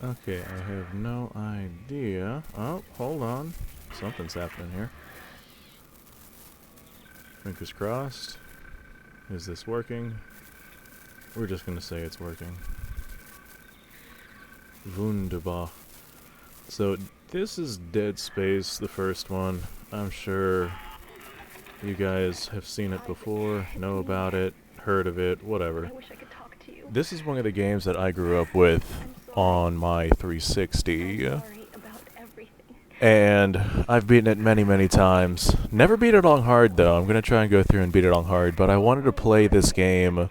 Okay, I have no idea. Oh, hold on. Something's happening here. Fingers crossed. Is this working? We're just gonna say it's working. Wunderbar. So, this is Dead Space, the first one. I'm sure you guys have seen it before, know about it, heard of it, whatever. This is one of the games that I grew up with on my 360. And I've beaten it many, many times. Never beat it on hard, though. I'm going to try and go through and beat it on hard. But I wanted to play this game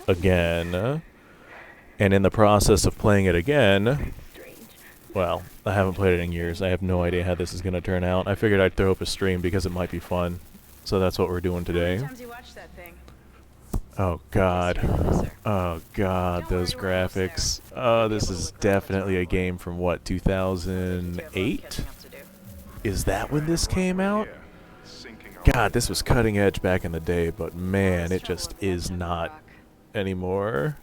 again. And in the process of playing it again, well, I haven't played it in years. I have no idea how this is going to turn out. I figured I'd throw up a stream because it might be fun. So that's what we're doing today. Oh god. Oh god, those graphics. Oh, this is definitely a game from what, 2008? Is that when this came out? God, this was cutting edge back in the day, but man, it just is not anymore.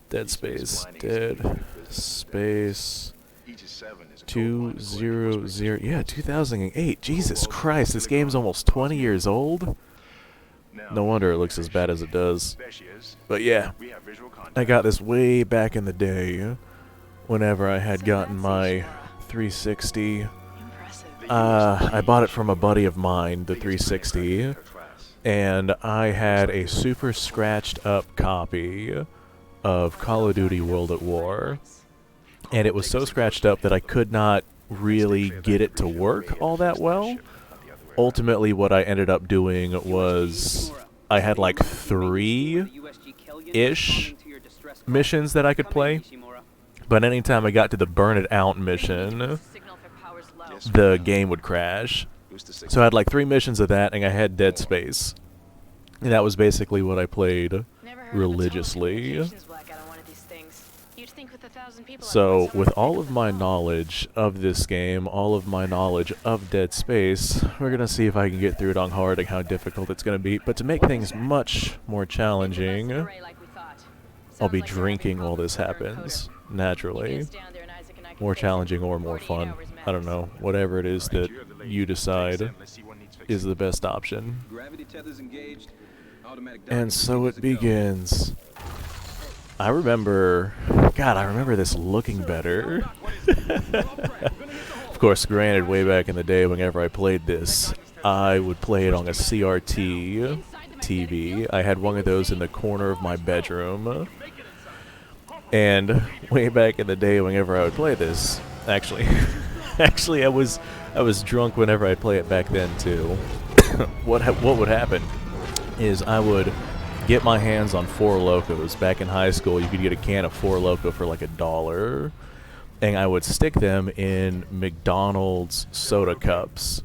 Dead Space. Dead Space 200. Yeah, 2008. Jesus Christ, this game's almost 20 years old. No wonder it looks as bad as it does. But yeah, I got this way back in the day, whenever I had gotten my 360. I bought it from a buddy of mine, the 360, and I had a super scratched up copy of Call of Duty World at War. And it was so scratched up that I could not really get it to work all that well. Ultimately, what I ended up doing was I had like 3-ish missions that I could play. But anytime I got to the Burn It Out mission, the game would crash. So I had like 3 missions of that, and I had Dead Space. And that was basically what I played religiously. So, with all of my knowledge of this game, all of my knowledge of Dead Space, we're gonna see if I can get through it on hard and how difficult it's gonna be. But to make things much more challenging, I'll be drinking while this happens, naturally. More challenging or more fun. I don't know. Whatever it is that you decide is the best option. And so it begins. I remember this looking better. Of course, granted, way back in the day, whenever I played this, I would play it on a CRT TV. I had one of those in the corner of my bedroom. And way back in the day, whenever I would play this, actually, I was drunk whenever I'd play it back then too. What would happen is I would get my hands on Four Locos. Back in high school, you could get a can of Four Loko for like $1, and I would stick them in McDonald's soda cups.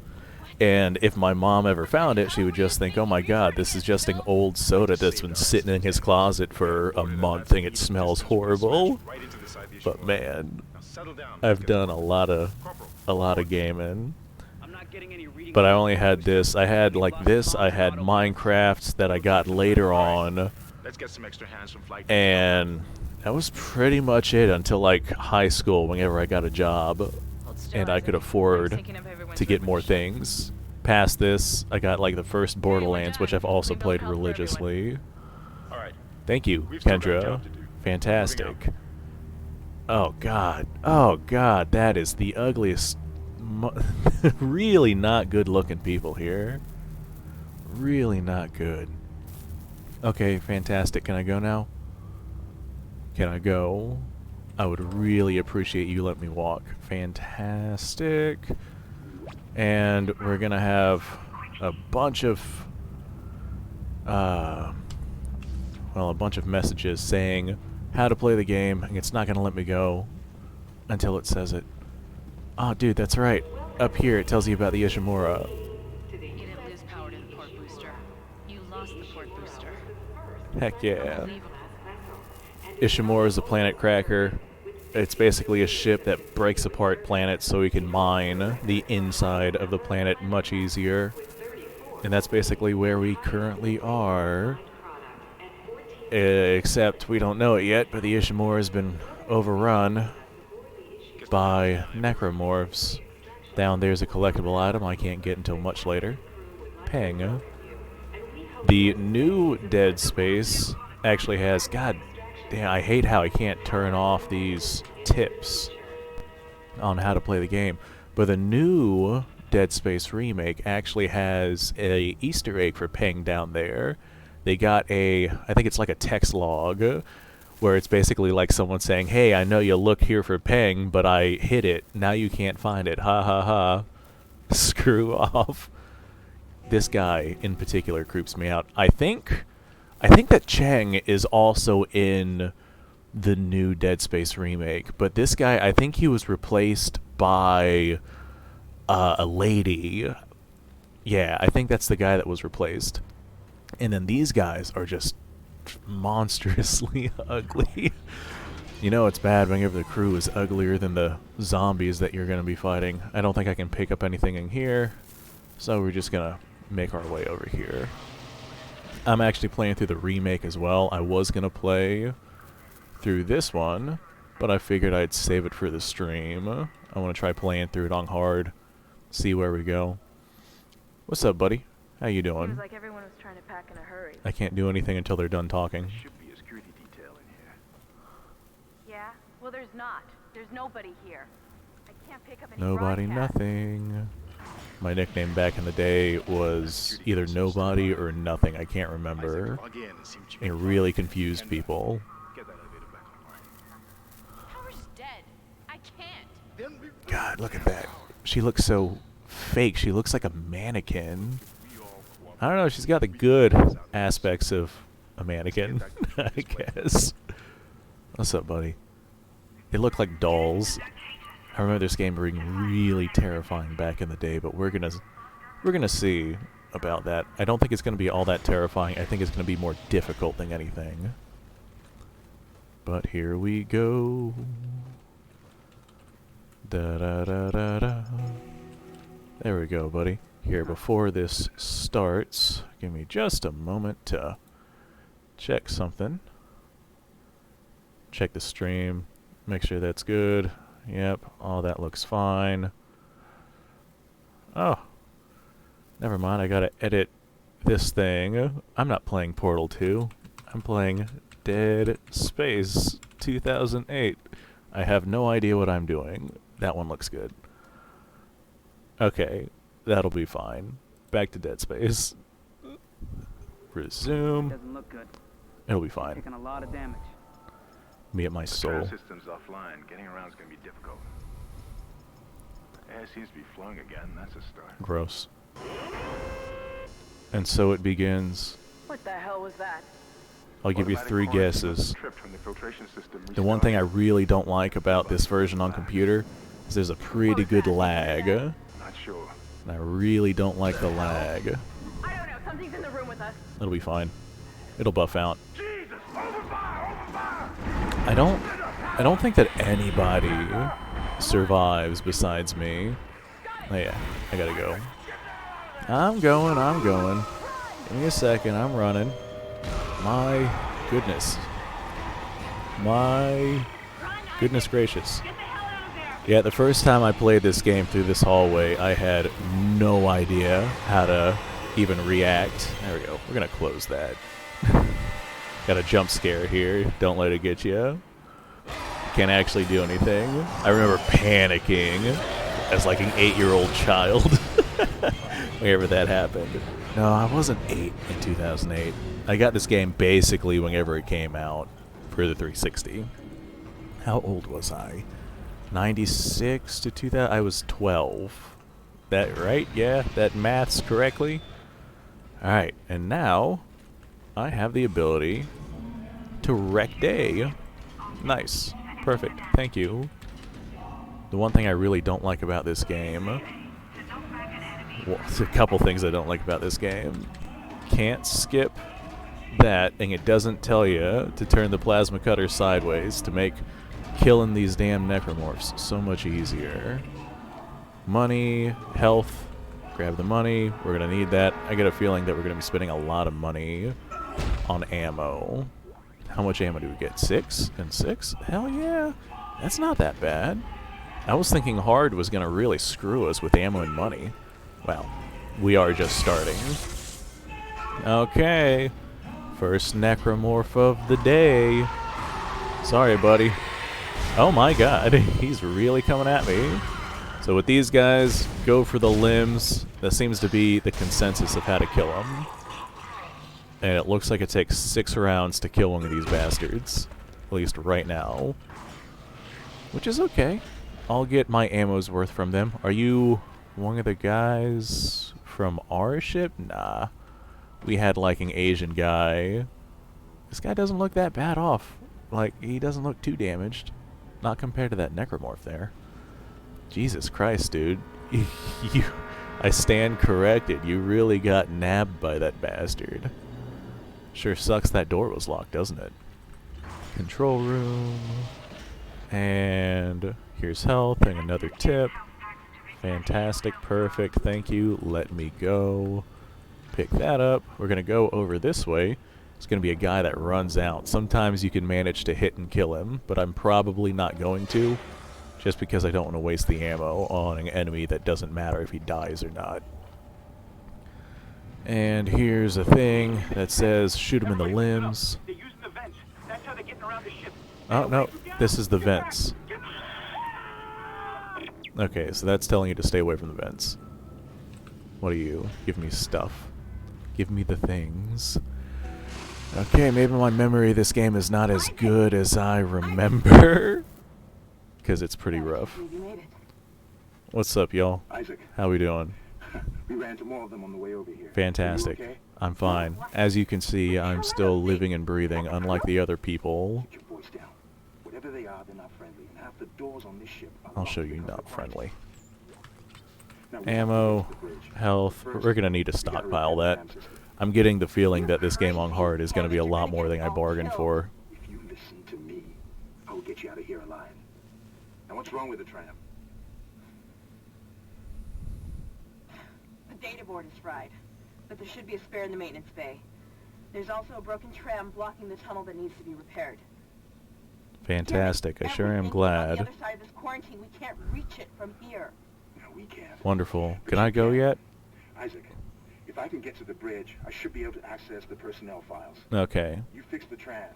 And if my mom ever found it, she would just think, oh my god, this is just an old soda that's been sitting in his closet for a month and it smells horrible. But man, I've done a lot of gaming. But I only had this. I had like this. I had Minecraft that I got later on. And that was pretty much it until like high school, whenever I got a job and I could afford to get more things. Past this, I got like the first Borderlands, which I've also played religiously. Thank you, Kendra. Fantastic. Oh god. Oh god, that is the ugliest... really not good looking people here. Really not good. Okay, fantastic. Can I go now? Can I go? I would really appreciate you letting me walk. Fantastic. And we're gonna have a bunch of a bunch of messages saying how to play the game, and it's not gonna let me go until it says it. Oh, dude, that's right. Up here, it tells you about the Ishimura. You didn't lose power to the port booster. You lost the port booster. Heck yeah. Ishimura is a planet cracker. It's basically a ship that breaks apart planets so we can mine the inside of the planet much easier. And that's basically where we currently are. Except we don't know it yet, but the Ishimura has been overrun. by necromorphs. Down there's a collectible item I can't get until much later. Peng. The new Dead Space actually has... God damn, I hate how I can't turn off these tips on how to play the game. But the new Dead Space remake actually has a Easter egg for Peng down there. They got a... I think it's like a text log, where it's basically like someone saying, hey, I know you look here for Peng, but I hid it. Now you can't find it. Ha ha ha. Screw off. This guy in particular creeps me out. I think that Cheng is also in the new Dead Space remake, but this guy, I think he was replaced by a lady. Yeah, I think that's the guy that was replaced. And then these guys are just monstrously ugly. You know it's bad whenever the crew is uglier than the zombies that you're going to be fighting. I don't think I can pick up anything in here, so we're just going to make our way over here. I'm actually playing through the remake as well. I was going to play through this one, but I figured I'd save it for the stream. I want to try playing through it on hard, see where we go. What's up, buddy? How you doing? Seems like everyone was trying to pack in a hurry. I can't do anything until they're done talking. Should be a security detail in here. Yeah? Well, there's not. There's nobody here. I can't pick up any Nobody, broadcast. nothing. My nickname back in the day was either Nobody or Nothing. I can't remember. Log in and see what you It can really confused people. get that elevator back online. Power's dead. I can't. Then we God, look at that. She looks so fake. She looks like a mannequin. all I don't know. She's got the good aspects of a mannequin, I guess. What's up, buddy? They look like dolls. I remember this game being really terrifying back in the day, but we're gonna see about that. I don't think it's gonna be all that terrifying. I think it's gonna be more difficult than anything. But here we go. Da da da da da. There we go, buddy. Here, before this starts, give me just a moment to check something. Check the stream. Make sure that's good. Yep, all that looks fine. Oh. Never mind, I gotta edit this thing. I'm not playing Portal 2. I'm playing Dead Space 2008. I have no idea what I'm doing. That one looks good. Okay, that'll be fine. Back to Dead Space. Resume. Doesn't look good. It'll be fine. Taking a lot of damage. Me at my soul. system's offline. Getting around's gonna be difficult. Air seems to be flowing again. That's a start. Gross. And so it begins. What the hell was that? I'll give you 3 guesses. Trip from the filtration system The one thing I really don't like about this version on computer is there's a pretty good lag. And Not sure. I really don't like the lag. I don't know. Something's in the room with us. It'll be fine. It'll buff out. Jesus! Open fire! Open fire! I don't think that anybody survives besides me. Oh yeah, I gotta go. I'm going. Give me a second, I'm running. My goodness. My goodness gracious. Yeah, the first time I played this game through this hallway, I had no idea how to even react. There we go. We're gonna close that. Got a jump scare here. Don't let it get you. Can't actually do anything. I remember panicking as like an 8-year-old child whenever that happened. No, I wasn't 8 in 2008. I got this game basically whenever it came out for the 360. How old was I? 96 to 2000? I was 12. That right? Yeah, that math's correctly. Alright, and now I have the ability to wreck day. Nice. Perfect. Thank you. The one thing I really don't like about this game... Well, there's a couple things I don't like about this game. Can't skip that, and it doesn't tell you to turn the plasma cutter sideways to make killing these damn necromorphs so much easier. Money, health, grab the money. We're going to need that. I get a feeling that we're going to be spending a lot of money on ammo. How much ammo do we get? 6 and 6? Hell yeah. That's not that bad. I was thinking hard was going to really screw us with ammo and money. Well, we are just starting. Okay. First necromorph of the day. Sorry, buddy. Oh my god, he's really coming at me. So with these guys, go for the limbs. That seems to be the consensus of how to kill them. And it looks like it takes 6 rounds to kill one of these bastards. At least right now. Which is okay. I'll get my ammo's worth from them. Are you one of the guys from our ship? Nah. We had like an Asian guy. This guy doesn't look that bad off. Like, he doesn't look too damaged. Not compared to that necromorph there. Jesus Christ, dude. I stand corrected. You really got nabbed by that bastard. Sure sucks that door was locked, doesn't it? Control room. And here's health and another tip. Fantastic, perfect, thank you. Let me go. Pick that up. We're going to go over this way. It's going to be a guy that runs out. Sometimes you can manage to hit and kill him, but I'm probably not going to. Just because I don't want to waste the ammo on an enemy that doesn't matter if he dies or not. And here's a thing that says shoot him in the limbs. Oh, no. This is the vents. Okay, so that's telling you to stay away from the vents. What are you? Give me stuff. Give me the things. Okay, maybe my memory of this game is not as good as I remember. Because it's pretty rough. What's up, y'all? Isaac, How we doing? we ran into more of them on the way over here. Fantastic. Are you okay? I'm fine. As you can see, I'm still living and breathing, unlike the other people. Keep your voice down. Whatever they are, they're not friendly, and half the doors on this ship are I'll locked show you because not of friendly. Now, we have to Ammo, get to the bridge. health, First, we're gonna need to we gotta stockpile repair that. the dam system. I'm getting the feeling that this game on hard is gonna be a lot more than I bargained for. If you listen to me, I will get you out of here alive. Now, what's wrong with the tram? The data board is fried, but there should be a spare in the maintenance bay. There's also a broken tram blocking the tunnel that needs to be repaired. Fantastic. I sure am Everything on glad. the other side of this quarantine, we can't reach it from here. No, we can't. Wonderful. Can I go yet? Isaac, if I can get to the bridge, I should be able to access the personnel files. Okay. You fix the tram.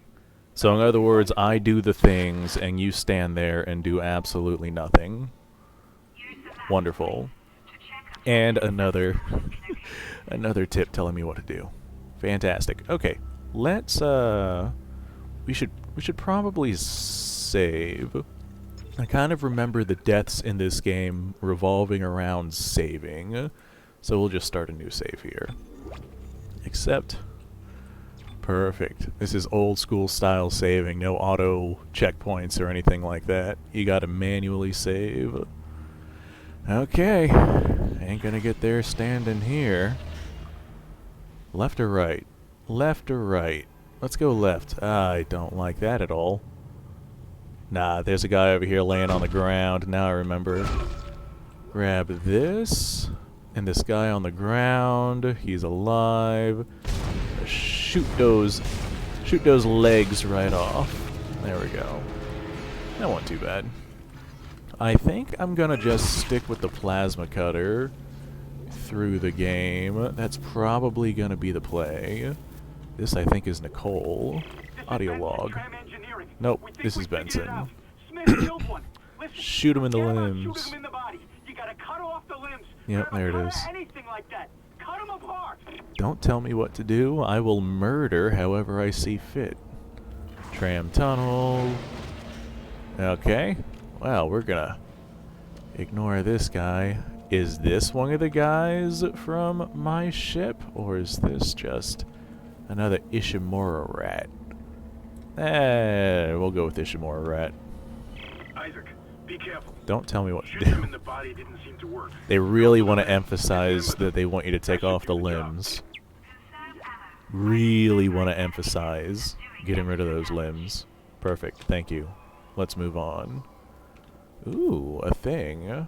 So in other words, I do the things and you stand there and do absolutely nothing. Wonderful. And another another tip telling me what to do. Fantastic. Okay. Let's we should probably save. I kind of remember the deaths in this game revolving around saving. So we'll just start a new save here. Except perfect. This is old school style saving, no auto checkpoints or anything like that. You gotta manually save. Okay. Ain't gonna get there standing here. Left or right? Left or right? Let's go left. I don't like that at all. Nah, there's a guy over here laying on the ground. Now I remember. Grab this. And this guy on the ground. He's alive. Shoot those legs right off. There we go. That wasn't too bad. I think I'm gonna just stick with the plasma cutter through the game. That's probably gonna be the play. This I think is Nicole. Audio log. Nope, this is Benson. Shoot him in the limbs. Yep, there it is. Don't tell me what to do. I will murder however I see fit. Tram tunnel. Okay. Well, we're gonna ignore this guy. Is this one of the guys from my ship? Or is this just another Ishimura rat? We'll go with Ishimura rat. Isaac, be careful. Don't tell me what to Shooting him in do. the body didn't seem to work. They really want to emphasize that they want you to take off the limbs. Really want to emphasize getting rid of those limbs. Perfect, thank you. Let's move on. Ooh, a thing.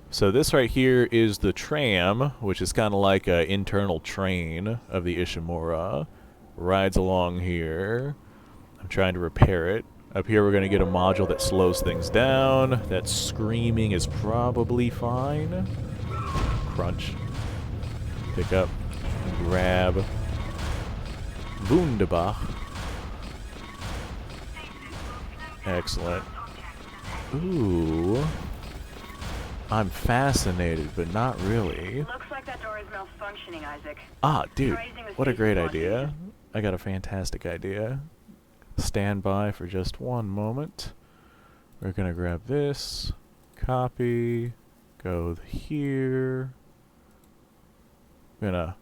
So this right here is the tram, which is kind of like an internal train of the Ishimura. Rides along here. I'm trying to repair it. Up here we're going to get a module that slows things down. That screaming is probably fine. Crunch. Pick up. Grab. Wunderbar. Excellent. Ooh. I'm fascinated, but not really. Looks like that door is malfunctioning, Isaac. Ah, dude. What a great idea. I got a fantastic idea. Stand by for just one moment. We're going to grab this. Copy. Go here. I'm going to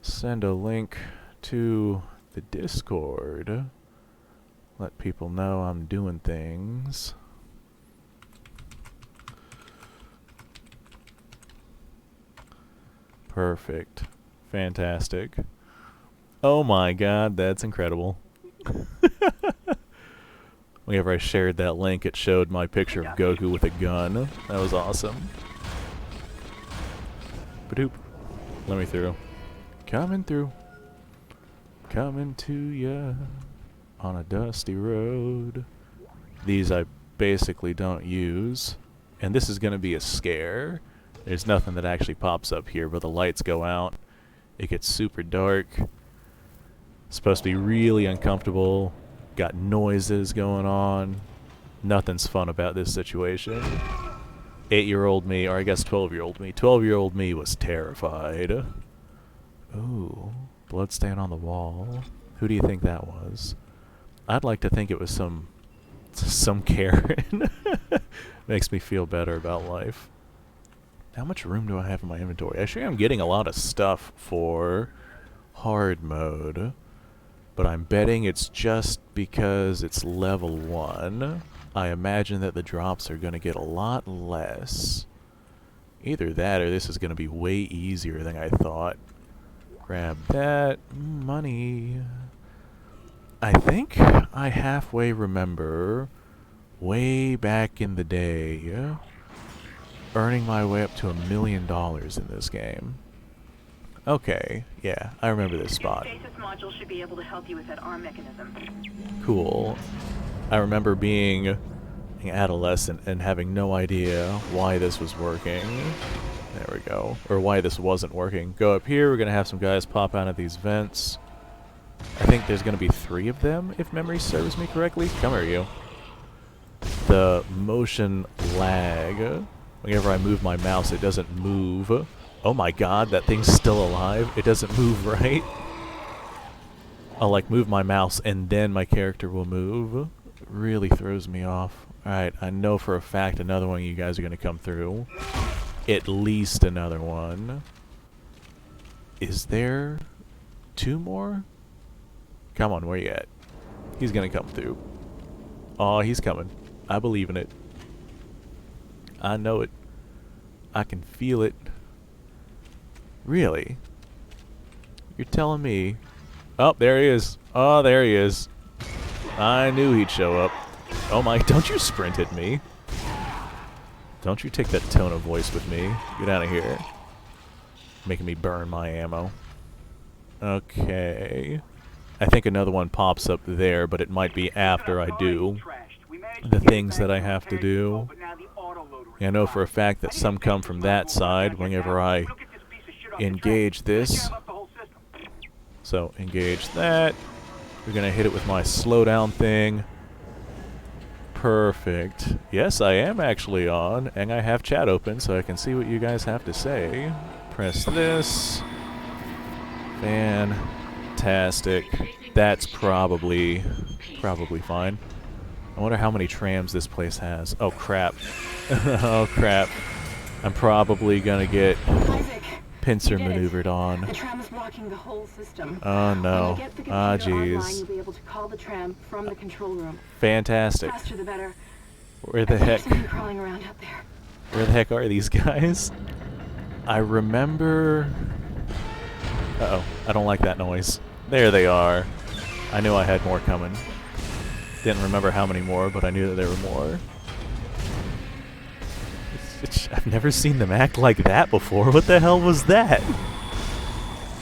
send a link to the Discord. Let people know I'm doing things. Perfect. Fantastic. Oh my god, that's incredible. Whenever I shared that link, it showed my picture of Goku with a gun. That was awesome. Badoop. Let me through. Coming through. Coming to ya on a dusty road. These I basically don't use. And this is going to be a scare. There's nothing that actually pops up here, but the lights go out. It gets super dark. It's supposed to be really uncomfortable. Got noises going on. Nothing's fun about this situation. 8-year-old me, or I guess 12-year-old me. 12-year-old me was terrified. Ooh, bloodstain on the wall. Who do you think that was? I'd like to think it was some Karen. Makes me feel better about life. How much room do I have in my inventory? Actually, I'm getting a lot of stuff for hard mode, but I'm betting it's just because it's level 1. I imagine that the drops are going to get a lot less. Either that or this is going to be way easier than I thought. Grab that. Money. I think I halfway remember way back in the day earning my way up to $1 million in this game. Okay, yeah, I remember this spot. The stasis module should be able to help you with that arm mechanism. Cool. I remember being an adolescent and having no idea why this was working. There we go. Or why this wasn't working. Go up here, we're going to have some guys pop out of these vents. I think there's going to be 3 of them, if memory serves me correctly. Come here, you. The motion lag. Whenever I move my mouse, it doesn't move. Oh my god, that thing's still alive. It doesn't move right. I'll like move my mouse and then my character will move. It really throws me off. Alright, I know for a fact another one of you guys are going to come through. At least another one. Is there 2 more? Come on, where you at? He's going to come through. Aw, he's coming. I believe in it. I know it. I can feel it. Really? You're telling me... Oh, there he is. Oh, there he is. I knew he'd show up. Oh my... Don't you sprint at me. Don't you take that tone of voice with me. Get out of here. Making me burn my ammo. Okay. I think another one pops up there, but it might be after I do the things that I have to do. I know for a fact that some come from that side whenever I engage this. So, engage that. We're going to hit it with my slowdown thing. Perfect. Yes, I am actually on, and I have chat open so I can see what you guys have to say. Press this. Fantastic. That's probably fine. I wonder how many trams this place has. Oh, crap. Oh, crap. I'm probably gonna get Isaac, pincer maneuvered on. the tram is blocking the whole system. Oh, no. When you get the Ah, computer online, jeez. you'll be able to call the tram from the control room. Fantastic. Faster the better. Where the I think heck? something crawling around out there. Where the heck are these guys? I remember... Uh-oh. I don't like that noise. There they are. I knew I had more coming. Didn't remember how many more, but I knew that there were more. I've never seen them act like that before. What the hell was that?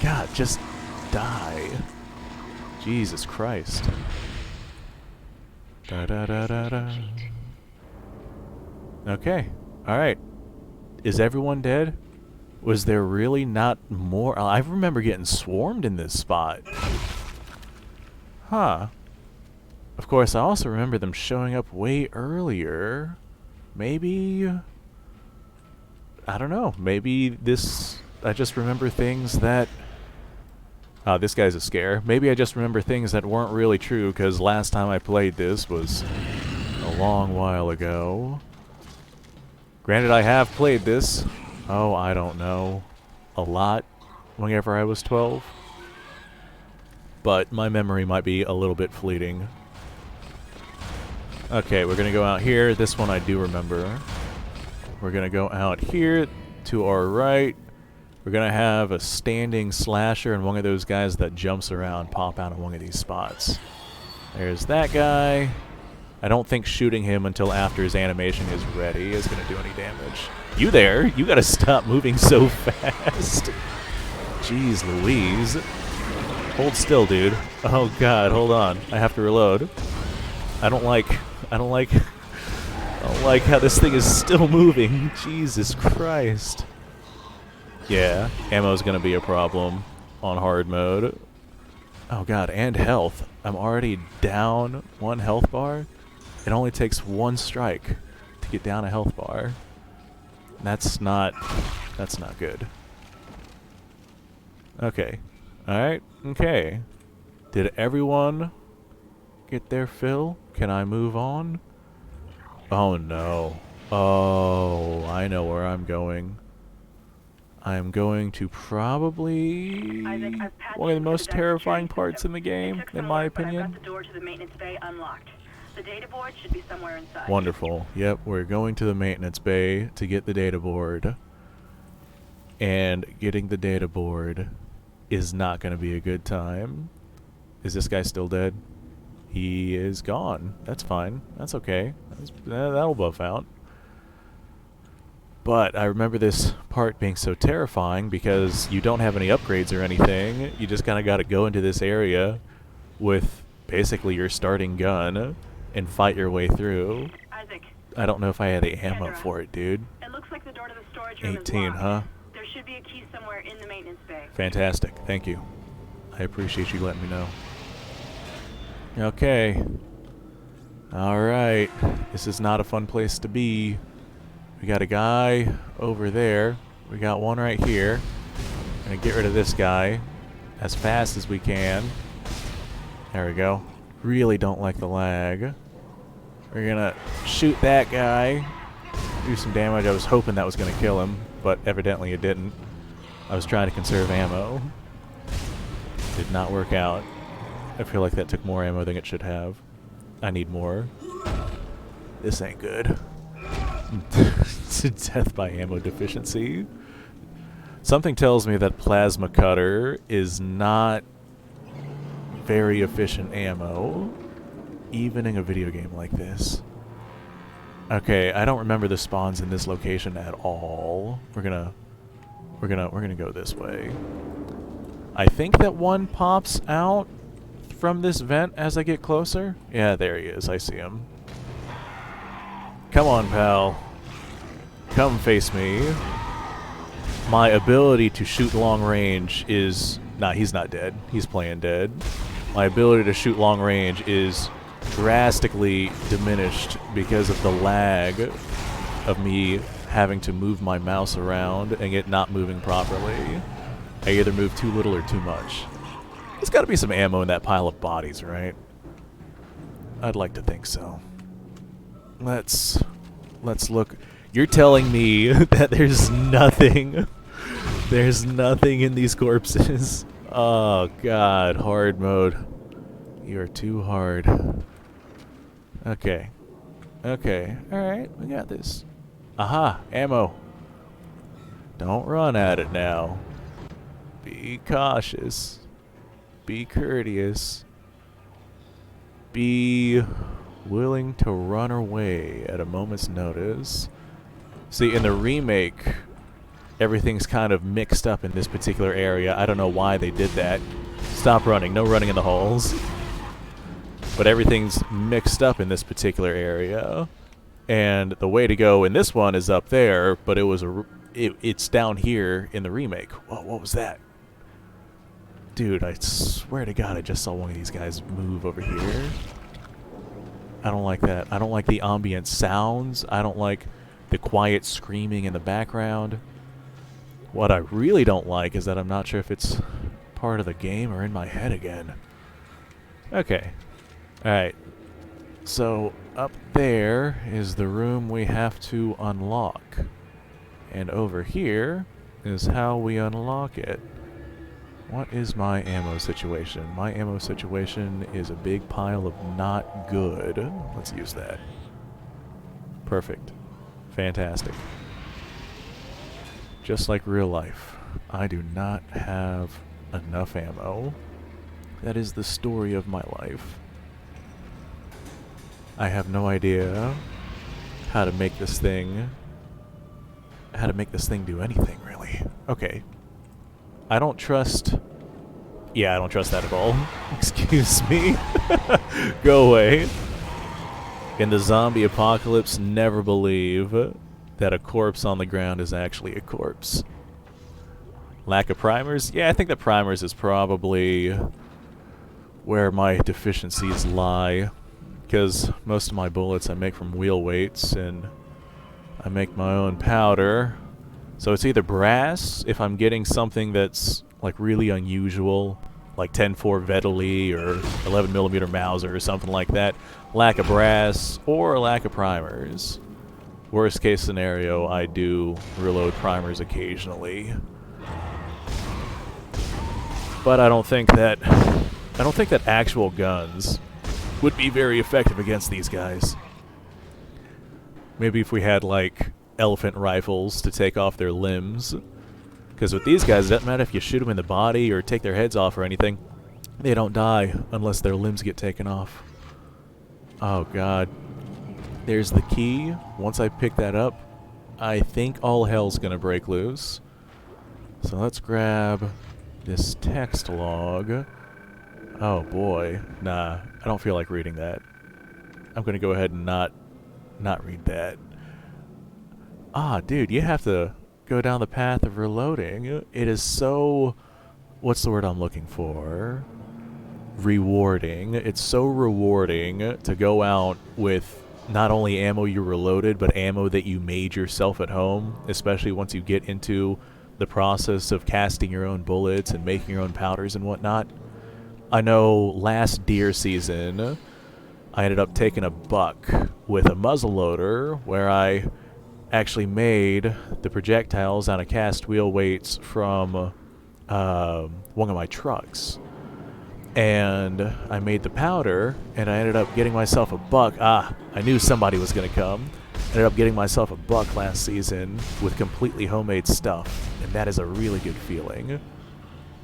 God, just die. Jesus Christ. Da da da da da. Okay. Alright. Is everyone dead? Was there really not more? I remember getting swarmed in this spot. Huh. Of course, I also remember them showing up way earlier. Maybe... I don't know. Maybe this... I just remember things that... Oh, this guy's a scare. Maybe I just remember things that weren't really true, because last time I played this was a long while ago. Granted, I have played this, oh, I don't know, a lot whenever I was 12. But my memory might be a little bit fleeting. Okay, we're going to go out here. This one I do remember. We're going to go out here to our right. We're going to have a standing slasher and one of those guys that jumps around pop out of one of these spots. There's that guy. I don't think shooting him until after his animation is ready is going to do any damage. You there? You got to stop moving so fast. Jeez Louise. Hold still, dude. Oh god, hold on. I have to reload. I don't like how this thing is still moving. Jesus Christ. Yeah, ammo's gonna be a problem on hard mode. Oh god, and health. I'm already down 1 health bar. It only takes 1 strike to get down a health bar. That's not good. Okay. Alright, okay. Did everyone get their fill? Can I move on? Oh no. Oh, I know where I'm going. I am going to probably Isaac, one of the most terrifying parts in the game, in my opinion. I've got the door to the maintenance bay unlocked. The data board should be somewhere inside. Wonderful. Yep, we're going to the maintenance bay to get the data board. And getting the data board is not going to be a good time. Is this guy still dead? He is gone. That's fine. That's okay. That'll buff out. But I remember this part being so terrifying because you don't have any upgrades or anything. You just kind of got to go into this area with basically your starting gun and fight your way through. Isaac, I don't know if I had the ammo Kendra. for it, dude. it looks like the door to the storage room 18, is locked. huh? There should be a key somewhere in the maintenance bay. Fantastic. Thank you. I appreciate you letting me know. Okay. Alright. This is not a fun place to be. We got a guy over there. We got one right here. Gonna get rid of this guy as fast as we can. There we go. Really don't like the lag. We're gonna shoot that guy. Do some damage. I was hoping that was gonna kill him, but evidently it didn't. I was trying to conserve ammo. Did not work out. I feel like that took more ammo than it should have. I need more. This ain't good. Death by ammo deficiency. Something tells me that plasma cutter is not very efficient ammo, even in a video game like this. Okay, I don't remember the spawns in this location at all. We're gonna go this way. I think that one pops out from this vent as I get closer. Yeah, there he is. I see him. Come on, pal. Come face me. My ability to shoot long range is... Nah, he's not dead. He's playing dead. My ability to shoot long range is drastically diminished because of the lag of me having to move my mouse around and it not moving properly. I either move too little or too much. There's got to be some ammo in that pile of bodies, right? I'd like to think so. Let's look. You're telling me that there's nothing in these corpses. Oh god, hard mode. You are too hard. Okay. Okay. Alright, we got this. Aha, ammo. Don't run at it now. Be cautious. Be courteous. Be willing to run away at a moment's notice. See, in the remake, everything's kind of mixed up in this particular area. I don't know why they did that. Stop running. No running in the halls. but everything's mixed up in this particular area. And the way to go in this one is up there, but it's down here in the remake. Whoa, what was that? Dude, I swear to God, I just saw one of these guys move over here. I don't like that. I don't like the ambient sounds. I don't like the quiet screaming in the background. What I really don't like is that I'm not sure if it's part of the game or in my head again. Okay. Alright. So, up there is the room we have to unlock. And over here is how we unlock it. What is my ammo situation? My ammo situation is a big pile of not good. Let's use that. Perfect. Fantastic. Just like real life, I do not have enough ammo. That is the story of my life. I have no idea how to make this thing do anything, really. Okay. I don't trust... Yeah, I don't trust that at all. Excuse me. Go away. In the zombie apocalypse, never believe that a corpse on the ground is actually a corpse. Lack of primers? Yeah, I think that primers is probably where my deficiencies lie. Because most of my bullets I make from wheel weights, and I make my own powder. So it's either brass, if I'm getting something that's like really unusual, like 10-4 Vetterli or 11mm Mauser or something like that, lack of brass, or lack of primers. Worst case scenario, I do reload primers occasionally. But I don't think that actual guns would be very effective against these guys. Maybe if we had like elephant rifles to take off their limbs. Because with these guys, it doesn't matter if you shoot them in the body or take their heads off or anything. They don't die unless their limbs get taken off. Oh god. There's the key. Once I pick that up, I think all hell's gonna break loose. So let's grab this text log. Oh boy. Nah, I don't feel like reading that. I'm gonna go ahead and not read that. Ah, dude, you have to go down the path of reloading. It is so... What's the word I'm looking for? Rewarding. It's so rewarding to go out with not only ammo you reloaded, but ammo that you made yourself at home, especially once you get into the process of casting your own bullets and making your own powders and whatnot. I know last deer season, I ended up taking a buck with a muzzleloader where I actually made the projectiles out of cast wheel weights from one of my trucks. And I made the powder, and I ended up getting myself a buck. I knew somebody was going to come. Ended up getting myself a buck last season with completely homemade stuff, and that is a really good feeling.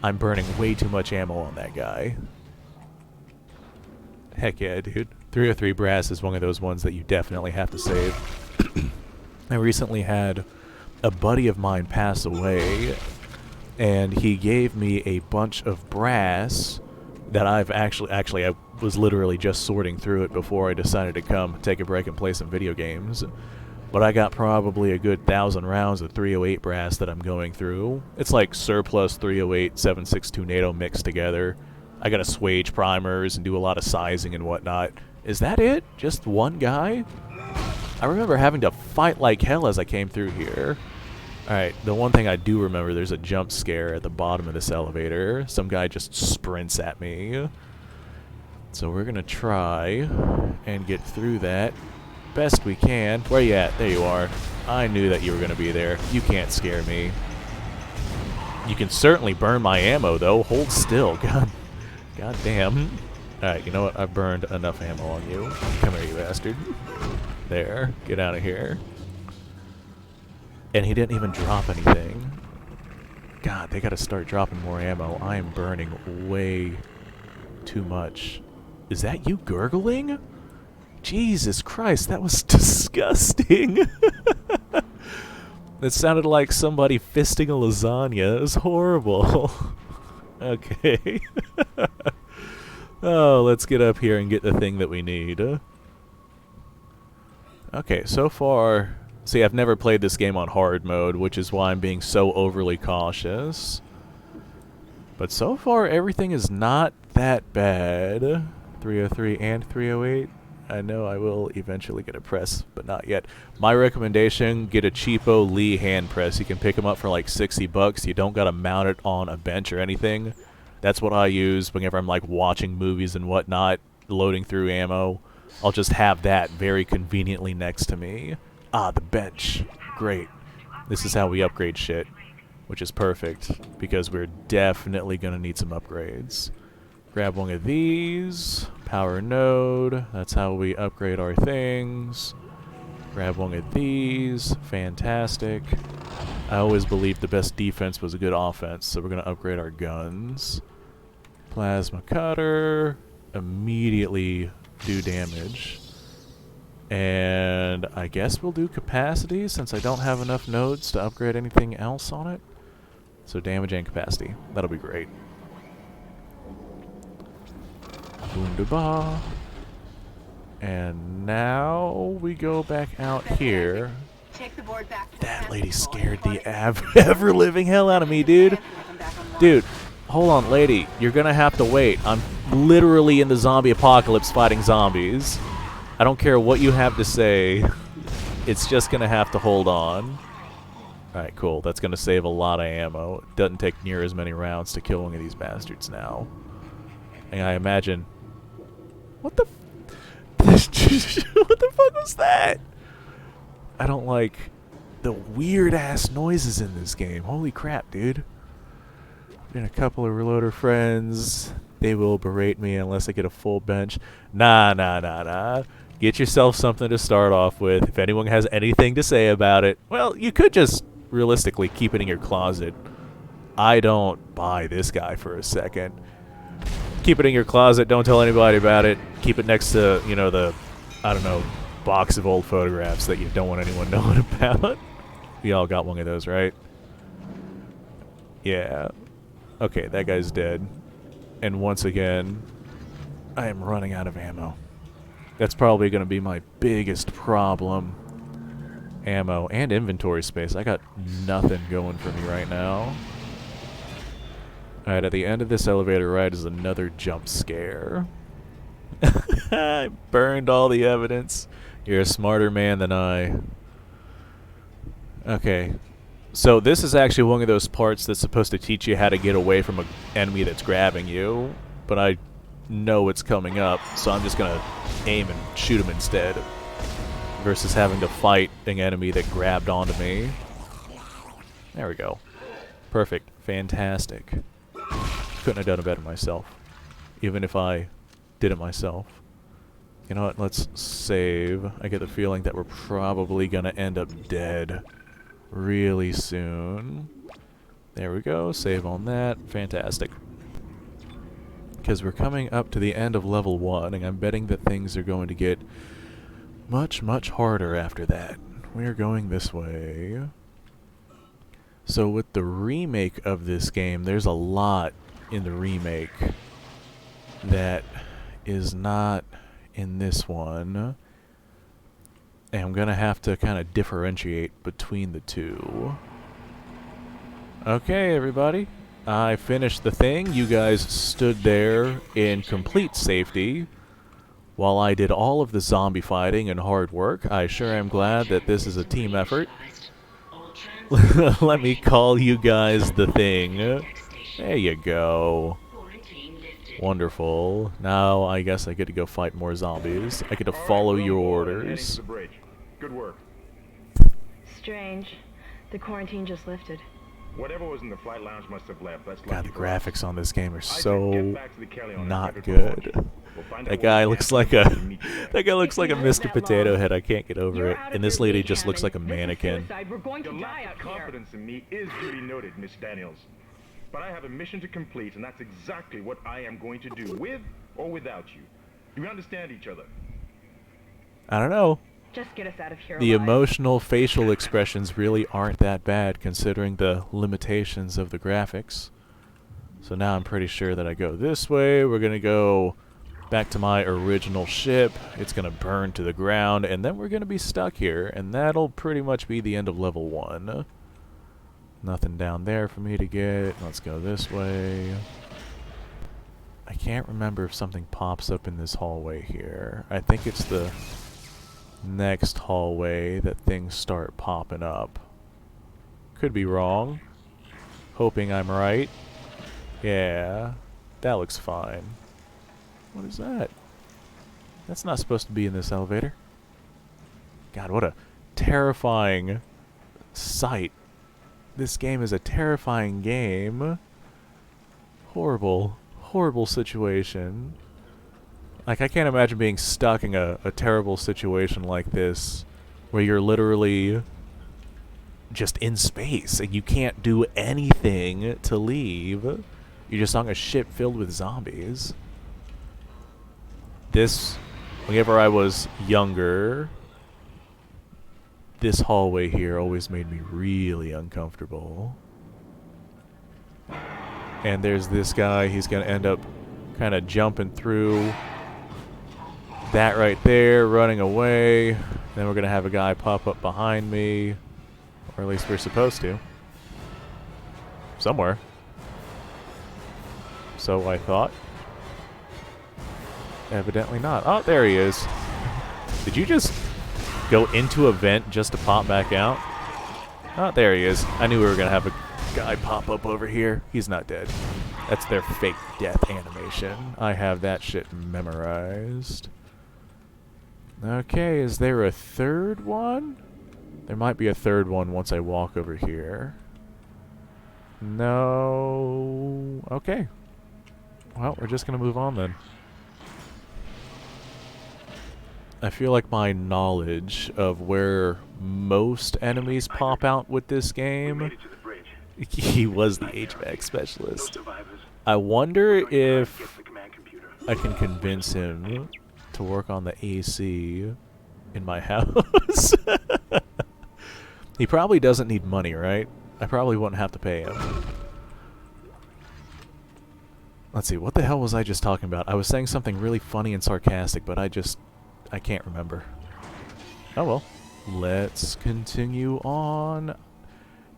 I'm burning way too much ammo on that guy. Heck yeah, dude. 303 brass is one of those ones that you definitely have to save. I recently had a buddy of mine pass away, and he gave me a bunch of brass that I've actually I was literally just sorting through it before I decided to come take a break and play some video games. But I got probably a good 1,000 rounds of 308 brass that I'm going through. It's like surplus 308 7.62 NATO mixed together. I gotta swage primers and do a lot of sizing and whatnot. Is that it? Just one guy? I remember having to fight like hell as I came through here. Alright, the one thing I do remember, there's a jump scare at the bottom of this elevator. Some guy just sprints at me. So we're gonna try and get through that best we can. Where you at? There you are. I knew that you were gonna be there. You can't scare me. You can certainly burn my ammo, though. Hold still. God damn. Alright, you know what? I've burned enough ammo on you. Come here, you bastard. There. Get out of here. And he didn't even drop anything. God, they gotta start dropping more ammo. I am burning way too much. Is that you gurgling? Jesus Christ, that was disgusting. That sounded like somebody fisting a lasagna. It was horrible. Okay. Oh, let's get up here and get the thing that we need. Okay, so far... See, I've never played this game on hard mode, which is why I'm being so overly cautious. But so far, everything is not that bad. 303 and 308. I know I will eventually get a press, but not yet. My recommendation, get a cheapo Lee hand press. You can pick them up for like 60 bucks. You don't gotta mount it on a bench or anything. That's what I use whenever I'm like watching movies and whatnot, loading through ammo. I'll just have that very conveniently next to me. Ah, the bench. Great. This is how we upgrade shit, which is perfect, because we're definitely going to need some upgrades. Grab one of these. Power node. That's how we upgrade our things. Grab one of these. Fantastic. I always believed the best defense was a good offense, so we're going to upgrade our guns. Plasma cutter. Immediately do damage. And I guess we'll do capacity since I don't have enough nodes to upgrade anything else on it. So damage and capacity. That'll be great. Boondaba. And now we go back out here. Take the board back to That the lady console. scared the ever-living hell out of me, dude. Dude, hold on, lady. You're gonna have to wait. I'm literally in the zombie apocalypse fighting zombies. I don't care what you have to say. It's just gonna have to hold on. Alright, cool. That's gonna save a lot of ammo. It doesn't take near as many rounds to kill one of these bastards now. And I imagine... What the... what the fuck was that? I don't like the weird-ass noises in this game. Holy crap, dude. And a couple of reloader friends. They will berate me unless I get a full bench. Nah. Get yourself something to start off with. If anyone has anything to say about it, well, you could just realistically keep it in your closet. I don't buy this guy for a second. Keep it in your closet. Don't tell anybody about it. Keep it next to, you know, the, I don't know, box of old photographs that you don't want anyone knowing about. We all got one of those, right? Yeah. Okay, that guy's dead. And once again, I am running out of ammo. That's probably going to be my biggest problem. Ammo and inventory space. I got nothing going for me right now. Alright, at the end of this elevator ride is another jump scare. I burned all the evidence. You're a smarter man than I. Okay. So this is actually one of those parts that's supposed to teach you how to get away from an enemy that's grabbing you. But I know it's coming up, so I'm just going to aim and shoot him instead. Versus having to fight an enemy that grabbed onto me. There we go. Perfect. Fantastic. Couldn't have done it better myself. Even if I did it myself. You know what? Let's save. I get the feeling that we're probably going to end up dead really soon. There we go. Save on that. Fantastic. Because we're coming up to the end of level 1, and I'm betting that things are going to get much, much harder after that. We're going this way. So with the remake of this game, there's a lot in the remake that is not in this one. And I'm going to have to kind of differentiate between the two. Okay, everybody. I finished the thing. You guys stood there in complete safety while I did all of the zombie fighting and hard work. I sure am glad that this is a team effort. Let me call you guys the thing. There you go. Wonderful. Now I guess I get to go fight more zombies. I get to follow your orders. Good work. Strange. The quarantine just lifted. Whatever was in the flight lounge must have left. That's God, the lucky for us. graphics on this game are I said so get back to the Kelly on not and good. We'll find out That what guy we looks can like do a to meet you there. that guy looks like a If you hold Mr. that Potato long, Head. I can't get over You're it. out And of this your lady league, just looks Hammond. like a This is mannequin. suicide. We're going to Your die lack out of here. confidence in me is duly noted, Miss Daniels. But I have a mission to complete, and that's exactly what I am going to do, with or without you. Do we understand each other? I don't know. Just get us out of here The alive. emotional facial expressions really aren't that bad considering the limitations of the graphics. So now I'm pretty sure that I go this way. We're going to go back to my original ship. It's going to burn to the ground, and then we're going to be stuck here, and that'll pretty much be the end of level 1. Nothing down there for me to get. Let's go this way. I can't remember if something pops up in this hallway here. I think it's the next hallway that things start popping up. Could be wrong. Hoping I'm right. Yeah, that looks fine. What is that? That's not supposed to be in this elevator. God, what a terrifying sight. This game is a terrifying game. Horrible, horrible situation. Like, I can't imagine being stuck in a terrible situation like this, where you're literally just in space, and you can't do anything to leave. You're just on a ship filled with zombies. This, whenever I was younger, this hallway here always made me really uncomfortable. And there's this guy, he's gonna end up kind of jumping through that right there, running away. Then we're gonna have a guy pop up behind me. Or at least we're supposed to. Somewhere. So I thought. Evidently not. Oh, there he is. Did you just go into a vent just to pop back out? Oh, there he is. I knew we were going to have a guy pop up over here. He's not dead. That's their fake death animation. I have that shit memorized. Okay, is there a third one? There might be a third one once I walk over here. No. Okay. Well, we're just going to move on then. I feel like my knowledge of where most enemies pop out with this game... He was the HVAC specialist. I wonder if I can convince him to work on the AC in my house. He probably doesn't need money, right? I probably wouldn't have to pay him. Let's see, what the hell was I just talking about? I was saying something really funny and sarcastic, but I can't remember. Oh well. Let's continue on.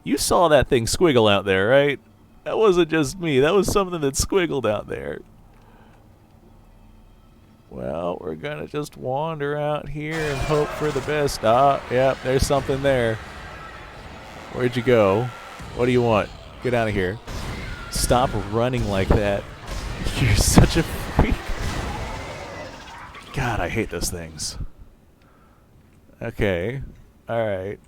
You saw that thing squiggle out there, right? That wasn't just me. That was something that squiggled out there. Well, we're gonna just wander out here and hope for the best. Ah, yep, there's something there. Where'd you go? What do you want? Get out of here. Stop running like that. You're such a freak. God, I hate those things. Okay. Alright.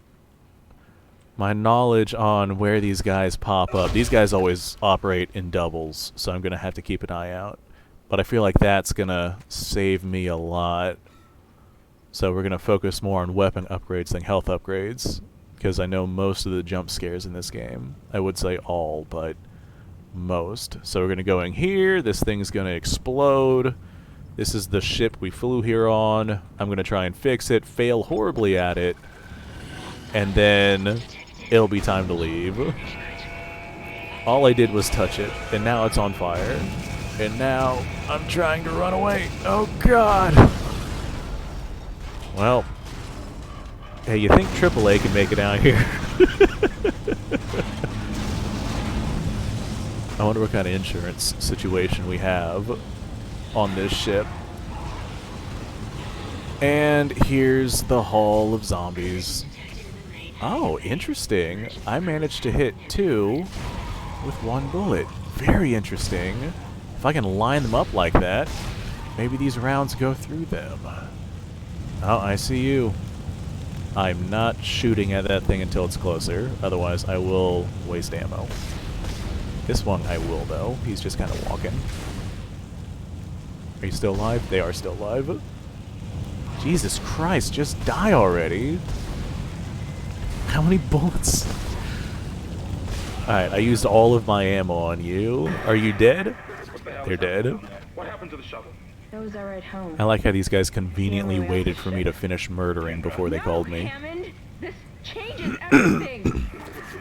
My knowledge on where these guys pop up. These guys always operate in doubles, so I'm going to have to keep an eye out. But I feel like that's going to save me a lot. So we're going to focus more on weapon upgrades than health upgrades. Because I know most of the jump scares in this game. I would say all, but most. So we're going to go in here. This thing's going to explode. This is the ship we flew here on. I'm going to try and fix it, fail horribly at it. And then it'll be time to leave. All I did was touch it, and now it's on fire. And now I'm trying to run away. Oh, God! Well, hey, you think AAA can make it out here? I wonder what kind of insurance situation we have on this ship. And here's the Hall of Zombies. Oh, interesting. I managed to hit 2 with 1 bullet. Very interesting. If I can line them up like that, maybe these rounds go through them. Oh, I see you. I'm not shooting at that thing until it's closer. Otherwise, I will waste ammo. This one I will, though. He's just kind of walking. Are you still alive? They are still alive. Jesus Christ, just die already. How many bullets? Alright, I used all of my ammo on you. Are you dead? They're dead. What happened to the shuttle? That was our ride home. I like how these guys conveniently waited for me to finish murdering before they called me. Hammond, this changes everything.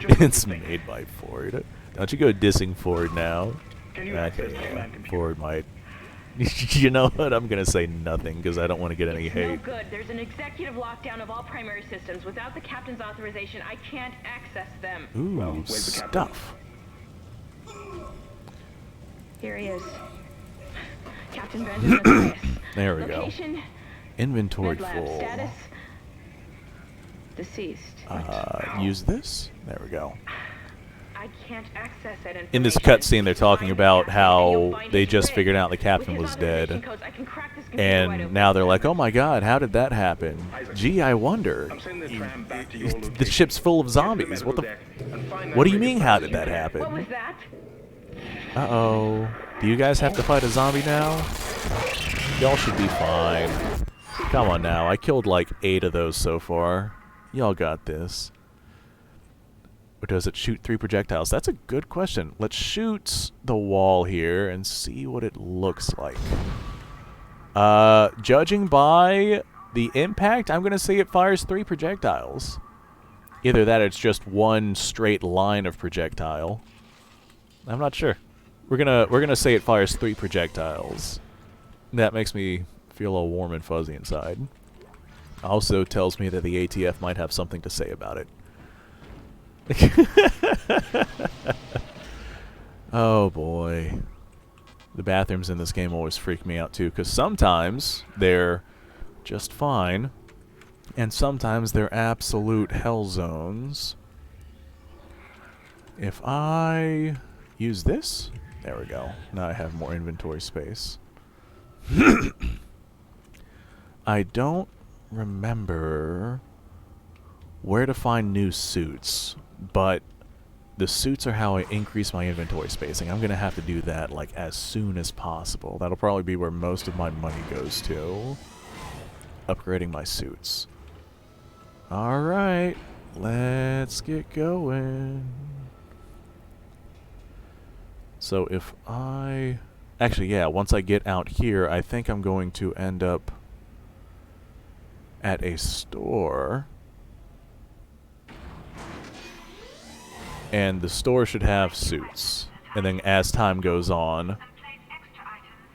It's made by Ford. Don't you go dissing Ford now. Can you Okay, access the yeah. command computer? Ford might You know what? I'm gonna say nothing because I don't want to get any It's no hate. good. There's an executive lockdown of all primary systems. Without the captain's authorization, I can't access them. Ooh, Well, where's the captain? stuff. Here he is. Captain Benjamin Mathias. There we go. Location, Inventory med lab. full. Status, deceased. Use this. There we go. I can't access that information. In this cutscene, they're talking Find about the captain and you'll how find they his just rig. figured out the With captain his was authorization dead. codes, I can crack this computer wide And open. now they're like, oh my god, how did that happen? Gee, I wonder. I'm sending the tram back to your location. The ship's full of Get to the zombies. What the... medical deck and find that What do you rig mean, and how find did the that unit. happen? What was that? Uh-oh. Do you guys have to fight a zombie now? Y'all should be fine. Come on now, I killed like 8 of those so far. Y'all got this. Or does it shoot 3 projectiles? That's a good question. Let's shoot the wall here and see what it looks like. Judging by the impact, I'm gonna say it fires 3 projectiles. Either that or it's just one straight line of projectile. I'm not sure. We're gonna say it fires 3 projectiles. That makes me feel all warm and fuzzy inside. Also tells me that the ATF might have something to say about it. Oh boy. The bathrooms in this game always freak me out too, because sometimes they're just fine, and sometimes they're absolute hell zones. If I use this, there we go. Now I have more inventory space. I don't remember where to find new suits, but the suits are how I increase my inventory spacing. I'm gonna have to do that like as soon as possible. That'll probably be where most of my money goes to. Upgrading my suits. Alright, let's get going. So if I... Actually, yeah, once I get out here, I think I'm going to end up at a store. And the store should have suits. And then as time goes on...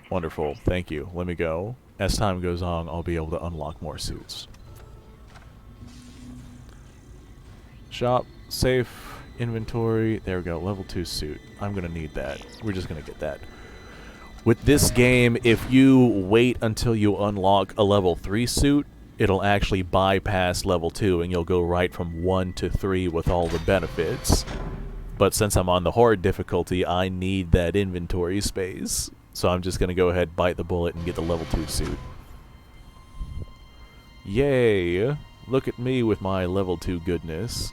Wonderful, thank you. Let me go. As time goes on, I'll be able to unlock more suits. Shop, safe, inventory. There we go, level 2 suit. I'm gonna need that. We're just gonna get that. With this game, if you wait until you unlock a level 3 suit, it'll actually bypass level 2 and you'll go right from 1 to 3 with all the benefits. But since I'm on the hard difficulty, I need that inventory space. So I'm just going to go ahead, bite the bullet, and get the level 2 suit. Yay! Look at me with my level 2 goodness.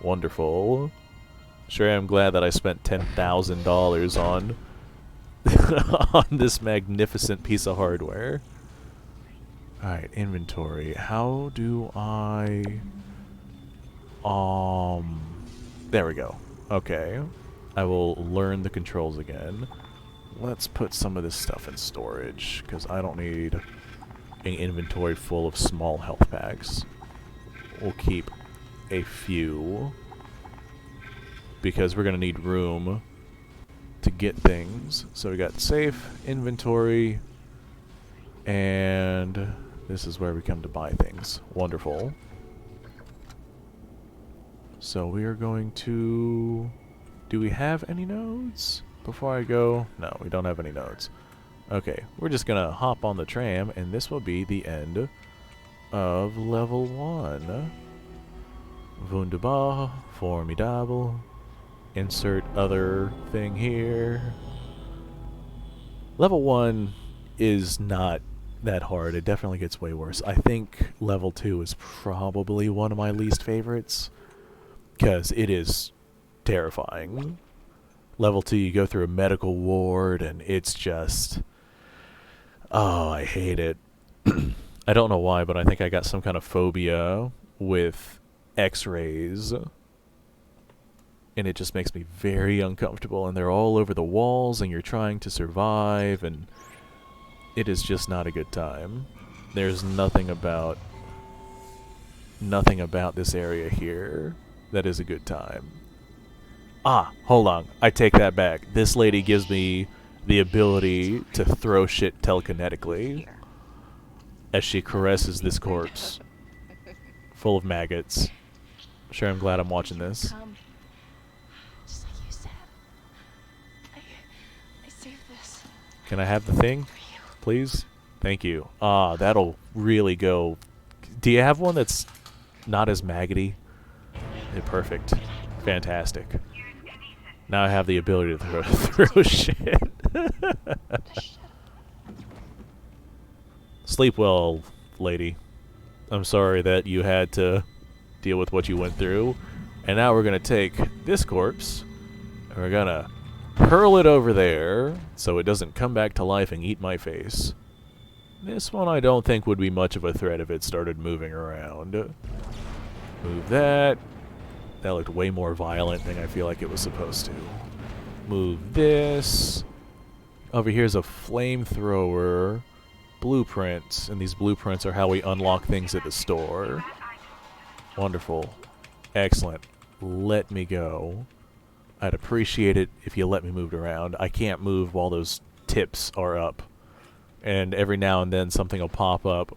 Wonderful. Sure am glad that I spent $10,000 on on this magnificent piece of hardware. Alright, inventory. How do I... There we go. Okay. I will learn the controls again. Let's put some of this stuff in storage, because I don't need an inventory full of small health packs. We'll keep a few, because we're going to need room to get things. So we got safe, inventory, and this is where we come to buy things. Wonderful. So we are going to... Do we have any nodes? Before I go... No, we don't have any nodes. Okay, we're just gonna hop on the tram, and this will be the end of level 1. Wunderbar, formidable. Insert other thing here. Level 1 is not that hard. It definitely gets way worse. I think level 2 is probably one of my least favorites, because it is terrifying. Level 2, you go through a medical ward, and it's just... Oh, I hate it. I don't know why, but I think I got some kind of phobia with X-rays. And it just makes me very uncomfortable, and they're all over the walls, and you're trying to survive, and it is just not a good time. There's nothing about this area here that is a good time. Ah, hold on. I take that back. This lady gives me the ability to throw shit telekinetically as she caresses this corpse full of maggots. Sure, I'm glad I'm watching this. Come. Just like you said. I saved this. Can I have the thing, please? Thank you. Ah, that'll really go. Do you have one that's not as maggoty? Perfect. Fantastic. Now I have the ability to throw shit. Sleep well, lady. I'm sorry that you had to deal with what you went through. And now we're going to take this corpse, and we're going to hurl it over there so it doesn't come back to life and eat my face. This one I don't think would be much of a threat if it started moving around. Move that. That looked way more violent than I feel like it was supposed to. Move this. Over here's a flamethrower. Blueprints. And these blueprints are how we unlock things at the store. Wonderful. Excellent. Let me go. I'd appreciate it if you let me move around. I can't move while those tips are up. And every now and then something will pop up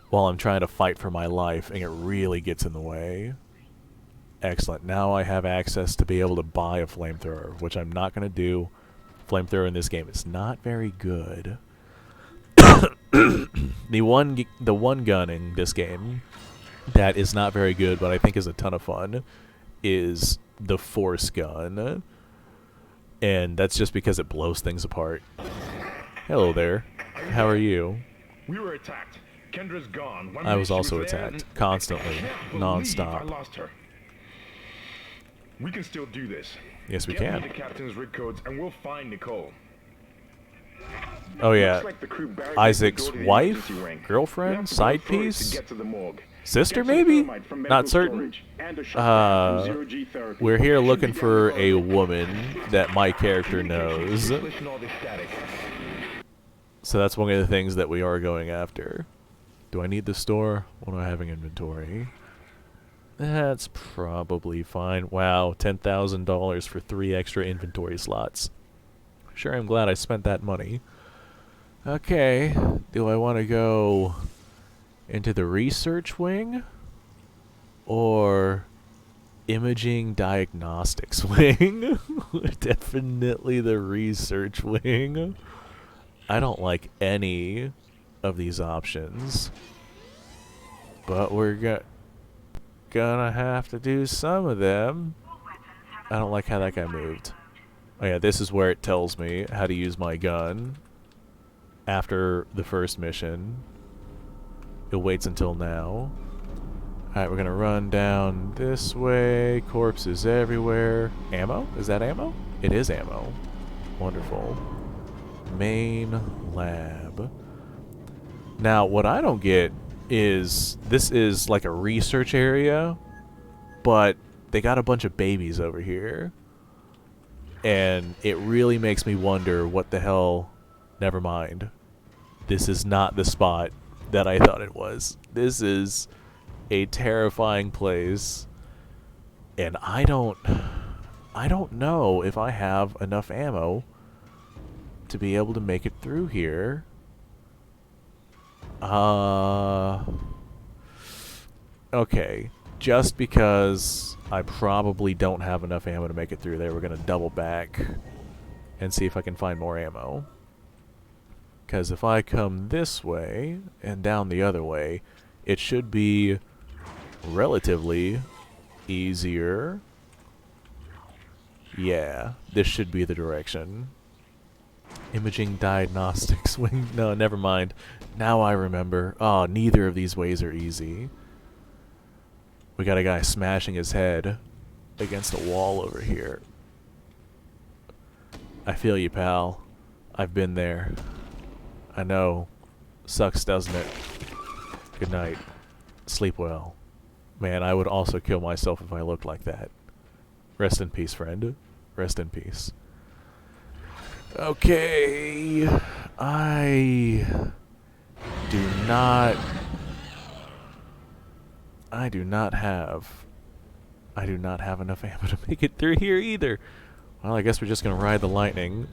while I'm trying to fight for my life, and it really gets in the way. Excellent. Now I have access to be able to buy a flamethrower, which I'm not going to do. Flamethrower in this game is not very good. The one gun in this game that is not very good, but I think is a ton of fun, is the force gun. And that's just because it blows things apart. Hello there. How are you? We were attacked. Kendra's gone. I was also attacked. Constantly. I Non-stop. lost her. We can still do this. Yes, we Get can. me the captain's rig codes and we'll find Nicole. Oh yeah. Looks like the crew barricaded Isaac's the door to the wife? emergency wing. We Girlfriend? have to go Side through it piece? to get to the morgue. Sister, Get some maybe? thermite from medical Not certain. storage and a shotgun from zero-G therapy. We're here Should looking be for down a the woman that my character knows. Listen all this static. So that's one of the things that we are going after. Do I need the store? What do I have in inventory? That's probably fine. Wow, $10,000 for 3 extra inventory slots. Sure, I'm glad I spent that money. Okay, do I want to go into the research wing? Or imaging diagnostics wing? Definitely the research wing. I don't like any of these options. But we're gonna have to do some of them. I don't like how that guy moved. Oh yeah, this is where it tells me how to use my gun. After the first mission. It waits until now. Alright, we're gonna run down this way. Corpses everywhere. Ammo? Is that ammo? It is ammo. Wonderful. Main lab. Now, what I don't get is this is like a research area, but they got a bunch of babies over here. And it really makes me wonder what the hell. Never mind. This is not the spot that I thought it was. This is a terrifying place. And I don't know if I have enough ammo to be able to make it through here. Okay. Just because I probably don't have enough ammo to make it through there, we're going to double back and see if I can find more ammo. Because if I come this way and down the other way, it should be relatively easier. Yeah, this should be the direction. Imaging diagnostics wing. No, never mind. Now I remember. Oh, neither of these ways are easy. We got a guy smashing his head against a wall over here. I feel you, pal. I've been there. I know. Sucks, doesn't it? Good night. Sleep well. Man, I would also kill myself if I looked like that. Rest in peace, friend. Rest in peace. Okay. I do not have enough ammo to make it through here either. Well, I guess we're just gonna ride the lightning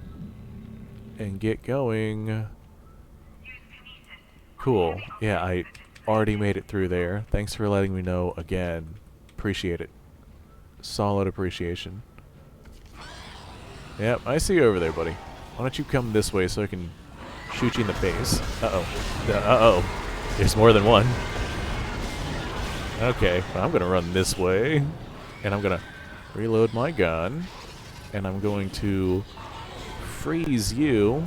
and get going. Cool. Yeah, I already made it through there. Thanks for letting me know again. Appreciate it. Solid appreciation. Yep, I see you over there, buddy. Why don't you come this way so I can shoot you in the face? Uh-oh. Uh-oh. There's more than one. Okay, well, I'm going to run this way. And I'm going to reload my gun. And I'm going to freeze you.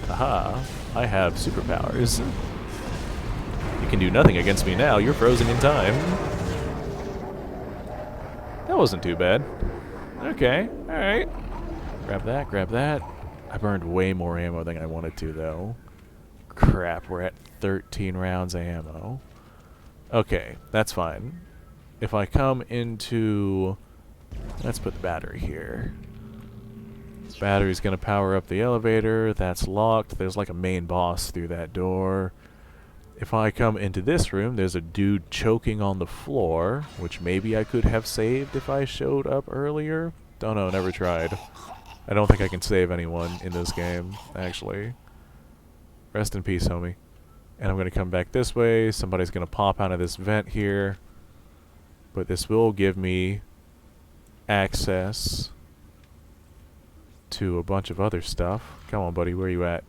Aha. I have superpowers. You can do nothing against me now. You're frozen in time. That wasn't too bad. Okay, alright. Grab that, grab that. I burned way more ammo than I wanted to, though. Crap, we're at 13 rounds of ammo. Okay, that's fine. If I come into... Let's put the battery here. This battery's gonna power up the elevator. That's locked. There's like a main boss through that door. If I come into this room, there's a dude choking on the floor, which maybe I could have saved if I showed up earlier. Don't know, never tried. I don't think I can save anyone in this game, actually. Rest in peace, homie. And I'm going to come back this way. Somebody's going to pop out of this vent here. But this will give me access to a bunch of other stuff. Come on, buddy, where are you at?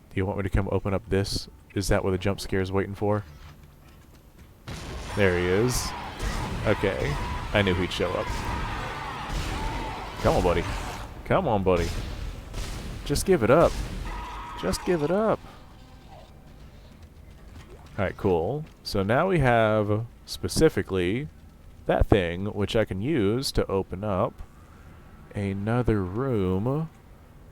Do you want me to come open up this? Is that what the jump scare is waiting for? There he is. Okay. I knew he'd show up. Come on, buddy. Come on, buddy. Just give it up. Just give it up. Alright, cool. So now we have, specifically, that thing, which I can use to open up another room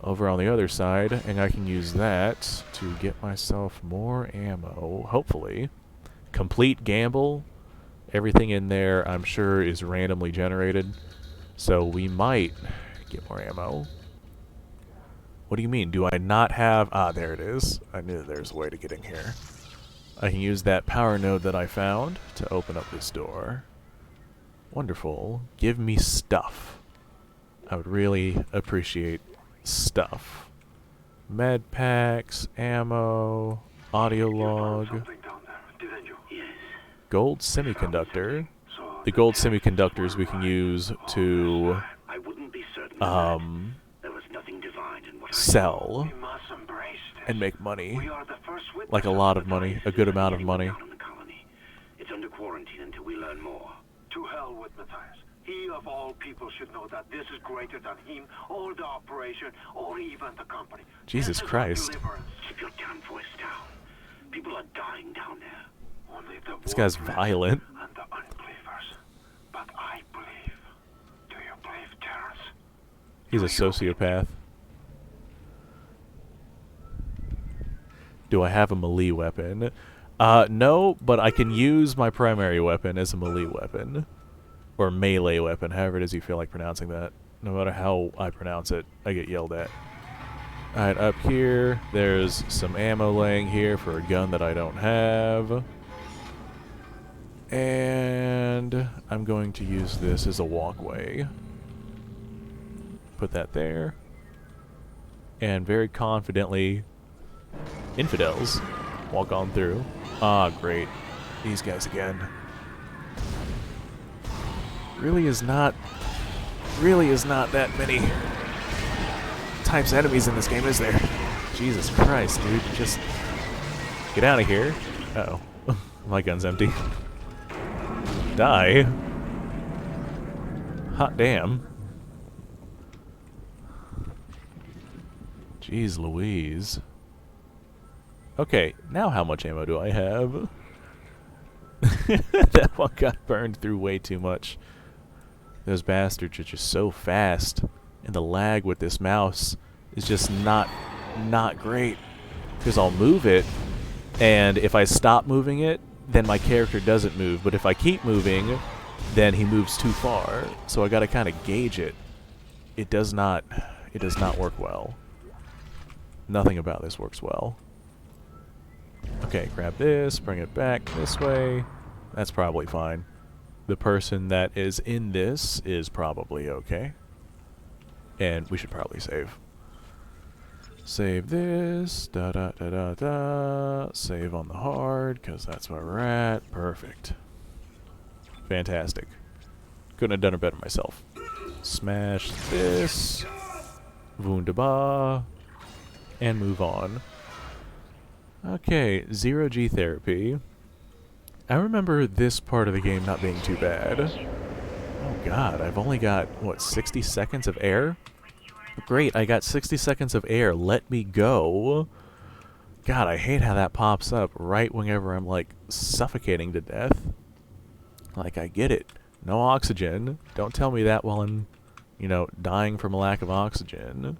over on the other side, and I can use that to get myself more ammo, hopefully. Complete gamble. Everything in there, I'm sure, is randomly generated, so we might get more ammo. What do you mean? Do I not have... Ah, there it is. I knew there's a way to get in here. I can use that power node that I found to open up this door. Wonderful. Give me stuff. I would really appreciate stuff. Med packs, ammo, audio log, gold semiconductor. The gold semiconductors we can use to sell and make money. Like a lot of money, a good amount of money. It's under quarantine until we learn more. To hell with Matthias. He of all people should know that this is greater than him, or the operation, or even the company. Jesus Christ. Keep your damn voice down. People are dying down there. Only the This guy's violent. And the unbelievers. But I believe. Do you believe, Terrence? He's a sociopath. Do I have a melee weapon? No, but I can use my primary weapon as a melee weapon. Or melee weapon, however it is you feel like pronouncing that. No matter how I pronounce it, I get yelled at. Alright, up here, there's some ammo laying here for a gun that I don't have. And I'm going to use this as a walkway. Put that there. And very confidently, infidels walk on through. Ah, great. These guys again. Really is not that many types of enemies in this game, is there? Jesus Christ, dude. Just get out of here. Uh-oh. My gun's empty. Die. Hot damn. Jeez Louise. Okay, now how much ammo do I have? That one got burned through way too much. Those bastards are just so fast. And the lag with this mouse is just not great. Because I'll move it, and if I stop moving it, then my character doesn't move. But if I keep moving, then he moves too far. So I gotta kind of gauge it. It does not work well. Nothing about this works well. Okay, grab this, bring it back this way. That's probably fine. The person that is in this is probably okay. And we should probably save. Save this. Da da da da da. Save on the hard, because that's where we're at. Perfect. Fantastic. Couldn't have done it better myself. Smash this. Wunderbar. And move on. Okay, zero-G therapy. I remember this part of the game not being too bad. Oh god, I've only got, what, 60 seconds of air? Great, I got 60 seconds of air. Let me go. God, I hate how that pops up right whenever I'm, like, suffocating to death. Like, I get it. No oxygen. Don't tell me that while I'm, you know, dying from a lack of oxygen.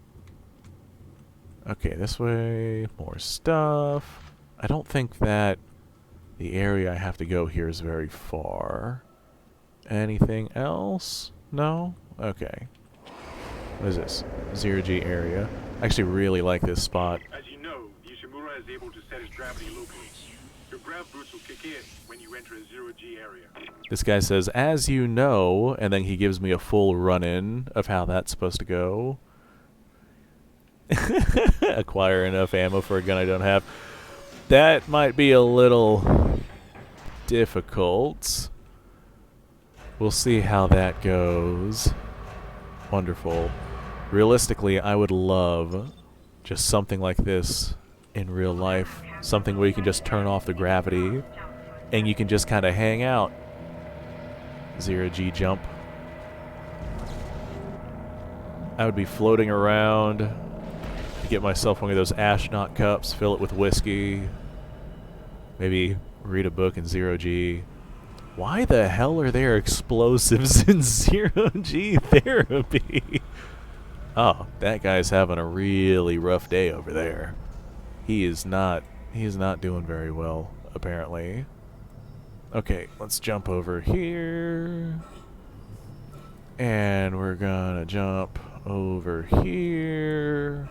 Okay, this way. More stuff. I don't think that the area I have to go here is very far. Anything else? No? Okay. What is this? Zero-G area. I actually really like this spot. As you know, the Ishimura is able to set its gravity locally. Your grav boots will kick in when you enter a zero-G area. This guy says, as you know, and then he gives me a full run-in of how that's supposed to go. Acquire enough ammo for a gun I don't have. That might be a little difficult. We'll see how that goes. Wonderful. Realistically, I would love just something like this in real life. Something where you can just turn off the gravity and you can just kind of hang out. Zero-G jump. I would be floating around to get myself one of those astronaut cups, fill it with whiskey, maybe read a book in zero-G. Why the hell are there explosives in zero-G therapy? Oh, that guy's having a really rough day over there. He is not doing very well, apparently. Okay, let's jump over here. And we're gonna jump over here.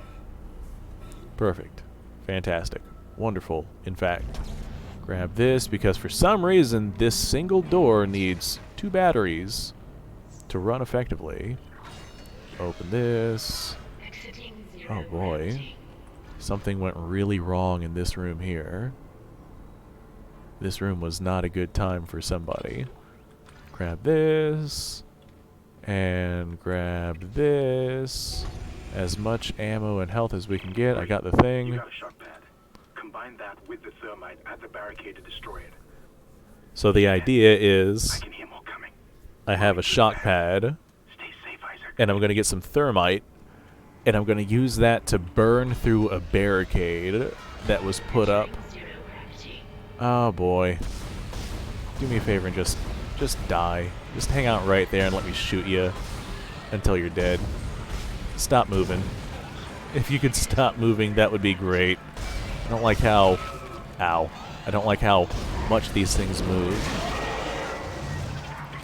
Perfect. Fantastic. Wonderful, in fact. Grab this, because for some reason this single door needs 2 batteries to run effectively. Open this. Oh boy. Something went really wrong in this room here. This room was not a good time for somebody. Grab this. And grab this. As much ammo and health as we can get. I got the thing. You got a shock pad. Combine that with the thermite at the barricade to destroy it. So the idea is I can hear more coming. I have a shock pad. Stay safe, Isaac. And I'm going to get some thermite, and I'm going to use that to burn through a barricade that was put up. Oh boy. Do me a favor and just die. Just hang out right there and let me shoot you until you're dead. Stop moving. If you could stop moving, that would be great. I don't like how... Ow. I don't like how much these things move.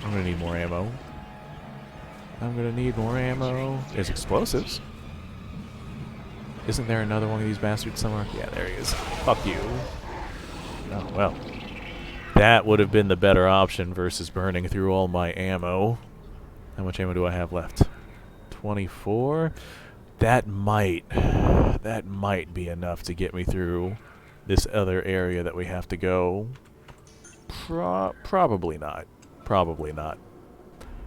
I'm going to need more ammo. I'm gonna need more ammo. There's explosives. Isn't there another one of these bastards somewhere? Yeah, there he is. Fuck you. Oh, well. That would have been the better option versus burning through all my ammo. How much ammo do I have left? 24? That might be enough to get me through this other area that we have to go. Probably not. Probably not.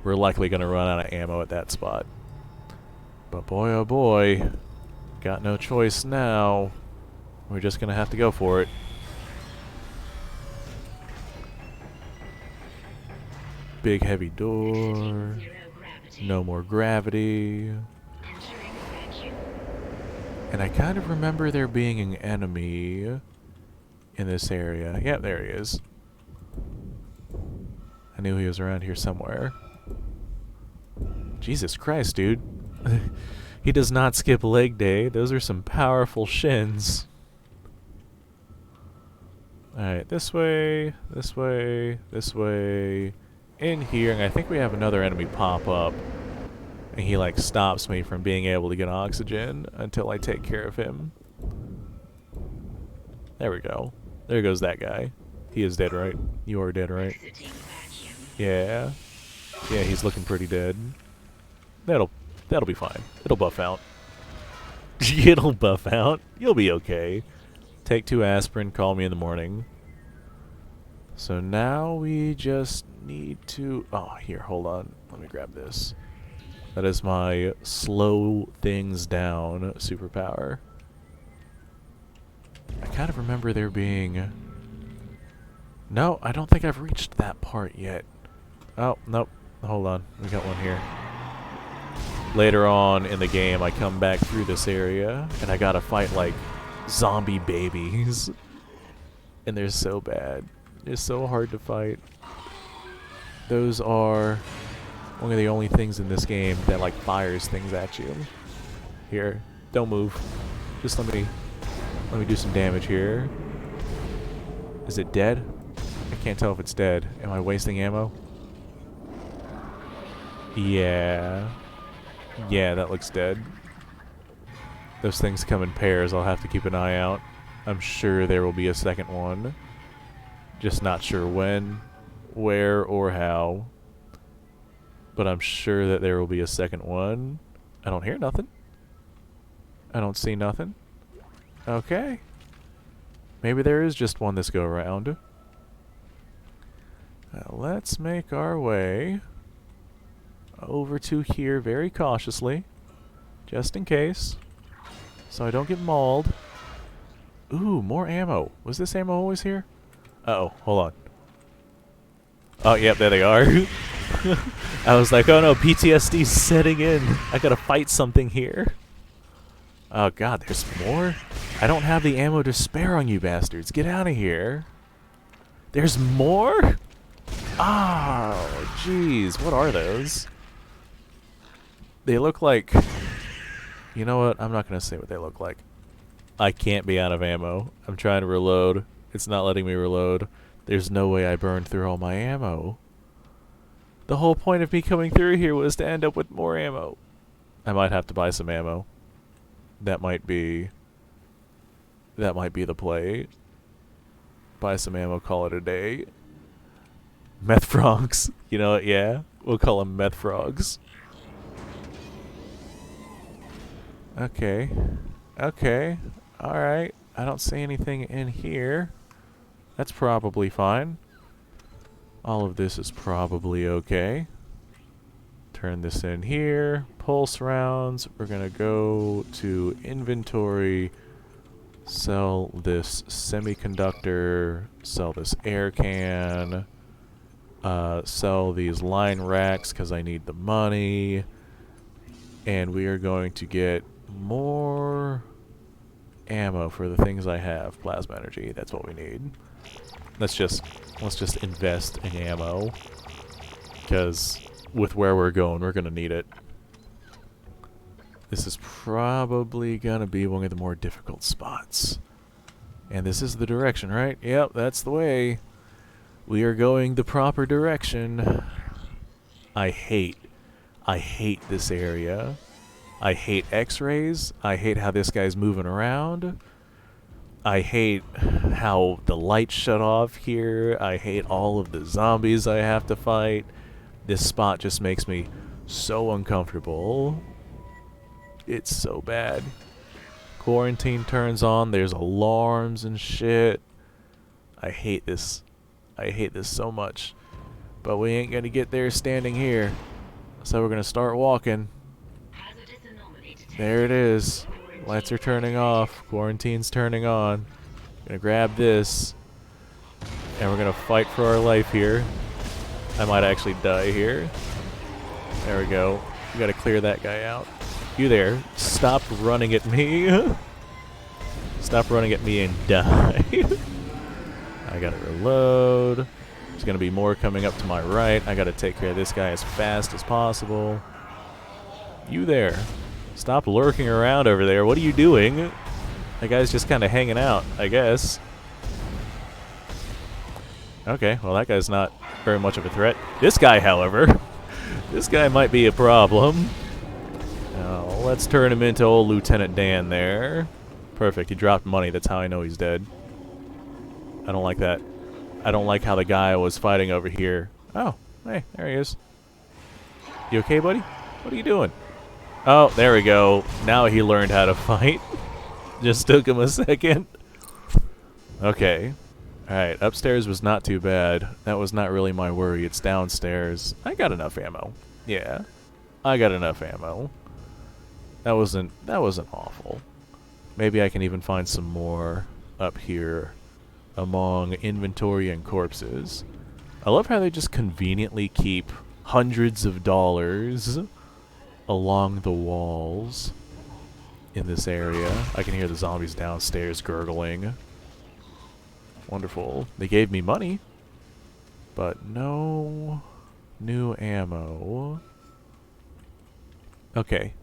We're likely going to run out of ammo at that spot. But boy, oh boy, got no choice now. We're just going to have to go for it. Big heavy door. No more gravity. And I kind of remember there being an enemy in this area. Yeah, there he is. I knew he was around here somewhere. Jesus Christ, dude. He does not skip leg day. Those are some powerful shins. Alright, this way, this way, this way. In here, and I think we have another enemy pop up. And he, like, stops me from being able to get oxygen until I take care of him. There we go. There goes that guy. He is dead, right? You are dead, right? Yeah. Yeah, he's looking pretty dead. That'll be fine. It'll buff out. It'll buff out. You'll be okay. Take 2 aspirin, call me in the morning. So now we just need to... Oh, here, hold on. Let me grab this. That is my slow things down superpower. I kind of remember there being... No, I don't think I've reached that part yet. Oh, nope. Hold on. We got one here. Later on in the game, I come back through this area, and I gotta fight, like, zombie babies. And they're so bad. They're so hard to fight. Those are one of the only things in this game that, like, fires things at you. Here, don't move. Just let me do some damage here. Is it dead? I can't tell if it's dead. Am I wasting ammo? Yeah. Yeah, that looks dead. Those things come in pairs. I'll have to keep an eye out. I'm sure there will be a second one. Just not sure when, where, or how. But I'm sure that there will be a second one. I don't hear nothing. I don't see nothing. Okay. Maybe there is just one this go around. Now let's make our way over to here very cautiously, just in case, so I don't get mauled. Ooh, more ammo. Was this ammo always here? Uh-oh, hold on. Oh, yep, there they are. I was like, oh no, PTSD's setting in. I gotta fight something here. Oh god, there's more? I don't have the ammo to spare on you bastards. Get out of here. There's more? Oh, jeez, what are those? They look like... You know what? I'm not going to say what they look like. I can't be out of ammo. I'm trying to reload. It's not letting me reload. There's no way I burned through all my ammo. The whole point of me coming through here was to end up with more ammo. I might have to buy some ammo. That might be the play. Buy some ammo, call it a day. Meth frogs. You know what? Yeah. We'll call them meth frogs. Okay. Okay. Alright. I don't see anything in here. That's probably fine. All of this is probably okay. Turn this in here. Pulse rounds. We're gonna go to inventory. Sell this semiconductor. Sell this air can. Sell these line racks because I need the money. And we are going to get more ammo for the things I have. Plasma energy, that's what we need. Let's just invest in ammo, because with where we're going, we're gonna need it. This is probably gonna be one of the more difficult spots. And this is the direction, right? Yep, that's the way. We are going the proper direction. I hate this area. I hate X-rays. I hate how this guy's moving around. I hate how the lights shut off here. I hate all of the zombies I have to fight. This spot just makes me so uncomfortable. It's so bad. Quarantine turns on. There's alarms and shit. I hate this. I hate this so much. But we ain't gonna get there standing here. So we're gonna start walking. There it is. Lights are turning off. Quarantine's turning on. Gonna grab this. And we're gonna fight for our life here. I might actually die here. There we go. We gotta clear that guy out. You there. Stop running at me. Stop running at me and die. I gotta reload. There's gonna be more coming up to my right. I gotta take care of this guy as fast as possible. You there. Stop lurking around over there. What are you doing? That guy's just kind of hanging out, I guess. Okay, well that guy's not very much of a threat. This guy, however, this guy might be a problem. Now, let's turn him into old Lieutenant Dan there. Perfect, he dropped money. That's how I know he's dead. I don't like that. I don't like how the guy I was fighting over here... Oh, hey, there he is. You okay, buddy? What are you doing? Oh, there we go. Now he learned how to fight. Just took him a second. Okay. Alright, upstairs was not too bad. That was not really my worry. It's downstairs. I got enough ammo. Yeah. I got enough ammo. That wasn't awful. Maybe I can even find some more up here among inventory and corpses. I love how they just conveniently keep hundreds of dollars along the walls in this area. I can hear the zombies downstairs gurgling. Wonderful. They gave me money, but no new ammo. Okay.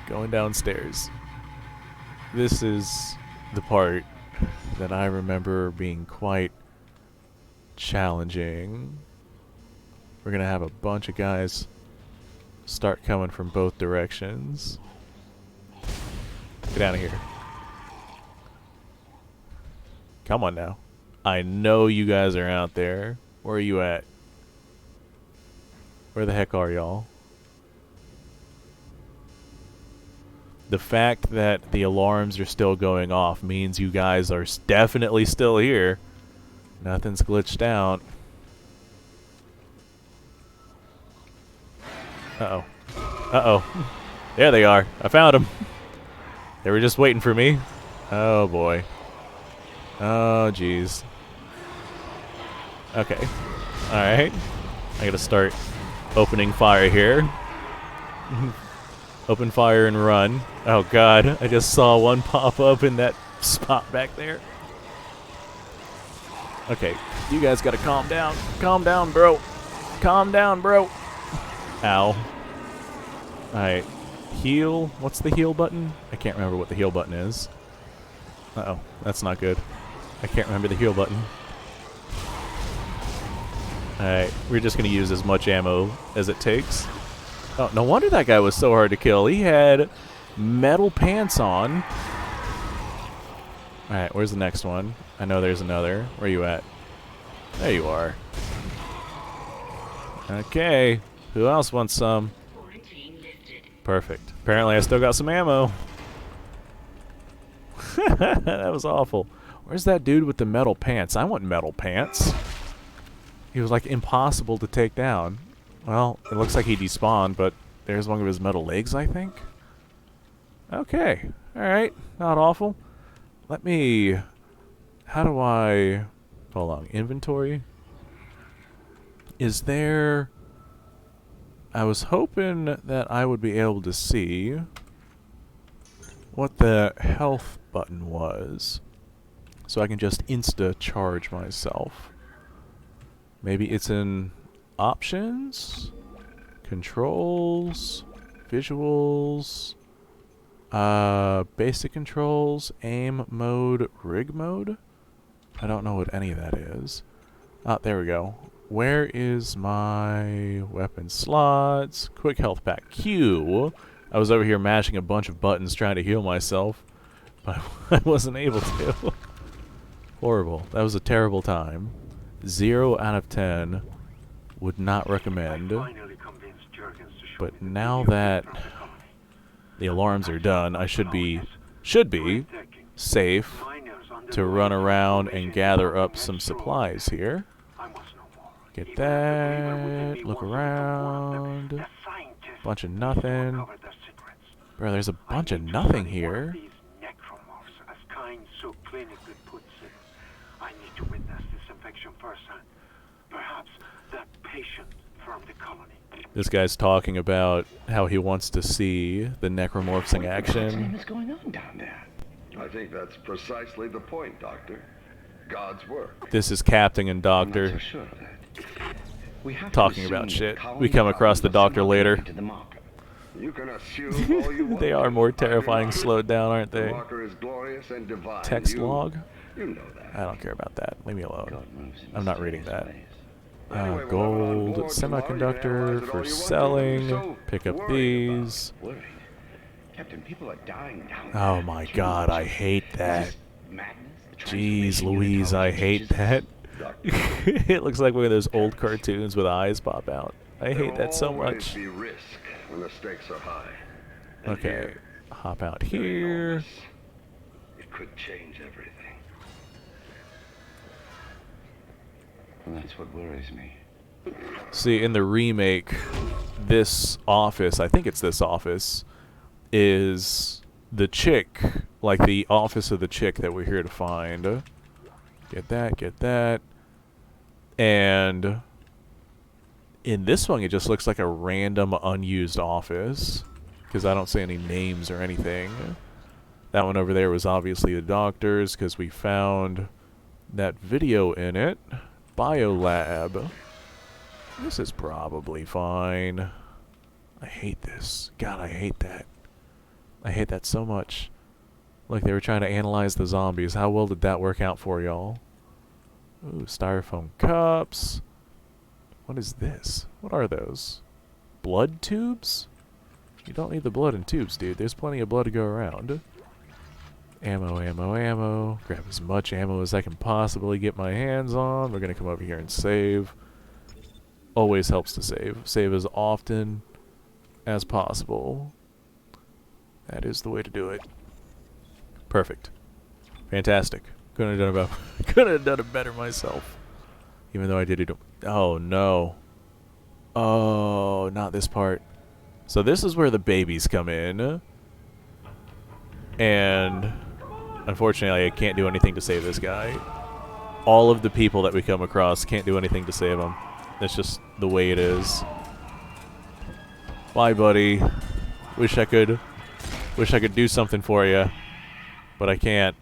Going downstairs. This is the part that I remember being quite challenging. We're gonna have a bunch of guys start coming from both directions. Get out of here. Come on now. I know you guys are out there. Where are you at? Where the heck are y'all? The fact that the alarms are still going off means you guys are definitely still here. Nothing's glitched out. Uh-oh. Uh-oh. There they are. I found them. They were just waiting for me. Oh, boy. Oh, jeez. Okay. Alright. I gotta start opening fire here. Open fire and run. Oh, God. I just saw one pop up in that spot back there. Okay. You guys gotta calm down. Calm down, bro. Calm down, bro. Ow. Alright. Heal. What's the heal button? I can't remember what the heal button is. Uh-oh. That's not good. I can't remember the heal button. Alright. We're just going to use as much ammo as it takes. Oh, no wonder that guy was so hard to kill. He had metal pants on. Alright. Where's the next one? I know there's another. Where are you at? There you are. Okay. Who else wants some? Perfect. Apparently I still got some ammo. That was awful. Where's that dude with the metal pants? I want metal pants. He was like impossible to take down. Well, it looks like he despawned, but there's one of his metal legs, I think. Okay. Alright. Not awful. Let me... How do I... Hold on. Inventory? Is there... I was hoping that I would be able to see what the health button was, so I can just insta-charge myself. Maybe it's in options, controls, visuals, basic controls, aim mode, rig mode? I don't know what any of that is. Ah, there we go. Where is my weapon slots? Quick health pack. Q. I was over here mashing a bunch of buttons trying to heal myself, but I wasn't able to. Horrible. That was a terrible time. 0 out of 10. Would not recommend. But now that the alarms are done, I should be safe to run around and gather up some supplies here. Get that. Look around. Bunch of nothing. Bro, there's a bunch of nothing here. I need to witness this infection firsthand. Perhaps that patient from the colony. This guy's talking about how he wants to see the necromorphs in action. What's going on down there? I think that's precisely the point, Doctor. God's work. This is Captain and Doctor. I'm not so sure of that. We have to Talking assume about that shit. colony We come across the guards Doctor are later. to the marker. You can assume all you want. They are more terrifying slowed down, aren't The they? marker is glorious and divine. Text log? You know that. I don't care about that. Leave me alone. God moves in I'm not reading mysterious that. ways. Anyway, Gold we'll have it on board tomorrow. You can semiconductor analyze it for all you want to. selling. So Pick up worry about these. Worried. Captain, people are dying down Oh there. my Too god, much. I hate This that. is madness. The Jeez transformation Louise, I unit hate that. Doctor, It looks like one of those old cartoons with eyes pop out. I hate there'll that so always much. be risk when the stakes are high. And Okay. here, Hop out they're here. enormous. It could change everything. And that's what worries me. See, in the remake, this office, I think it's this office, is the chick, like the office of the chick that we're here to find. Get that, get that. And in this one, it just looks like a random unused office, because I don't see any names or anything. That one over there was obviously the doctor's, because we found that video in it. Biolab. This is probably fine. I hate this. God, I hate that. I hate that so much. Like they were trying to analyze the zombies. How well did that work out for y'all? Ooh, styrofoam cups. What is this? What are those? Blood tubes? You don't need the blood in tubes, dude. There's plenty of blood to go around. Ammo, ammo, ammo. Grab as much ammo as I can possibly get my hands on. We're gonna come over here and save. Always helps to save. Save as often as possible. That is the way to do it. Perfect. Fantastic. Couldn't have done it better myself. Even though I did it. Oh no. Oh, not this part. So this is where the babies come in. And unfortunately, I can't do anything to save this guy. All of the people that we come across can't do anything to save him. That's just the way it is. Bye, buddy. Wish I could do something for you, but I can't.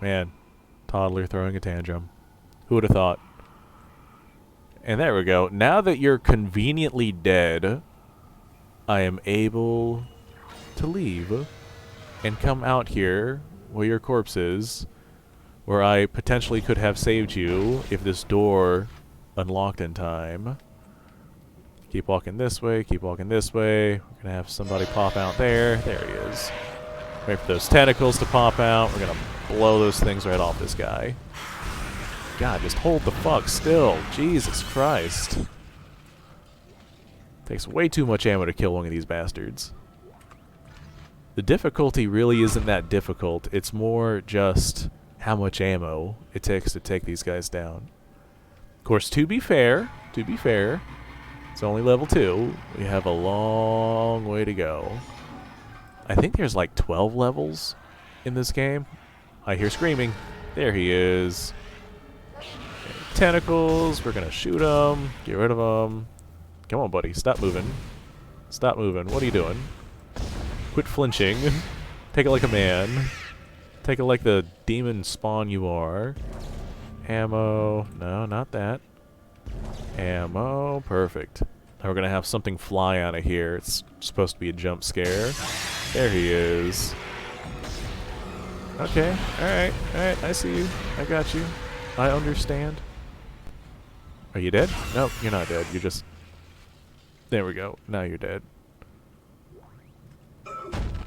Man, toddler throwing a tantrum. Who would have thought? And there we go. Now that you're conveniently dead, I am able to leave and come out here where your corpse is, where I potentially could have saved you if this door unlocked in time. Keep walking this way, keep walking this way. We're gonna have somebody pop out there. There he is. Wait for those tentacles to pop out. We're gonna blow those things right off this guy. God, just hold the fuck still. Jesus Christ. Takes way too much ammo to kill one of these bastards. The difficulty really isn't that difficult. It's more just how much ammo it takes to take these guys down. Of course, to be fair, it's only level 2. We have a long way to go. I think there's like 12 levels in this game. I hear screaming. There he is. Okay, tentacles. We're gonna shoot him. Get rid of him. Come on, buddy. Stop moving. Stop moving. What are you doing? Quit flinching. Take it like a man. Take it like the demon spawn you are. Ammo. No, not that. Ammo. Perfect. Now we're going to have something fly out of here. It's supposed to be a jump scare. There he is. Okay. Alright. Alright. I see you. I got you. I understand. Are you dead? No, you're not dead. You're just... There we go. Now you're dead.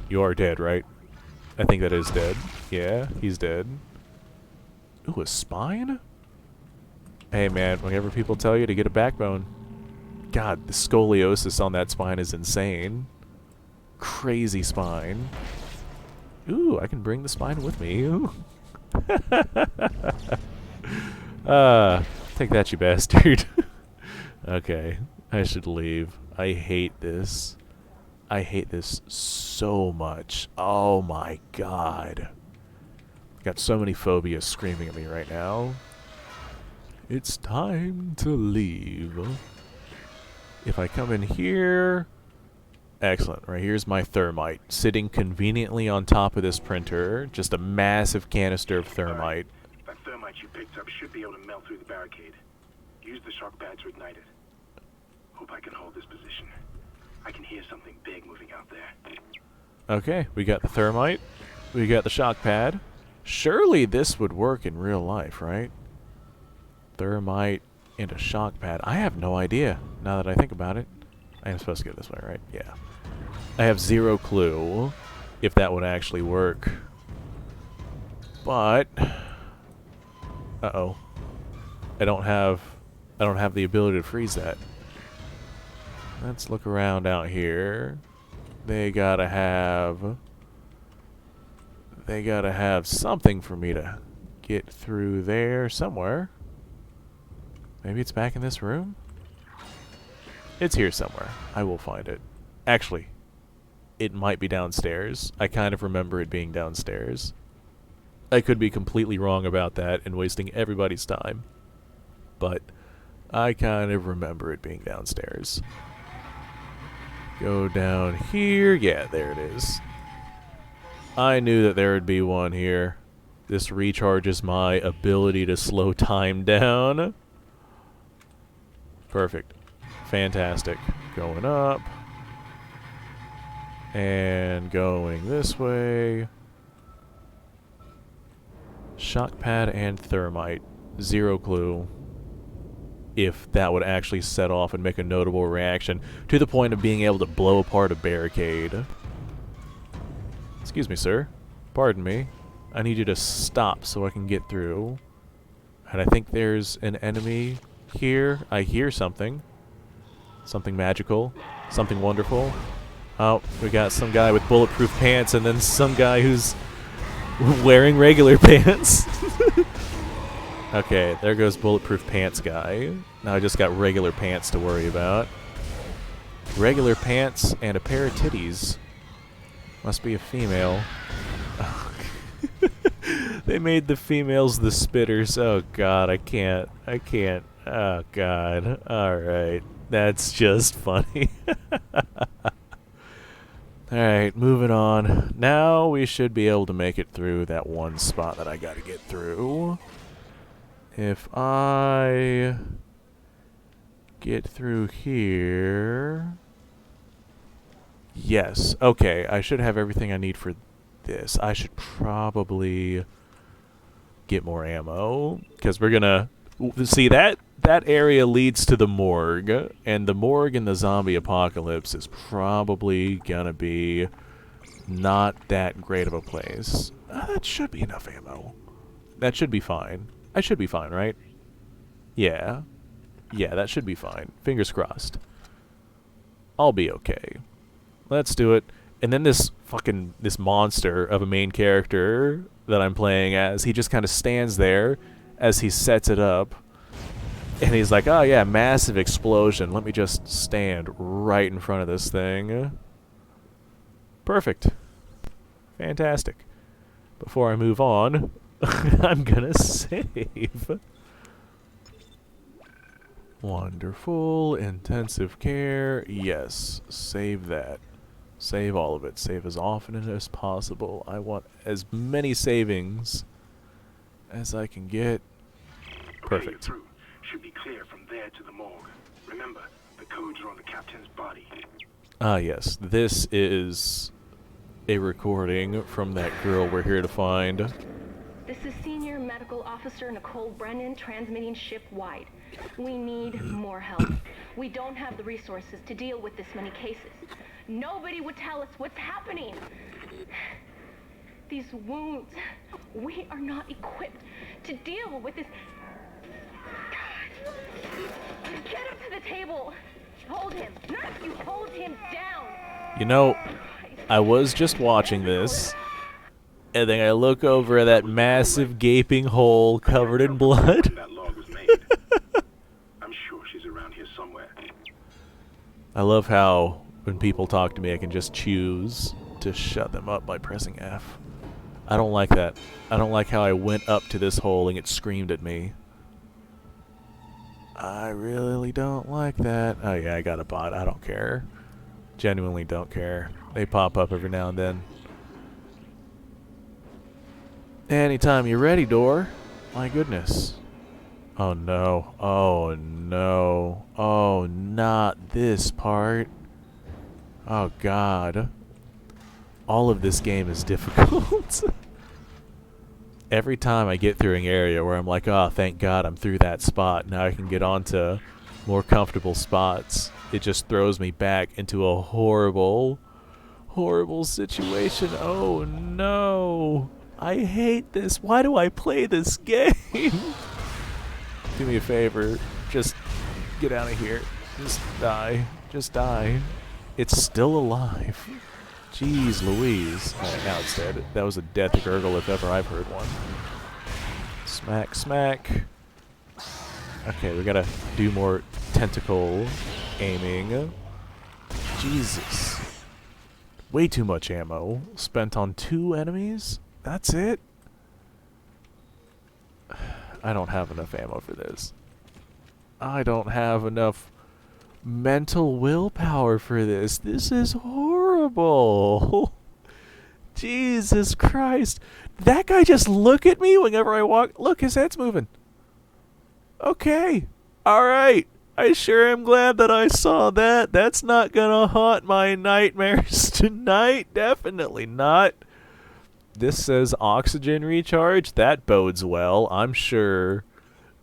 You are dead, right? I think that is dead. Yeah, he's dead. Ooh, a spine? Hey man, whenever people tell you to get a backbone, God, the scoliosis on that spine is insane. Crazy spine. Ooh, I can bring the spine with me. Ooh. Take that, you bastard. Okay, I should leave. I hate this. I hate this so much. Oh my god. Got so many phobias screaming at me right now. It's time to leave. If I come in here... Excellent. Right here's my thermite. Sitting conveniently on top of this printer. Just a massive canister of thermite. That thermite you picked up should be able to melt through the barricade. Use the shock pad to ignite it. Hope I can hold this position. I can hear something big moving out there. Okay, we got the thermite. We got the shock pad. Surely this would work in real life, right? Thermite and a shock pad. I have no idea, now that I think about it. I am supposed to go this way, right? Yeah. I have zero clue if that would actually work. But... Uh-oh. I don't have the ability to freeze that. Let's look around out here. They gotta have something for me to get through there somewhere. Maybe it's back in this room? It's here somewhere. I will find it. Actually, it might be downstairs. I kind of remember it being downstairs. I could be completely wrong about that and wasting everybody's time. But I kind of remember it being downstairs. Go down here. Yeah, there it is. I knew that there would be one here. This recharges my ability to slow time down. Perfect. Fantastic. Going up. And going this way. Shock pad and thermite. Zero clue if that would actually set off and make a notable reaction to the point of being able to blow apart a barricade. Excuse me, sir. Pardon me. I need you to stop so I can get through. And I think there's an enemy here. I hear something. Something magical. Something wonderful. Oh, we got some guy with bulletproof pants and then some guy who's wearing regular pants. Okay, there goes bulletproof pants guy. Now I just got regular pants to worry about. Regular pants and a pair of titties. Must be a female. They made the females the spitters. Oh god, I can't. Oh god. Alright. That's just funny. Alright, moving on. Now we should be able to make it through that one spot that I gotta get through. If I get through here... Yes. Okay, I should have everything I need for this. I should probably get more ammo, because we're gonna... See, that area leads to the morgue, and the morgue in the zombie apocalypse is probably gonna be not that great of a place. That should be enough ammo. That should be fine. I should be fine, right? Yeah. Yeah, that should be fine. Fingers crossed. I'll be okay. Let's do it. And then this monster of a main character that I'm playing as, he just kind of stands there as he sets it up. And he's like, oh yeah, massive explosion. Let me just stand right in front of this thing. Perfect. Fantastic. Before I move on, I'm gonna save. Wonderful. Intensive care. Yes. Save that. Save all of it. Save as often as possible. I want as many savings as I can get. Perfect. Through. Should be clear from there to the morgue. Remember, the codes are on the captain's body. Ah, yes. This is a recording from that girl we're here to find. This is Senior Medical Officer Nicole Brennan transmitting ship-wide. We need more help. We don't have the resources to deal with this many cases. Nobody would tell us what's happening. These wounds, we are not equipped to deal with this. God. Get him to the table. Hold him. Nurse, you hold him down. You know, I was just watching this, and then I look over at that massive gaping hole covered in blood. That log was made. I'm sure she's around here somewhere. I love how when people talk to me, I can just choose to shut them up by pressing F. I don't like that. I don't like how I went up to this hole and it screamed at me. I really don't like that. Oh yeah, I got a bot. I don't care. Genuinely don't care. They pop up every now and then. Anytime you're ready, door. My goodness. Oh no. Oh no. Oh, not this part. Oh god. All of this game is difficult. Every time I get through an area where I'm like, oh, thank God I'm through that spot. Now I can get onto more comfortable spots. It just throws me back into a horrible, horrible situation. Oh no. I hate this. Why do I play this game? Do me a favor. Just get out of here. Just die. Just die. It's still alive. Jeez Louise. Alright, now it's dead. That was a death gurgle if ever I've heard one. Smack, smack. Okay, we gotta do more tentacle aiming. Jesus. Way too much ammo. Spent on 2 enemies? That's it? I don't have enough ammo for this. I don't have enough mental willpower for this. This is horrible. Jesus Christ. Did that guy just look at me whenever I walk? Look, his head's moving. Okay. Alright. I sure am glad that I saw that. That's not gonna haunt my nightmares tonight. Definitely not. This says oxygen recharge. That bodes well. I'm sure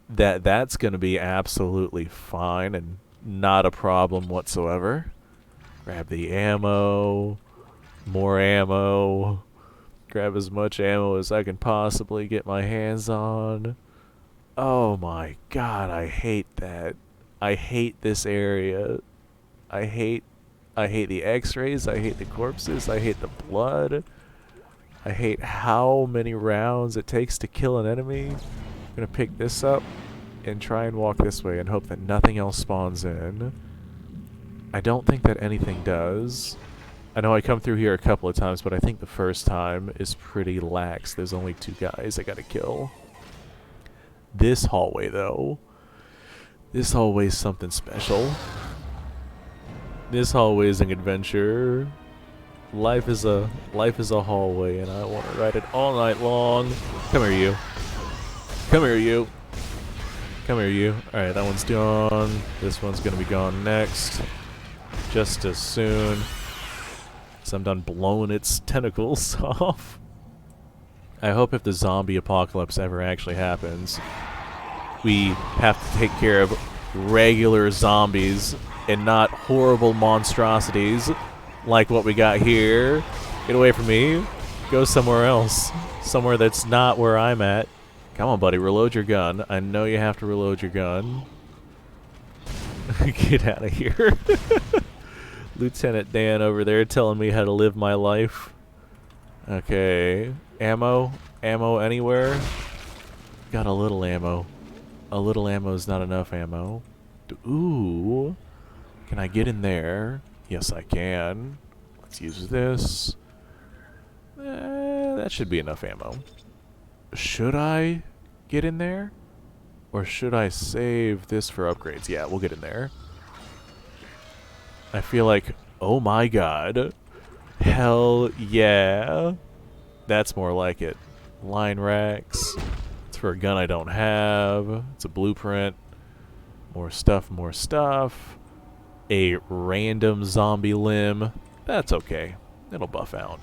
that that's gonna be absolutely fine and not a problem whatsoever. Grab the ammo. More ammo. Grab as much ammo as I can possibly get my hands on. Oh my god, I hate that. I hate this area. I hate the x-rays, I hate the corpses, I hate the blood. I hate how many rounds it takes to kill an enemy. I'm gonna pick this up and try and walk this way and hope that nothing else spawns in. I don't think that anything does. I know I come through here a couple of times, but I think the first time is pretty lax. There's only 2 guys I gotta kill. This hallway, though. This hallway is something special. This hallway is an adventure. Life is a hallway, and I want to ride it all night long. Come here, you. Come here, you. Come here, you. Alright, that one's gone. This one's gonna be gone next. Just as soon as I'm done blowing its tentacles off. I hope if the zombie apocalypse ever actually happens, we have to take care of regular zombies and not horrible monstrosities like what we got here. Get away from me. Go somewhere else. Somewhere that's not where I'm at. Come on, buddy. Reload your gun. I know you have to reload your gun. Get out of here. Lieutenant Dan over there telling me how to live my life. Okay. Ammo? Ammo anywhere? Got a little ammo. A little ammo is not enough ammo. Ooh. Can I get in there? Yes, I can. Let's use this. That should be enough ammo. Should I get in there? Or should I save this for upgrades? Yeah, we'll get in there. I feel like, oh my god. Hell yeah. That's more like it. Line racks. It's for a gun I don't have. It's a blueprint. More stuff, more stuff. A random zombie limb. That's okay. It'll buff out.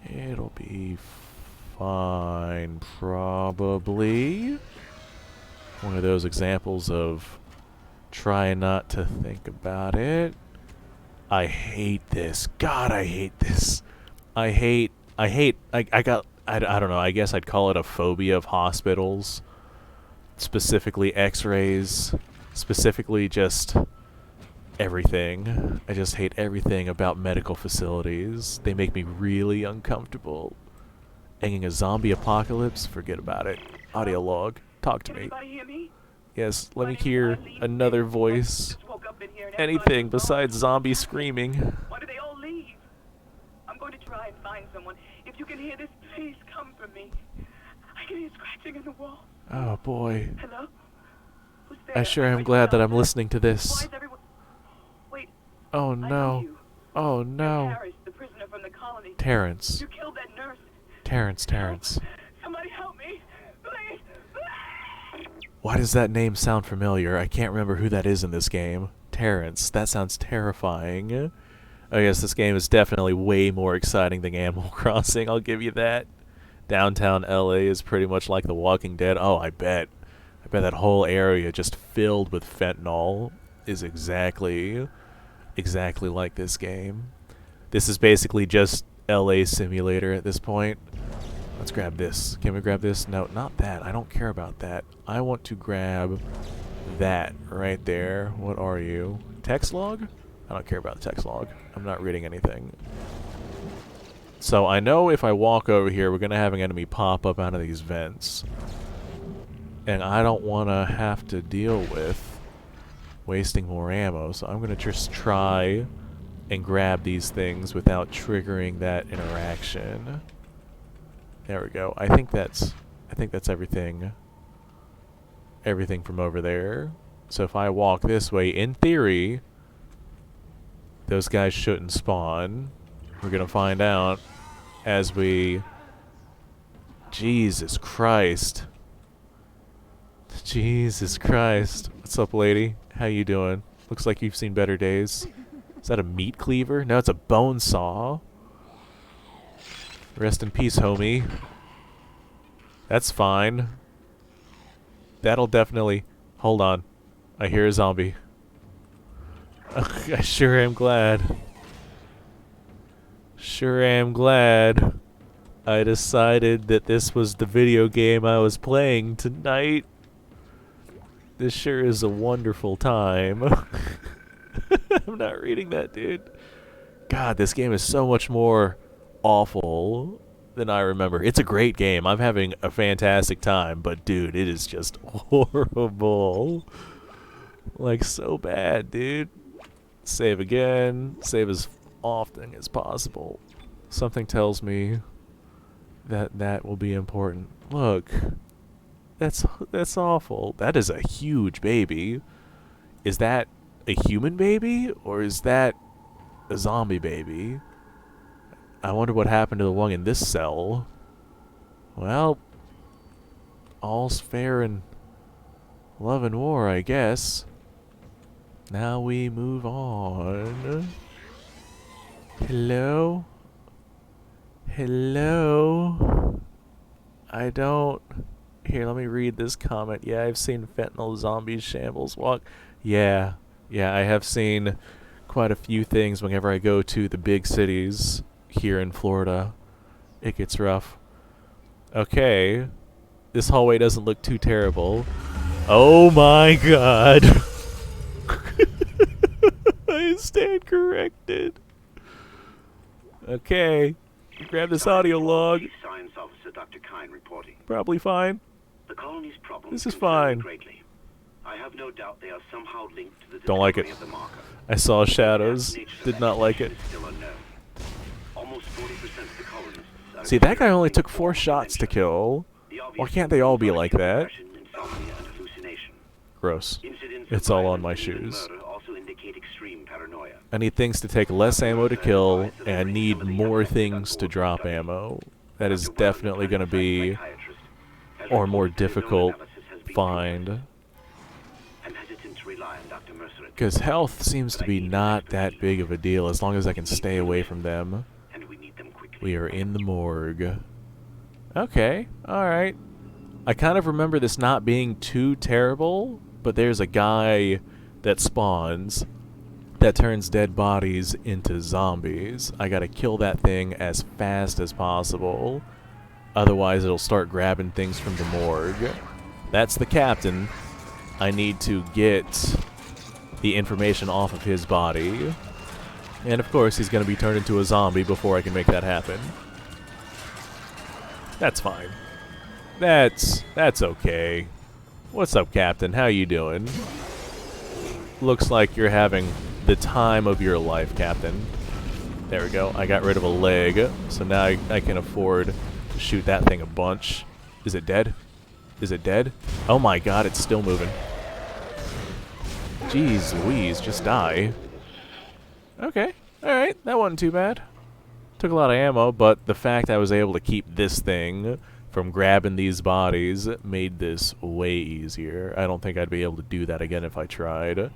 It'll be fine, probably. One of those examples of trying not to think about it. I hate this. God, I hate this. I don't know, I guess I'd call it a phobia of hospitals. Specifically x-rays. Specifically just everything. I just hate everything about medical facilities. They make me really uncomfortable. Hanging a zombie apocalypse? Forget about it. Audio log. Talk to me. Anybody hear me? Yes, let me hear another voice. Anything besides zombie screaming. Why do they all leave? I'm going to try and find someone. If you can hear this, please come for me. I can hear scratching in the wall. Oh boy. Hello? Who's there? I sure am glad that I'm listening to this. Why is everyone... Wait. Oh I know no. you. Oh no. Harris, the prisoner from the colony. Terrence. You killed that nurse. Terrence. Somebody help me. Please. Why does that name sound familiar? I can't remember who that is in this game. Terrence. That sounds terrifying. I guess this game is definitely way more exciting than Animal Crossing, I'll give you that. Downtown LA is pretty much like The Walking Dead. Oh, I bet. I bet that whole area just filled with fentanyl is exactly like this game. This is basically just LA Simulator at this point. Let's grab this. Can we grab this? No, not that. I don't care about that. I want to grab that right there. What are you? text log? I don't care about the text log. I'm not reading anything. So I know if I walk over here, we're going to have an enemy pop up out of these vents. And I don't want to have to deal with wasting more ammo. So I'm going to just try and grab these things without triggering that interaction. There we go. I think that's everything. Everything from over there. So if I walk this way, in theory, those guys shouldn't spawn. We're gonna find out as we... Jesus Christ. Jesus Christ. What's up, lady? How you doing? Looks like you've seen better days. Is that a meat cleaver? No, it's a bone saw. Rest in peace, homie. That's fine. That'll definitely... Hold on. I hear a zombie. I sure am glad. Sure am glad I decided that this was the video game I was playing tonight. This sure is a wonderful time. I'm not reading that, dude. God, this game is so much more awful than I remember. It's a great game. I'm having a fantastic time, but dude, it is just horrible. Like, so bad, dude. Save again. Save as often as possible. Something tells me that that will be important. Look. That's awful. That is a huge baby. Is that a human baby? Or is that a zombie baby? I wonder what happened to the one in this cell. Well, all's fair in love and war, I guess. Now we move on. Hello? Hello? I don't... Here, let me read this comment. Yeah, I've seen fentanyl zombies shambles walk. Yeah, I have seen quite a few things whenever I go to the big cities here in Florida. It gets rough. Okay. This hallway doesn't look too terrible. Oh my god. I stand corrected. Okay. Grab this audio log. Science officer Dr. Kine reporting. Probably fine. The colony's problems This is concern me fine. greatly. I have no doubt they are somehow linked to the Don't like it. discovery of the marker. I saw shadows. Did not like it. Still unknown. Almost 40% of the colonists are See, that guy only took 4 shots to kill. Why can't they all be like that? depression, insomnia, and hallucination. Gross. Incidents It's of all on violence my and even shoes. murder also indicate extreme paranoia. I need things to take less ammo to kill, and I need more things to drop ammo. That is definitely going to be or more difficult find. I'm hesitant to rely on Dr. Mercer at Because health seems to be not that big of a deal as long as I can stay away from them. and we need them quickly. We are in the morgue. Okay, alright. I kind of remember this not being too terrible, but there's a guy that spawns that turns dead bodies into zombies. I gotta kill that thing as fast as possible. Otherwise it'll start grabbing things from the morgue. That's the captain. I need to get the information off of his body. And of course he's gonna be turned into a zombie before I can make that happen. That's fine. That's okay. What's up, Captain? How you doing? Looks like you're having the time of your life, Captain. There we go. I got rid of a leg, so now I can afford to shoot that thing a bunch. Is it dead? Is it dead? Oh my god, it's still moving. Jeez Louise, just die. Okay, alright, that wasn't too bad. Took a lot of ammo, but the fact I was able to keep this thing from grabbing these bodies made this way easier. I don't think I'd be able to do that again if I tried.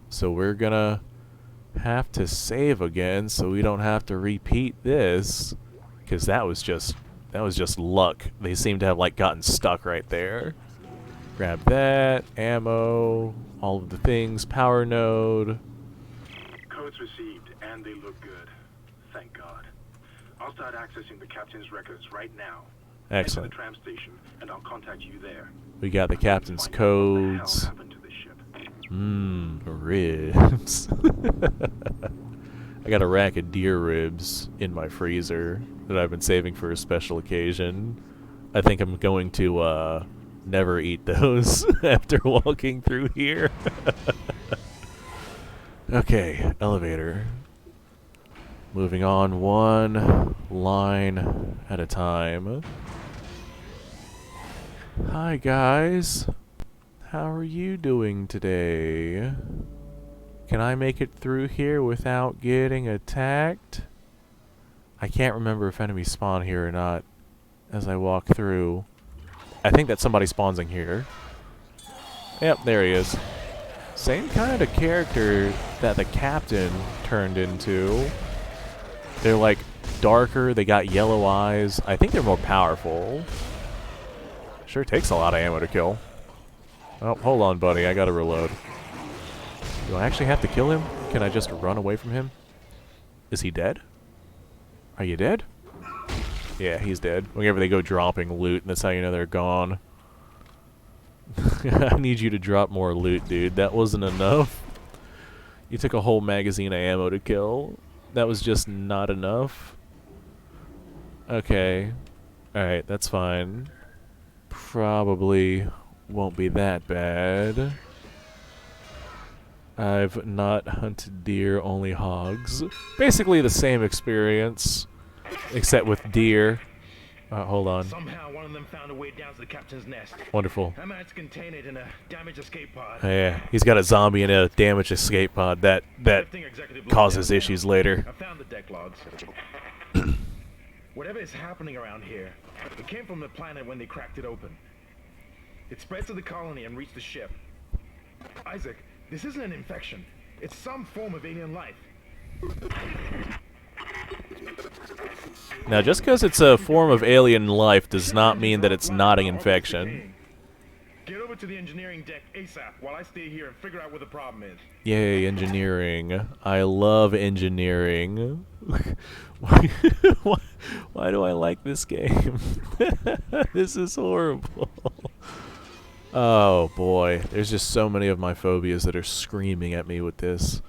So we're gonna have to save again so we don't have to repeat this. Because that was just luck. They seem to have like gotten stuck right there. Grab that, ammo, all of the things, power node. Codes received, and they look good. Thank God. I'll start accessing the captain's records right now. Excellent. Head to the tram station, and I'll contact you there. We got the captain's Find out what the hell codes. happened to this ship. Ribs. I got a rack of deer ribs in my freezer that I've been saving for a special occasion. I think I'm going to never eat those after walking through here. Okay, elevator. Moving on one line at a time. Hi guys. How are you doing today? Can I make it through here without getting attacked? I can't remember if enemies spawn here or not as I walk through. I think that somebody spawns in here. Yep, there he is. Same kind of character that the captain turned into. They're like darker, they got yellow eyes. I think they're more powerful. Sure takes a lot of ammo to kill. Oh, hold on, buddy. I gotta reload. Do I actually have to kill him? Can I just run away from him? Is he dead? Are you dead? Yeah, he's dead. Whenever they go dropping loot, that's how you know they're gone. I need you to drop more loot, dude. That wasn't enough. You took a whole magazine of ammo to kill. That was just not enough. Okay. Alright, that's fine. Probably won't be that bad. I've not hunted deer, only hogs. Basically the same experience, except with deer. Hold on. Somehow one of them found a way down to the captain's nest. Wonderful. I managed to contain it in a damaged escape pod. Yeah, he's got a zombie in a damaged escape pod. That causes issues later. I found the deck logs. Whatever is happening around here, it came from the planet when they cracked it open. It spread to the colony and reached the ship. Isaac, this isn't an infection. It's some form of alien life. Now, just because it's a form of alien life does not mean that it's not an infection. Get over to the engineering deck ASAP while I stay here and figure out what the problem is. Yay, engineering. I love engineering. Why do I like this game? This is horrible. Oh boy, there's just so many of my phobias that are screaming at me with this.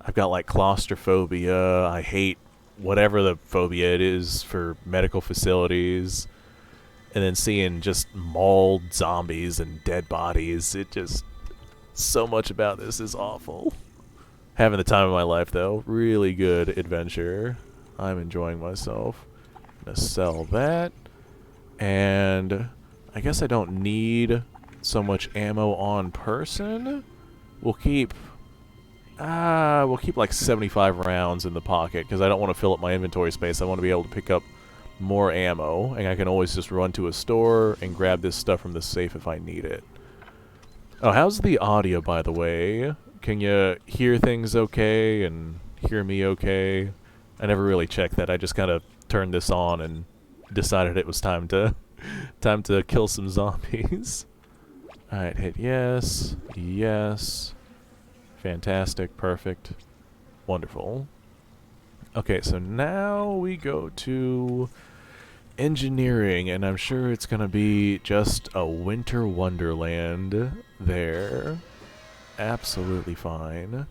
I've got like claustrophobia. I hate whatever the phobia it is for medical facilities. And then seeing just mauled zombies and dead bodies, it just... So much about this is awful. Having the time of my life though. Really good adventure. I'm enjoying myself. Gonna sell that. And I guess I don't need so much ammo on person. We'll keep like 75 rounds in the pocket because I don't want to fill up my inventory space. I want to be able to pick up more ammo, and I can always just run to a store and grab this stuff from the safe if I need it. Oh, how's the audio, by the way? Can you hear things okay and hear me okay? I never really checked that. I just kind of turned this on and decided it was time to kill some zombies. Alright, hit yes, yes. Fantastic, perfect, wonderful. Okay, so now we go to engineering, and I'm sure it's gonna be just a winter wonderland there. Absolutely fine.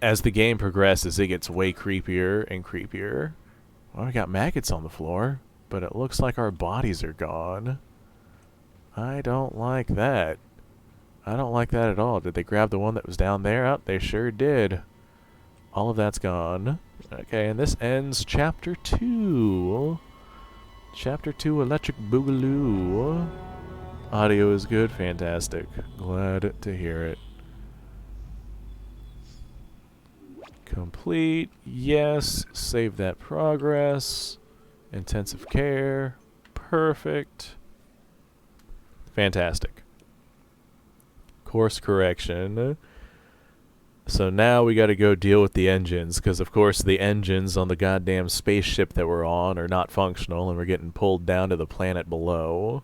As the game progresses, it gets way creepier and creepier. Well, we got maggots on the floor, but it looks like our bodies are gone. I don't like that. I don't like that at all. Did they grab the one that was down there? Oh, they sure did. All of that's gone. Okay, and this ends Chapter 2. Chapter 2, Electric Boogaloo. Audio is good. Fantastic. Glad to hear it. Complete. Yes. Save that progress. Intensive care. Perfect. Fantastic. Course correction. So now we gotta go deal with the engines, because of course the engines on the goddamn spaceship that we're on are not functional, and we're getting pulled down to the planet below.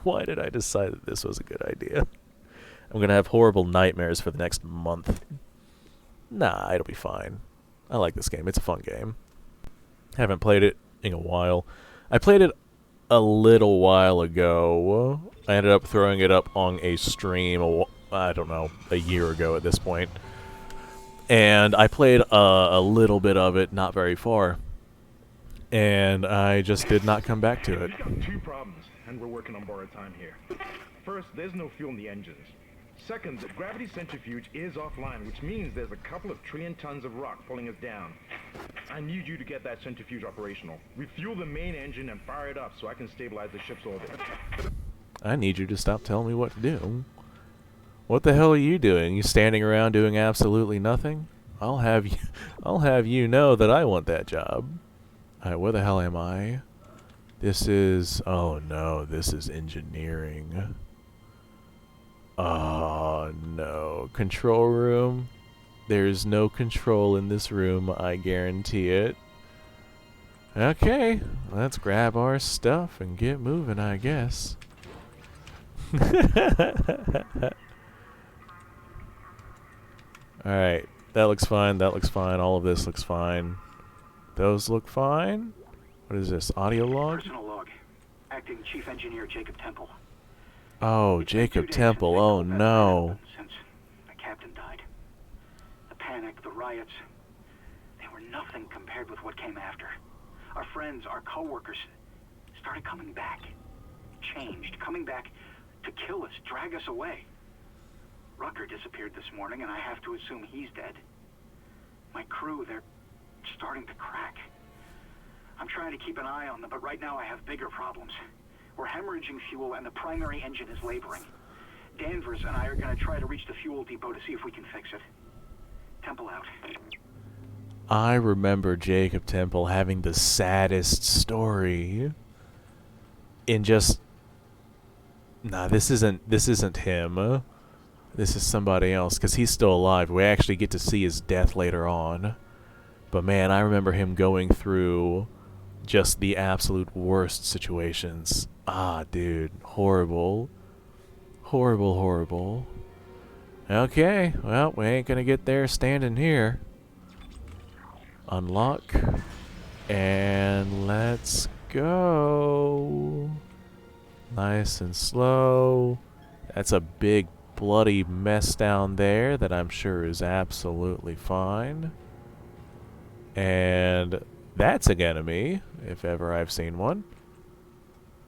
Why did I decide that this was a good idea? I'm gonna have horrible nightmares for the next month. Nah, it'll be fine. I like this game. It's a fun game. Haven't played it in a while. I played it a little while ago. I ended up throwing it up on a stream, I don't know, a year ago at this point. And I played a little bit of it, not very far. And I just did not come back to it. We've got two problems, and we're working on borrowed time here. First, there's no fuel in the engines. Second, the gravity centrifuge is offline, which means there's a couple of trillion tons of rock pulling us down. I need you to get that centrifuge operational. Refuel the main engine and fire it up so I can stabilize the ship's orbit. I need you to stop telling me what to do. What the hell are you doing? You standing around doing absolutely nothing? I'll have you know that I want that job. Alright, where the hell am I? This is... oh no, this is engineering. Oh no. Control room? There's no control in this room, I guarantee it. Okay, let's grab our stuff and get moving, I guess. Alright, that looks fine, that looks fine, all of this looks fine. Those look fine? What is this, audio log? Personal log. Acting Chief Engineer Jacob Temple. Oh, Jacob Temple, oh no. Since the captain died. The panic, the riots, they were nothing compared with what came after. Our friends, our co-workers, started coming back. Changed, coming back to kill us, drag us away. Rucker disappeared this morning, and I have to assume he's dead. My crew, they're starting to crack. I'm trying to keep an eye on them, but right now I have bigger problems. We're hemorrhaging fuel, and the primary engine is laboring. Danvers and I are going to try to reach the fuel depot to see if we can fix it. Temple out. I remember Jacob Temple having the saddest story. In just... nah, this isn't him. This is somebody else, because he's still alive. We actually get to see his death later on. But man, I remember him going through just the absolute worst situations. Ah, dude. Horrible. Horrible, horrible. Okay, well, we ain't gonna get there standing here. Unlock. And let's go. Nice and slow. That's a big bloody mess down there that I'm sure is absolutely fine. And that's an enemy, if ever I've seen one.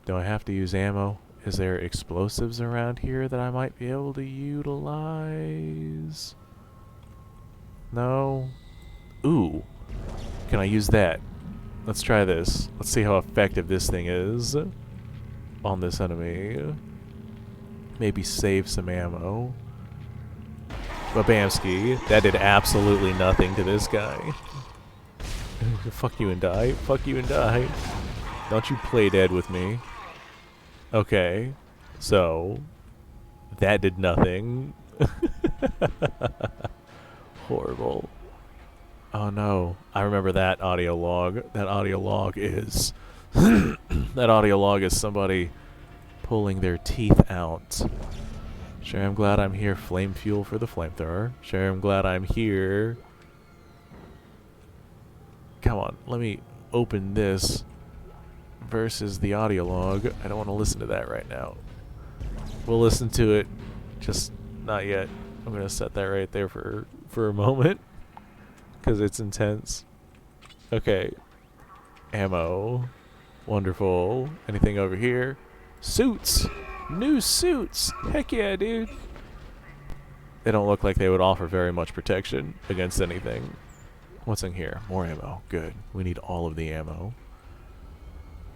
Do I have to use ammo? Is there explosives around here that I might be able to utilize? No? Ooh. Can I use that? Let's try this. Let's see how effective this thing is on this enemy. Maybe save some ammo. Babamski. That did absolutely nothing to this guy. Fuck you and die. Fuck you and die. Don't you play dead with me. Okay. So, that did nothing. Horrible. Oh no. I remember that audio log. That audio log is... that audio log is somebody pulling their teeth out. Sure, I'm glad I'm here. Flame fuel for the flamethrower. Sure, I'm glad I'm here. Come on, let me open this versus the audio log. I don't want to listen to that right now. We'll listen to it, just not yet. I'm gonna set that right there for a moment because it's intense. Okay, ammo, wonderful. Anything over here? Suits, new suits. Heck yeah, dude. They don't look like they would offer very much protection against anything. What's in here? More ammo. Good. We need all of the ammo.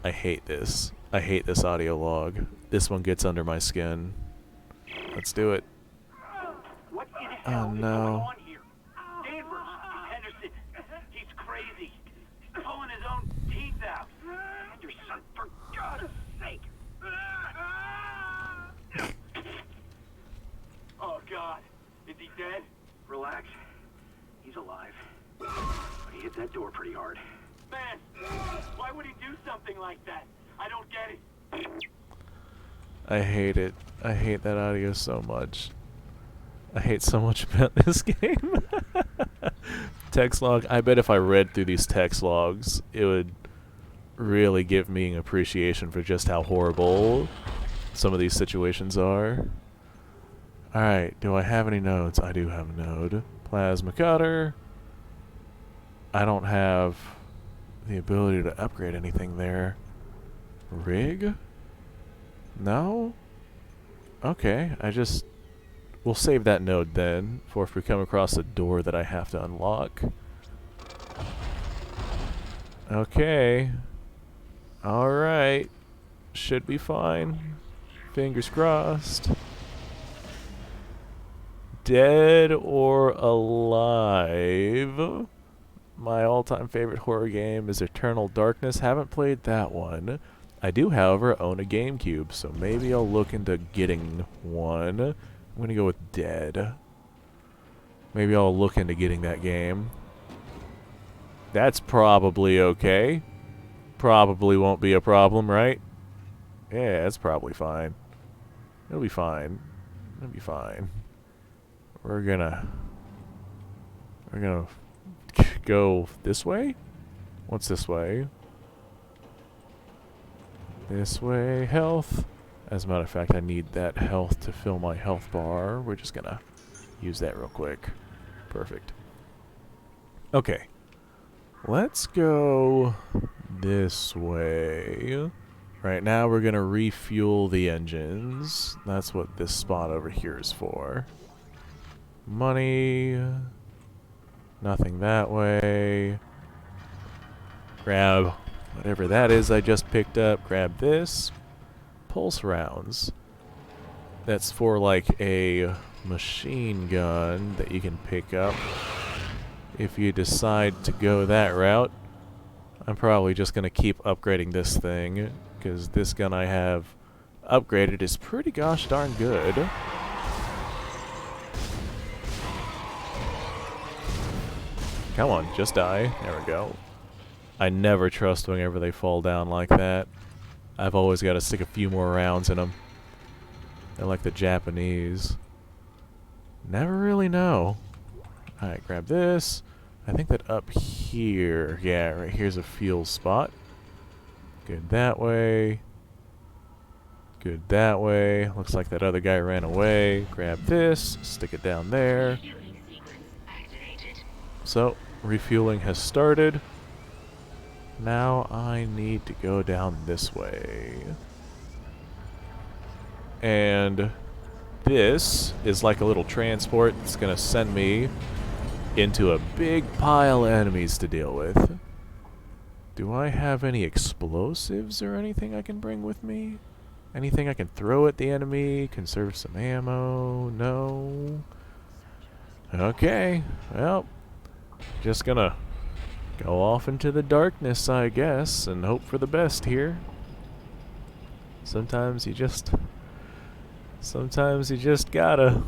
I hate this. I hate this audio log. This one gets under my skin. Let's do it. What in hell Oh is no. going on here? Danvers, Henderson, he's crazy. He's pulling his own teeth out. Henderson, for God's sake. Oh God, is he dead? Relax. He's alive. But he hit that door pretty hard. Man, why would he do something like that? I don't get it. I hate it. I hate that audio so much. I hate so much about this game. Text log. I bet if I read through these text logs, it would really give me an appreciation for just how horrible some of these situations are. Alright, do I have any nodes? I do have a node. Plasma cutter. I don't have the ability to upgrade anything there. Rig? No? Okay, we'll save that node then, for if we come across a door that I have to unlock. Okay. Alright. Should be fine. Fingers crossed. Dead or Alive. My all-time favorite horror game is Eternal Darkness. Haven't played that one. I do, however, own a GameCube, so maybe I'll look into getting one. I'm gonna go with Dead. Maybe I'll look into getting that game. That's probably okay. Probably won't be a problem, right? Yeah, it's probably fine. It'll be fine. It'll be fine. We're gonna go this way? What's this way? This way, health. As a matter of fact, I need that health to fill my health bar. We're just gonna use that real quick. Perfect. Okay. Let's go this way. Right now we're gonna refuel the engines. That's what this spot over here is for. Money. Nothing that way. Grab whatever that is I just picked up. Grab this. Pulse rounds. That's for like a machine gun that you can pick up if you decide to go that route. I'm probably just going to keep upgrading this thing, because this gun I have upgraded is pretty gosh darn good. Come on, just die. There we go. I never trust whenever they fall down like that. I've always got to stick a few more rounds in them. They're like the Japanese. Never really know. Alright, grab this. I think that up here, yeah, right here's a fuel spot. Good that way. Good that way. Looks like that other guy ran away. Grab this, stick it down there. So, refueling has started. Now I need to go down this way. And this is like a little transport that's going to send me into a big pile of enemies to deal with. Do I have any explosives or anything I can bring with me? Anything I can throw at the enemy? Conserve some ammo? No. Okay. Well, just gonna go off into the darkness, I guess, and hope for the best here. Sometimes you just gotta.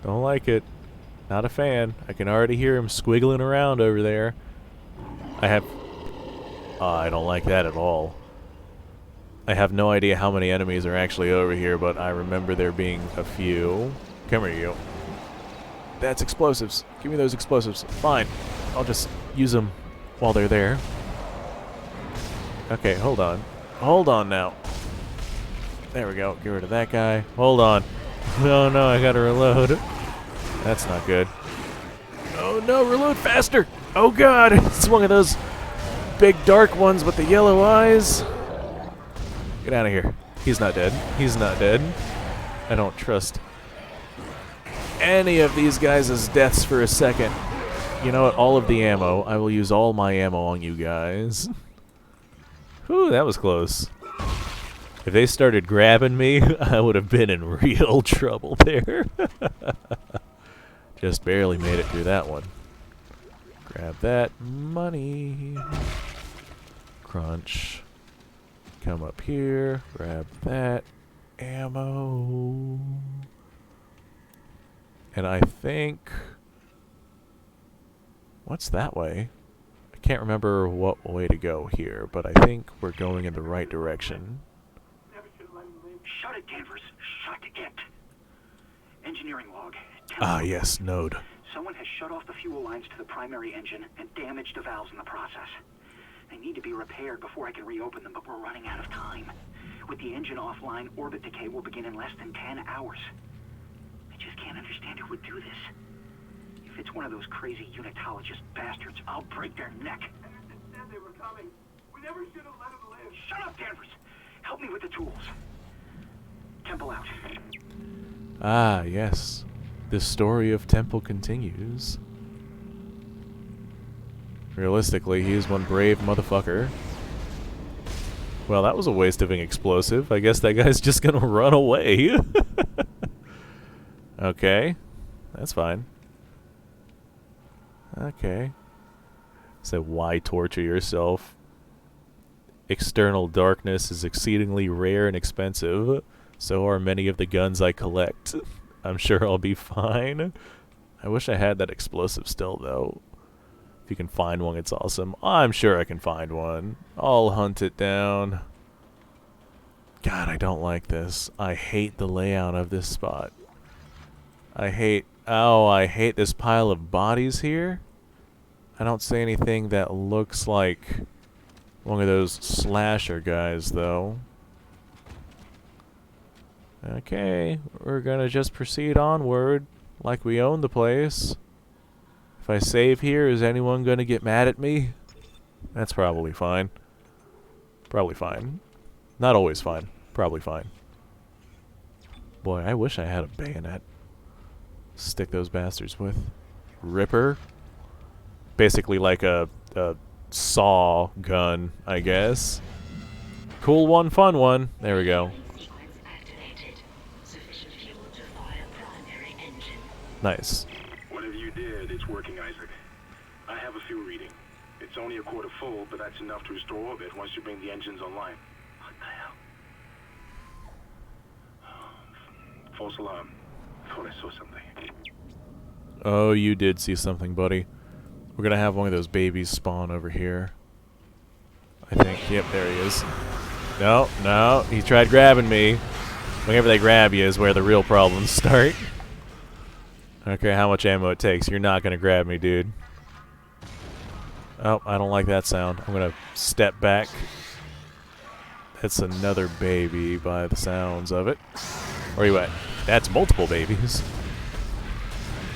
Don't like it. Not a fan. I can already hear him squiggling around over there. I don't like that at all. I have no idea how many enemies are actually over here, but I remember there being a few. Come here, you. That's explosives. Give me those explosives. Fine. I'll just use them while they're there. Okay, hold on. Hold on now. There we go. Get rid of that guy. Hold on. No, no, I gotta reload. That's not good. Oh no, reload faster! Oh god! It's one of those big dark ones with the yellow eyes. Get out of here. He's not dead. He's not dead. I don't trust any of these guys' deaths for a second. You know what? All of the ammo. I will use all my ammo on you guys. Whew, that was close. If they started grabbing me, I would have been in real trouble there. Just barely made it through that one. Grab that money. Crunch. Come up here. Grab that ammo. And I think... What's that way? I can't remember what way to go here, but I think we're going in the right direction. Shut it, Danvers. Shut it. Engineering log. Ah, yes, node. Someone has shut off the fuel lines to the primary engine and damaged the valves in the process. They need to be repaired before I can reopen them, but we're running out of time. With the engine offline, orbit decay will begin in less than 10 hours. I just can't understand who would do this. If it's one of those crazy unitologist bastards, I'll break their neck. Anderson said they were coming. We never should have let them live. Shut up, Danvers! Help me with the tools. Temple out. Ah, yes. The story of Temple continues. Realistically, he is one brave motherfucker. Well, that was a waste of an explosive. I guess that guy's just gonna run away. Okay. That's fine. Okay. So why torture yourself? External darkness is exceedingly rare and expensive. So are many of the guns I collect. I'm sure I'll be fine. I wish I had that explosive still, though. If you can find one, it's awesome. I'm sure I can find one. I'll hunt it down. God, I don't like this. I hate the layout of this spot. I hate this pile of bodies here. I don't see anything that looks like one of those slasher guys, though. Okay, we're gonna just proceed onward like we own the place. If I save here, is anyone gonna get mad at me? That's probably fine. Probably fine. Not always fine. Probably fine. Boy, I wish I had a bayonet. Stick those bastards with. Ripper. Basically like a saw gun, I guess. Cool one, fun one. There we go. Nice. Whatever you did, it's working, Isaac. I have a fuel reading. It's only a quarter full, but that's enough to restore orbit once you bring the engines online. What the hell? False alarm. Thought I saw something. Oh, you did see something, buddy. We're gonna have one of those babies spawn over here. I think. Yep, there he is. No, no, he tried grabbing me. Whenever they grab you is where the real problems start. I don't care how much ammo it takes, you're not gonna grab me, dude. Oh, I don't like that sound. I'm gonna step back. That's another baby by the sounds of it. Where you at? That's multiple babies.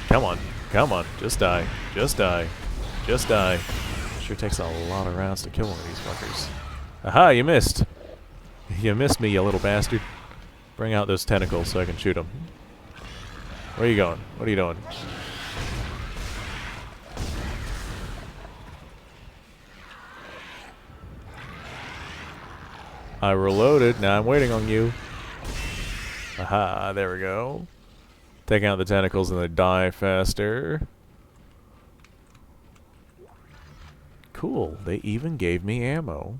Come on, come on, just die, just die, just die. Sure takes a lot of rounds to kill one of these fuckers. Aha, you missed. You missed me, you little bastard. Bring out those tentacles so I can shoot them. Where are you going? What are you doing? I reloaded. Now I'm waiting on you. Aha, there we go. Taking out the tentacles and they die faster. Cool. They even gave me ammo.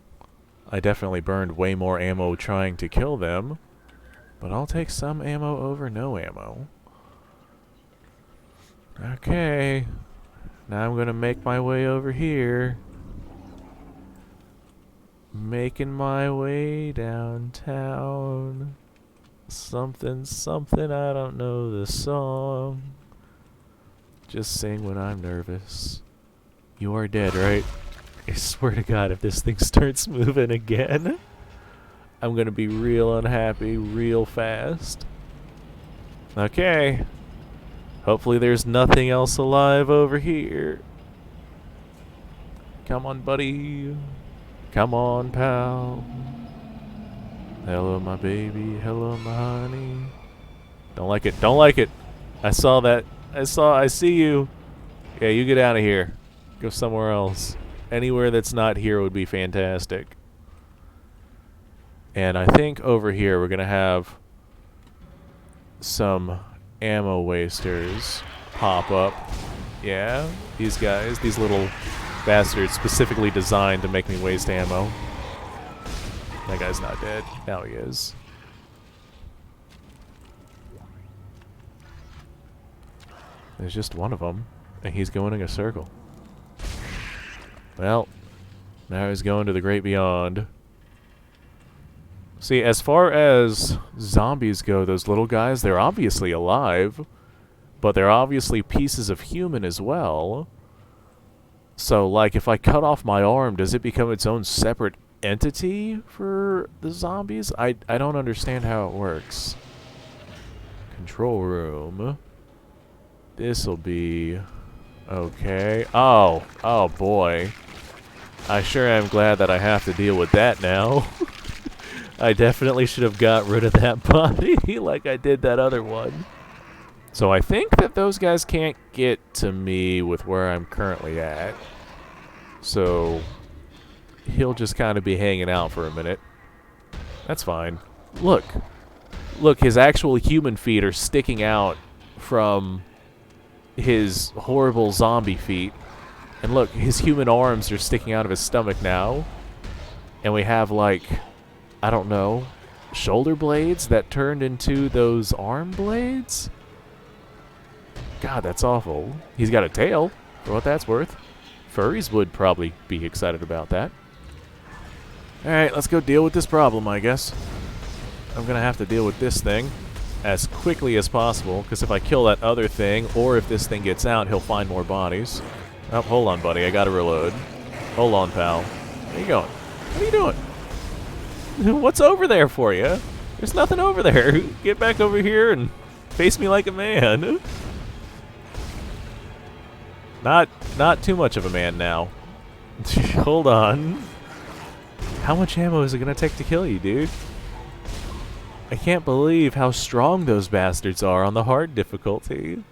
I definitely burned way more ammo trying to kill them. But I'll take some ammo over no ammo. Okay. Now I'm gonna make my way over here. Making my way downtown. Something, something, I don't know the song. Just sing when I'm nervous. You are dead, right? I swear to God, if this thing starts moving again, I'm gonna be real unhappy real fast. Okay. Hopefully there's nothing else alive over here. Come on, buddy. Come on, pal. Hello, my baby. Hello, my honey. Don't like it. Don't like it. I saw that. I see you. Yeah, you get out of here. Go somewhere else. Anywhere that's not here would be fantastic. And I think over here we're going to have some ammo wasters pop up. Yeah, these guys, these little bastards specifically designed to make me waste ammo. That guy's not dead. Now he is. There's just one of them, and he's going in a circle. Well, now he's going to the great beyond. See, as far as zombies go, those little guys, they're obviously alive, but they're obviously pieces of human as well. So, like, if I cut off my arm, does it become its own separate entity for the zombies? I don't understand how it works. Control room. This'll be... okay. Oh boy. I sure am glad that I have to deal with that now. I definitely should have got rid of that body like I did that other one. So I think that those guys can't get to me with where I'm currently at. So he'll just kind of be hanging out for a minute. That's fine. Look. Look, his actual human feet are sticking out from his horrible zombie feet. And look, his human arms are sticking out of his stomach now. And we have, like, I don't know, shoulder blades that turned into those arm blades? God, that's awful. He's got a tail, for what that's worth. Furries would probably be excited about that. Alright, let's go deal with this problem, I guess. I'm gonna have to deal with this thing as quickly as possible, because if I kill that other thing, or if this thing gets out, he'll find more bodies. Oh, hold on, buddy. I gotta reload. Hold on, pal. Where you going? What are you doing? What's over there for you? There's nothing over there. Get back over here and face me like a man. Not too much of a man now. Hold on. How much ammo is it gonna take to kill you, dude? I can't believe how strong those bastards are on the hard difficulty.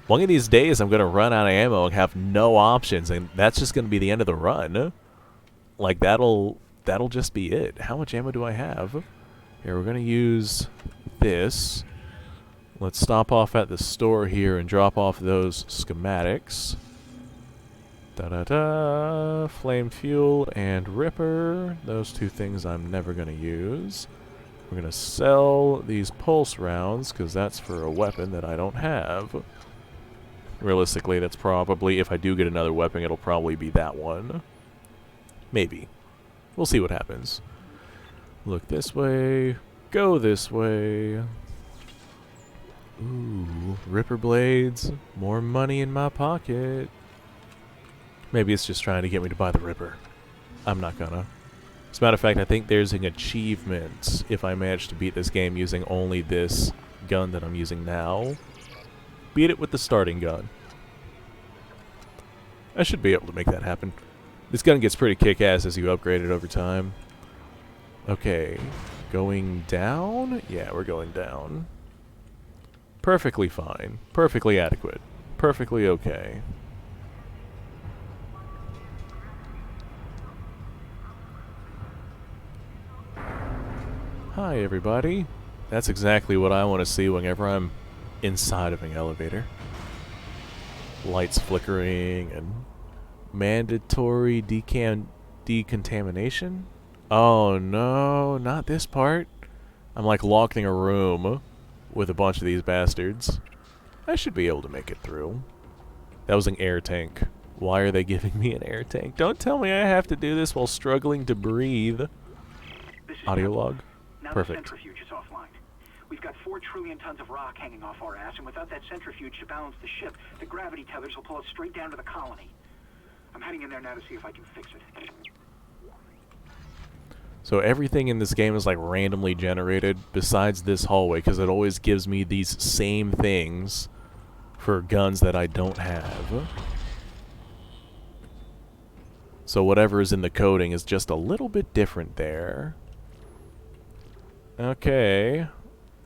One of these days I'm gonna run out of ammo and have no options, and that's just gonna be the end of the run. Like, that'll just be it. How much ammo do I have? Here, we're gonna use this. Let's stop off at the store here and drop off those schematics. Da-da-da. Flame fuel and Ripper. Those two things I'm never gonna use. We're gonna sell these pulse rounds, because that's for a weapon that I don't have. Realistically, that's probably, if I do get another weapon, it'll probably be that one. Maybe. We'll see what happens. Look this way. Go this way. Ooh, Ripper blades. More money in my pocket. Maybe it's just trying to get me to buy the Ripper. I'm not gonna. As a matter of fact, I think there's an achievement if I manage to beat this game using only this gun that I'm using now. Beat it with the starting gun. I should be able to make that happen. This gun gets pretty kick-ass as you upgrade it over time. Okay. Going down? Yeah, we're going down. Perfectly fine. Perfectly adequate. Perfectly okay. Hi, everybody. That's exactly what I want to see whenever I'm inside of an elevator. Lights flickering and mandatory decontamination? Oh no, not this part. I'm like locked in a room with a bunch of these bastards. I should be able to make it through. That was an air tank. Why are they giving me an air tank? Don't tell me I have to do this while struggling to breathe. Audio log? Now Perfect. the centrifuge is offline. We've got 4 trillion tons of rock hanging off our ass, and without that centrifuge to balance the ship, the gravity tethers will pull us straight down to the colony. I'm heading in there now to see if I can fix it. So everything in this game is like randomly generated besides this hallway, because it always gives me these same things for guns that I don't have. So whatever is in the coding is just a little bit different there. Okay.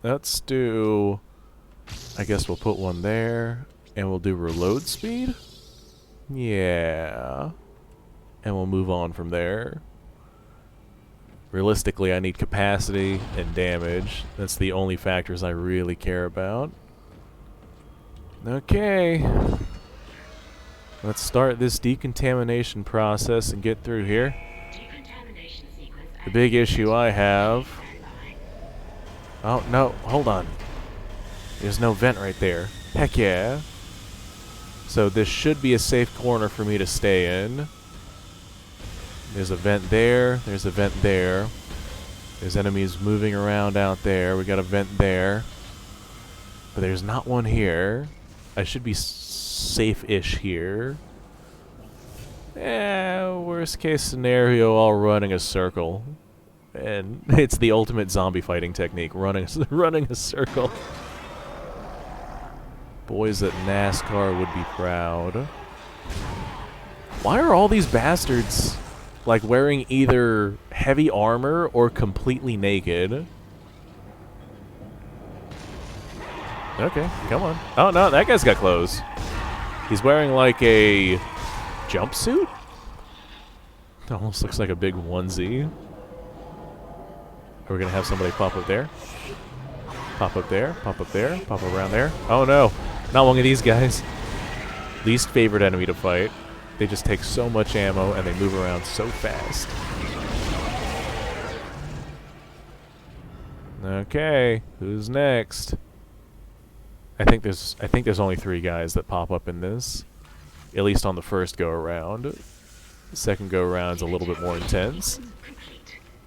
Let's do... I guess we'll put one there. And we'll do reload speed? Yeah. And we'll move on from there. Realistically, I need capacity and damage. That's the only factors I really care about. Okay. Let's start this decontamination process and get through here. The big issue I have... Oh, no, hold on. There's no vent right there. Heck yeah. So this should be a safe corner for me to stay in. There's a vent there. There's a vent there. There's enemies moving around out there. We got a vent there. But there's not one here. I should be safe-ish here. Worst case scenario, I'll run in a circle. And it's the ultimate zombie fighting technique, running a circle. Boys at NASCAR would be proud. Why are all these bastards, like, wearing either heavy armor or completely naked? Okay, come on. Oh, no, that guy's got clothes. He's wearing, like, a jumpsuit? It almost looks like a big onesie. Are we going to have somebody pop up there? Pop up there, pop up there, pop around there. Oh, no. Not one of these guys. Least favorite enemy to fight. They just take so much ammo and they move around so fast. Okay, who's next? I think there's only 3 guys that pop up in this. At least on the first go around. The second go around's a little bit more intense.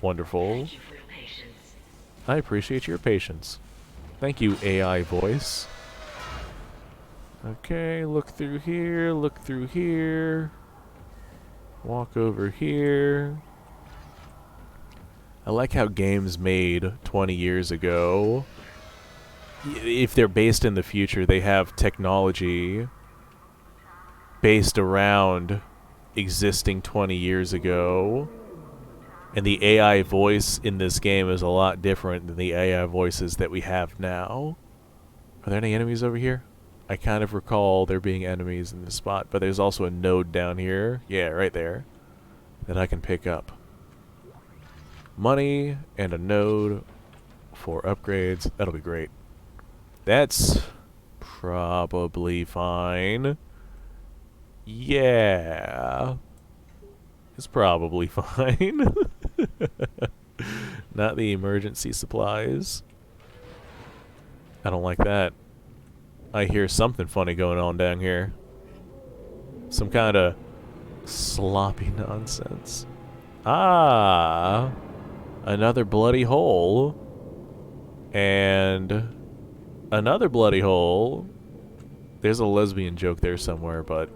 Wonderful. I appreciate your patience. Thank you, AI voice. Okay, look through here, look through here. Walk over here. I like how games made 20 years ago, if they're based in the future, they have technology based around existing 20 years ago. And the AI voice in this game is a lot different than the AI voices that we have now. Are there any enemies over here? I kind of recall there being enemies in this spot, but there's also a node down here. Yeah, right there. That I can pick up. Money and a node for upgrades. That'll be great. That's probably fine. Yeah. It's probably fine. Not the emergency supplies. I don't like that. I hear something funny going on down here. Some kind of sloppy nonsense. Ah! Another bloody hole. And another bloody hole. There's a lesbian joke there somewhere, but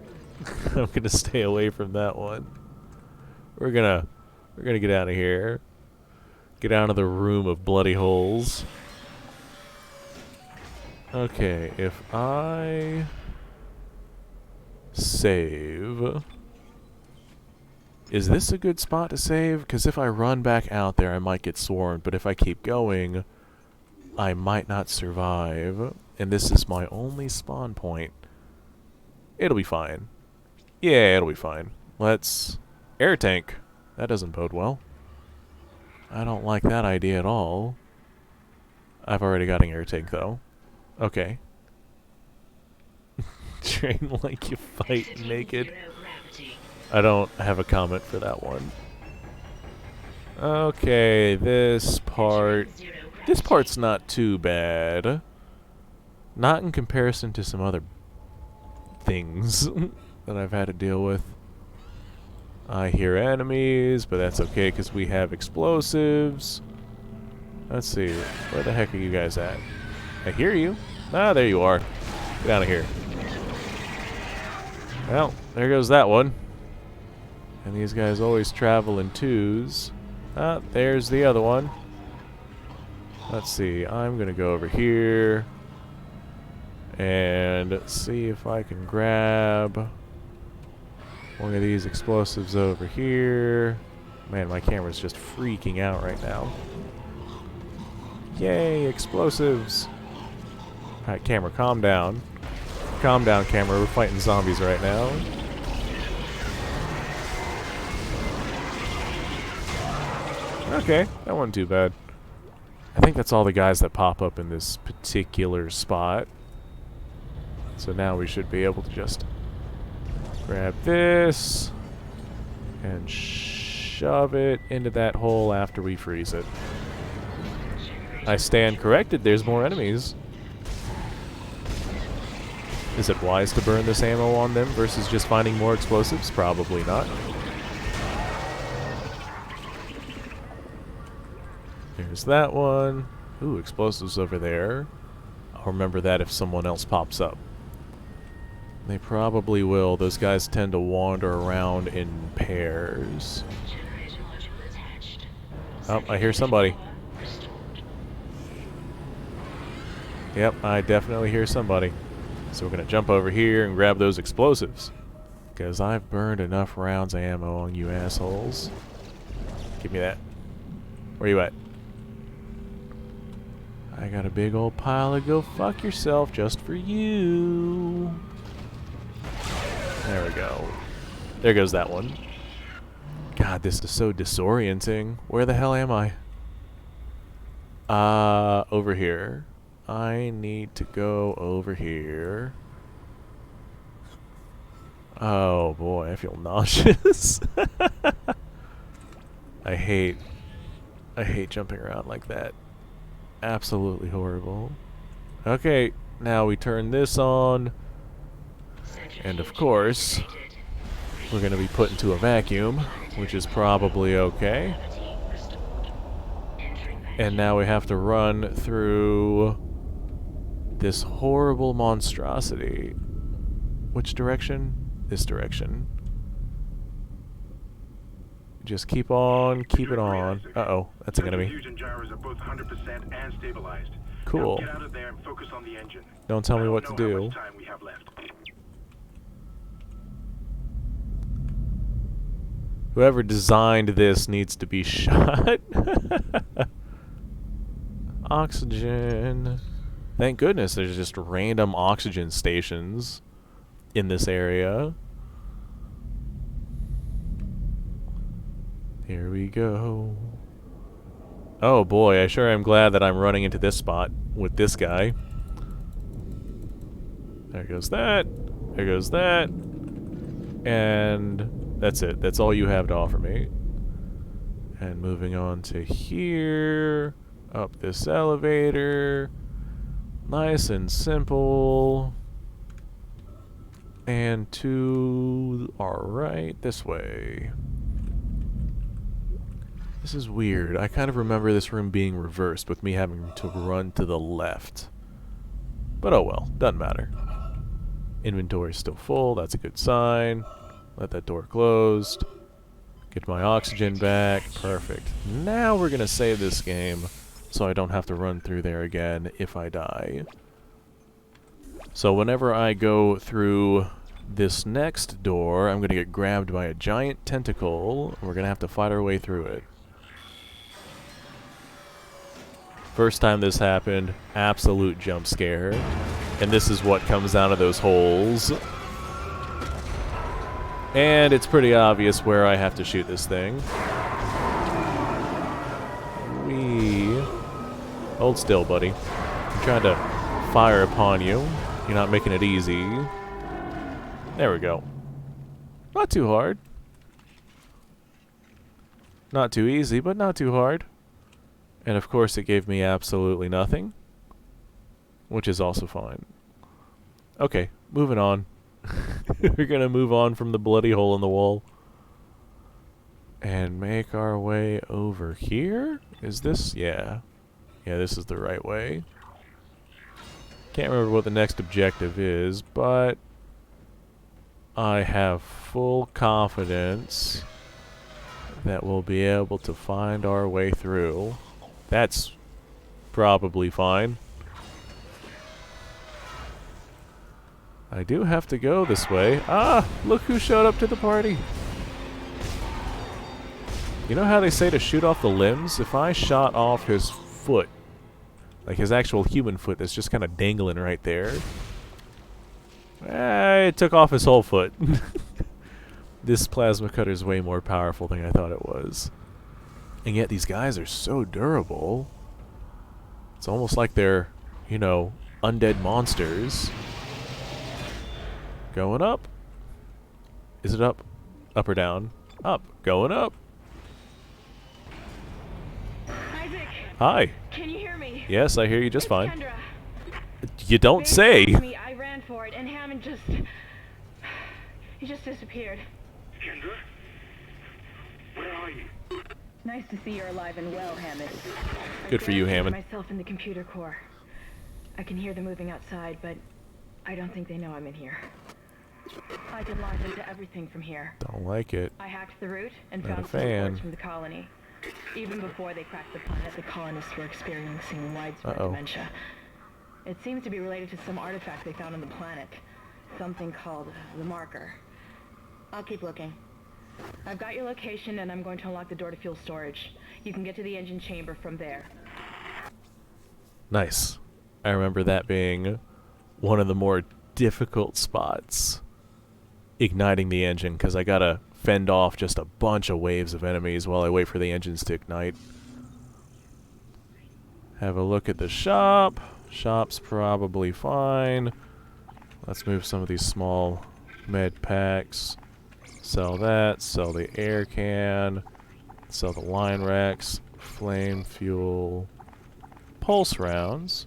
I'm gonna stay away from that one. We're gonna get out of here. Get out of the room of bloody holes. Okay, if I save... Is this a good spot to save? Because if I run back out there, I might get swarmed. But if I keep going, I might not survive. And this is my only spawn point. It'll be fine. Yeah, it'll be fine. Let's... Air tank. That doesn't bode well. I don't like that idea at all. I've already got an air tank, though. Okay. Train like you fight naked. I don't have a comment for that one. Okay, this part's not too bad. Not in comparison to some other things that I've had to deal with. I hear enemies, but that's okay because we have explosives. Let's see, where the heck are you guys at? I hear you. Ah, there you are. Get out of here. Well, there goes that one. And these guys always travel in twos. Ah, there's the other one. Let's see, I'm gonna go over here and see if I can grab one of these explosives over here. Man, my camera's just freaking out right now. Yay, explosives! Alright, camera, calm down. Calm down, camera. We're fighting zombies right now. Okay, that wasn't too bad. I think that's all the guys that pop up in this particular spot. So now we should be able to just grab this and shove it into that hole after we freeze it. I stand corrected, there's more enemies. Is it wise to burn this ammo on them versus just finding more explosives? Probably not. There's that one. Ooh, explosives over there. I'll remember that if someone else pops up. They probably will. Those guys tend to wander around in pairs. Oh, I hear somebody. Yep, I definitely hear somebody. So we're going to jump over here and grab those explosives. Because I've burned enough rounds of ammo on you assholes. Give me that. Where you at? I got a big old pile of go fuck yourself just for you. There we go. There goes that one. God, this is so disorienting. Where the hell am I? Over here. I need to go over here. Oh boy, I feel nauseous. I hate jumping around like that. Absolutely horrible. Okay, now we turn this on. And of course, we're going to be put into a vacuum, which is probably okay. And now we have to run through this horrible monstrosity. Which direction? This direction. Just keep on, keep it on. Uh-oh, that's an enemy. Fusion gyros are both 100% and stabilized. Cool. Now get out of there and focus on the engine. Don't tell me what to do. How much time we have left. Whoever designed this needs to be shot. Oxygen. Thank goodness there's just random oxygen stations in this area. Here we go. Oh boy, I sure am glad that I'm running into this spot with this guy. There goes that. There goes that. And that's it. That's all you have to offer me. And moving on to here. Up this elevator. Nice and simple. And to our right, this way. This is weird. I kind of remember this room being reversed with me having to run to the left. But oh well, doesn't matter. Inventory is still full, that's a good sign. Let that door closed. Get my oxygen back, perfect. Now we're gonna save this game so I don't have to run through there again if I die. So whenever I go through this next door, I'm gonna get grabbed by a giant tentacle, and we're gonna have to fight our way through it. First time this happened, absolute jump scare. And this is what comes out of those holes. And it's pretty obvious where I have to shoot this thing. Hold still, buddy. I'm trying to fire upon you. You're not making it easy. There we go. Not too hard. Not too easy, but not too hard. And of course it gave me absolutely nothing. Which is also fine. Okay, moving on. We're gonna move on from the bloody hole in the wall. And make our way over here? Is this? Yeah. Yeah, this is the right way. Can't remember what the next objective is, but I have full confidence that we'll be able to find our way through. That's probably fine. I do have to go this way. Ah! Look who showed up to the party! You know how they say to shoot off the limbs? If I shot off his foot, like his actual human foot that's just kind of dangling right there, it took off his whole foot. This plasma cutter is way more powerful than I thought it was. And yet these guys are so durable. It's almost like they're, you know, undead monsters. Going up. Is it up? Up or down? Up. Going up. Isaac. Hi. Can you hear me? Yes, I hear you just fine. Kendra. You don't They say. found me, I ran for it, and Hammond just... he just disappeared. Kendra? Where are you? Nice to see you're alive and well, Hammond. Good for you, Hammond. Myself in the computer core. I can hear them moving outside, but I don't think they know I'm in here. I can launch into everything from here. Don't like it. I hacked the route and Not a found some fan. reports from the colony. Even before they cracked the planet, the colonists were experiencing widespread dementia. It seems to be related to some artifact they found on the planet. Something called the Marker. I'll keep looking. I've got your location and I'm going to unlock the door to fuel storage. You can get to the engine chamber from there. Nice. I remember that being one of the more difficult spots. Igniting the engine, because I gotta fend off just a bunch of waves of enemies while I wait for the engines to ignite. Have a look at the shop. Shop's probably fine. Let's move some of these small med packs. Sell that. Sell the air can. Sell the line racks. Flame fuel. Pulse rounds.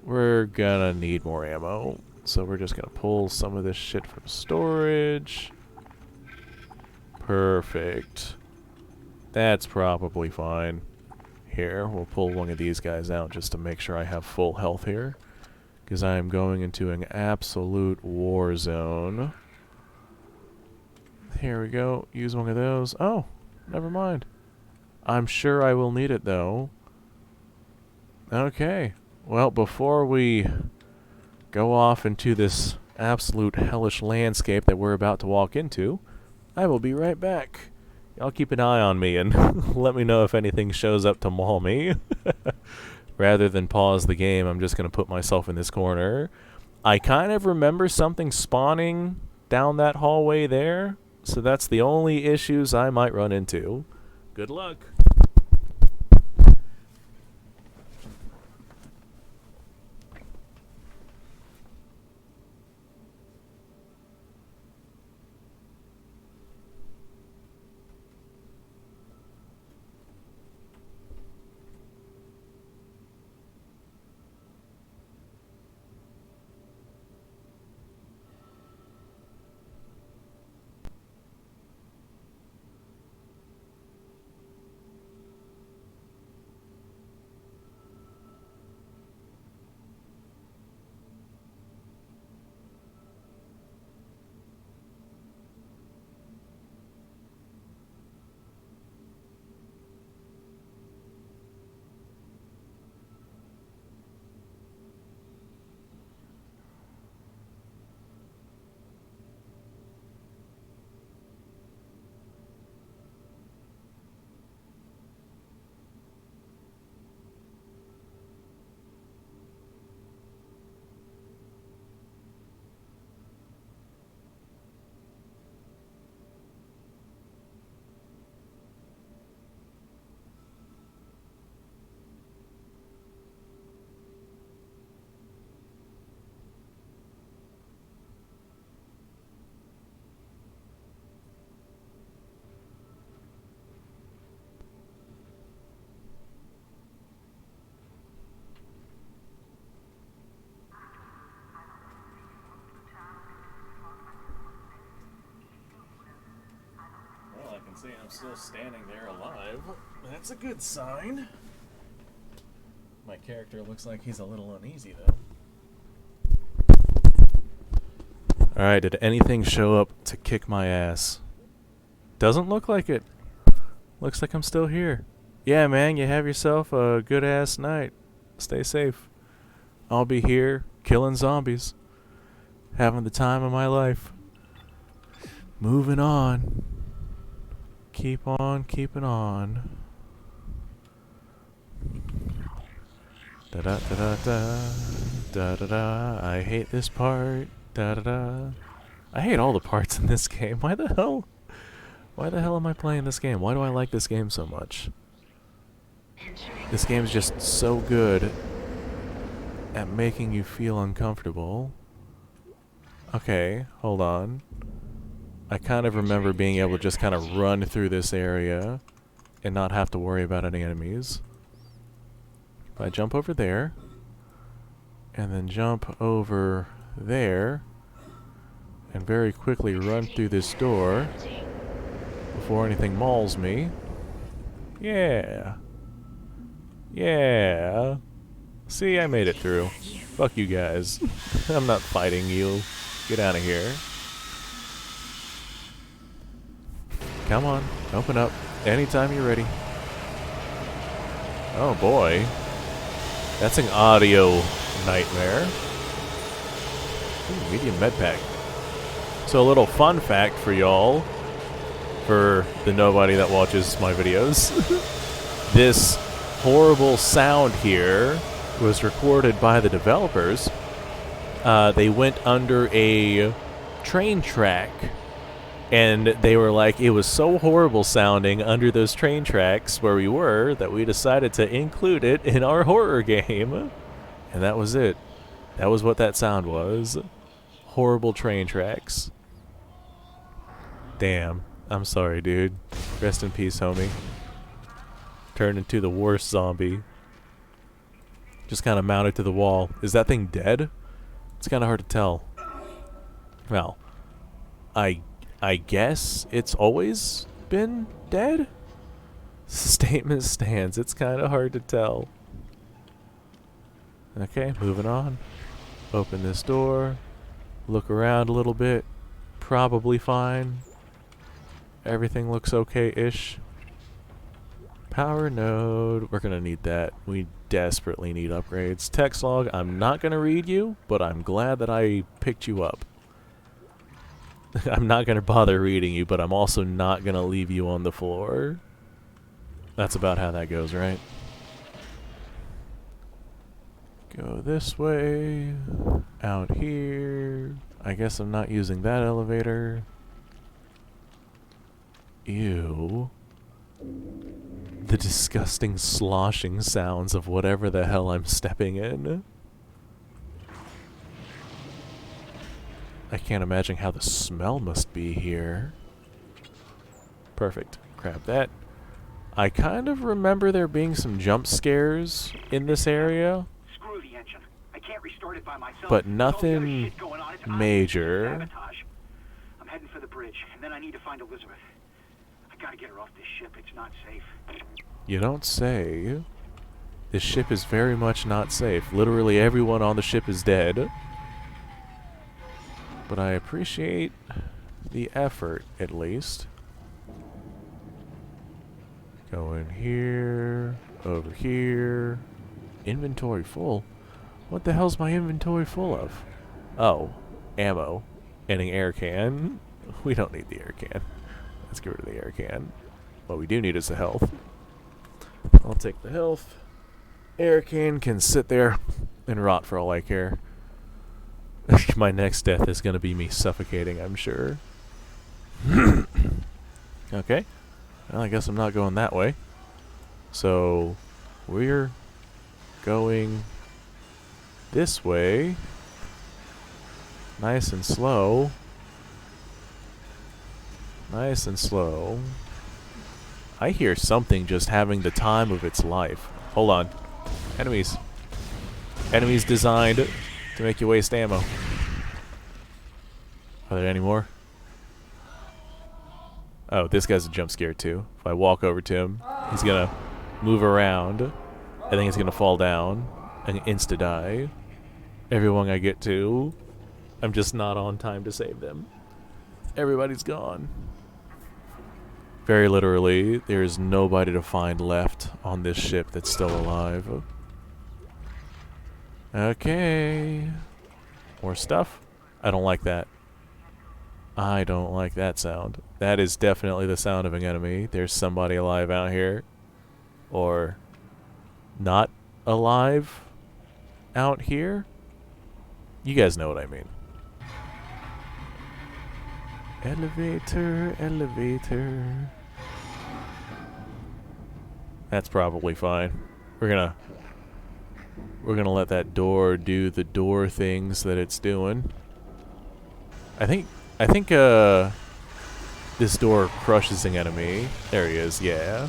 We're gonna need more ammo. So we're just gonna pull some of this shit from storage. Perfect. That's probably fine. Here, we'll pull one of these guys out just to make sure I have full health here. Because I am going into an absolute war zone. Here we go. Use one of those. Oh, never mind. I'm sure I will need it, though. Okay. Well, before we go off into this absolute hellish landscape that we're about to walk into, I will be right back. Y'all keep an eye on me and let me know if anything shows up to maul me. Rather than pause the game, I'm just going to put myself in this corner. I kind of remember something spawning down that hallway there, so that's the only issues I might run into. Good luck. See, I'm still standing there alive. That's a good sign. My character looks like he's a little uneasy, though. Alright, did anything show up to kick my ass? Doesn't look like it. Looks like I'm still here. Yeah, man, you have yourself a good-ass night. Stay safe. I'll be here, killing zombies. Having the time of my life. Moving on. Keep on keeping on. Da da da da da da da da. I hate this part. Da da da. I hate all the parts in this game. Why the hell? Why the hell am I playing this game? Why do I like this game so much? This game's just so good at making you feel uncomfortable. Okay, hold on. I kind of remember being able to just kind of run through this area and not have to worry about any enemies. If I jump over there, and then jump over there, and very quickly run through this door before anything mauls me. Yeah. Yeah. See, I made it through. Fuck you guys. I'm not fighting you. Get out of here. Come on, open up. Anytime you're ready. Oh boy. That's an audio nightmare. Ooh, medium med pack. So a little fun fact for y'all, for the nobody that watches my videos. This horrible sound here was recorded by the developers. They went under a train track, and they were like, it was so horrible sounding under those train tracks where we were that we decided to include it in our horror game. And that was it. That was what that sound was. Horrible train tracks. Damn. I'm sorry, dude. Rest in peace, homie. Turned into the worst zombie. Just kind of mounted to the wall. Is that thing dead? It's kind of hard to tell. Well, I guess it's always been dead? Statement stands. It's kind of hard to tell. Okay, moving on. Open this door. Look around a little bit. Probably fine. Everything looks okay-ish. Power node. We're gonna need that. We desperately need upgrades. Text log. I'm not gonna read you, but I'm glad that I picked you up. I'm not gonna bother reading you, but I'm also not gonna leave you on the floor. That's about how that goes, right? Go this way. Out here. I guess I'm not using that elevator. Ew. The disgusting sloshing sounds of whatever the hell I'm stepping in. I can't imagine how the smell must be here. Perfect. Grab that. I kind of remember there being some jump scares in this area. Screw the engine. I can't restart it by myself. But nothing major. I'm heading for the bridge, and then I need to find Elizabeth. I gotta get her off this ship. It's not safe. You don't say. This ship is very much not safe. Literally everyone on the ship is dead. But I appreciate the effort, at least. Go in here, over here. Inventory full? What the hell's my inventory full of? Oh, ammo and an air can. We don't need the air can. Let's get rid of the air can. What we do need is the health. I'll take the health. Air can sit there and rot for all I care. My next death is going to be me suffocating, I'm sure. Okay. Well, I guess I'm not going that way. So, we're going this way. Nice and slow. Nice and slow. I hear something just having the time of its life. Hold on. Enemies. Enemies designed to make you waste ammo. Are there any more? Oh, this guy's a jump scare too. If I walk over to him, he's gonna move around. I think he's gonna fall down and insta-die. Everyone I get to, I'm just not on time to save them. Everybody's gone. Very literally, there's nobody to find left on this ship that's still alive. Okay. More stuff? I don't like that. I don't like that sound. That is definitely the sound of an enemy. There's somebody alive out here. Or not alive out here. You guys know what I mean. Elevator, elevator. That's probably fine. We're gonna let that door do the door things that it's doing. I think this door crushes an enemy. There he is, yeah.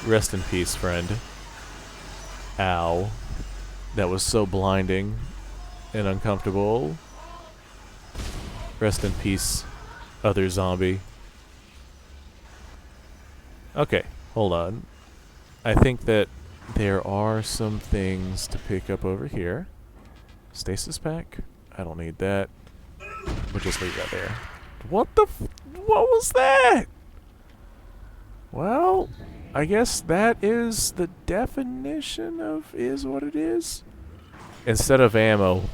Rest in peace, friend. Ow. That was so blinding and uncomfortable. Rest in peace, other zombie. Okay, hold on. I think that there are some things to pick up over here. Stasis pack? I don't need that. We'll just leave that there. What the what was that? Well, I guess that is the definition of is what it is. Instead of ammo,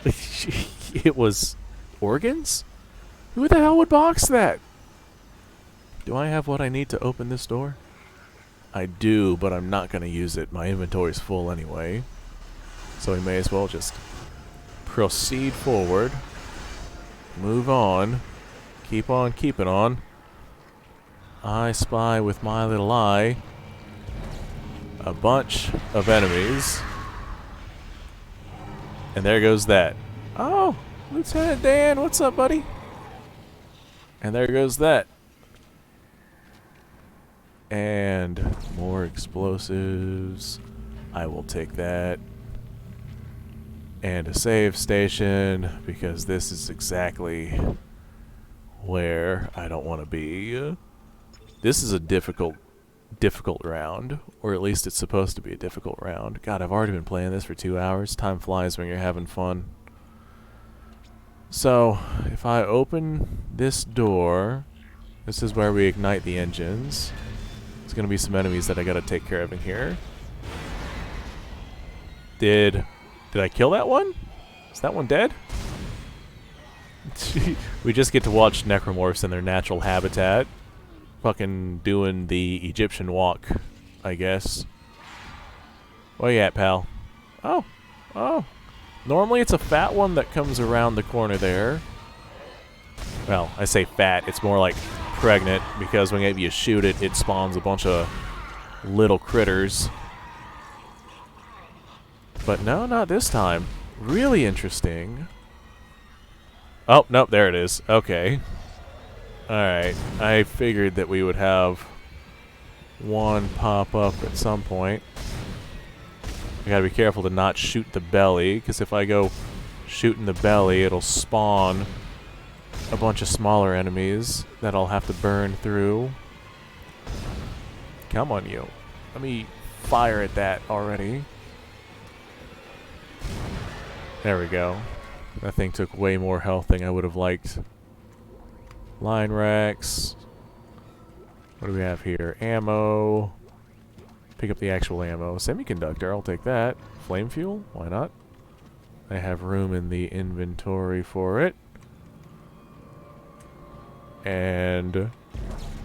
it was organs? Who the hell would box that? Do I have what I need to open this door? I do, but I'm not going to use it. My inventory's full anyway. So we may as well just proceed forward. Move on. Keep on keeping on. I spy with my little eye a bunch of enemies. And there goes that. Oh, Lieutenant Dan, what's up, buddy? And there goes that. And more explosives. I will take that. And a save station, because this is exactly where I don't want to be. This is a difficult round, or at least it's supposed to be a difficult round. God, I've already been playing this for 2 hours. Time flies when you're having fun. So, if I open this door, this is where we ignite the engines. There's gonna be some enemies that I gotta take care of in here. Did I kill that one? Is that one dead? We just get to watch necromorphs in their natural habitat. Fucking doing the Egyptian walk, I guess. Where you at, pal? Oh. Oh. Normally it's a fat one that comes around the corner there. Well, I say fat, it's more like pregnant, because whenever you shoot it, it spawns a bunch of little critters. But no, not this time. Really interesting. Oh, nope, there it is. Okay. Alright, I figured that we would have one pop up at some point. I gotta be careful to not shoot the belly, because if I go shooting the belly, it'll spawn a bunch of smaller enemies that I'll have to burn through. Come on, you. Let me fire at that already. There we go. That thing took way more health than I would have liked. Line racks. What do we have here? Ammo. Pick up the actual ammo. Semiconductor, I'll take that. Flame fuel? Why not? I have room in the inventory for it. And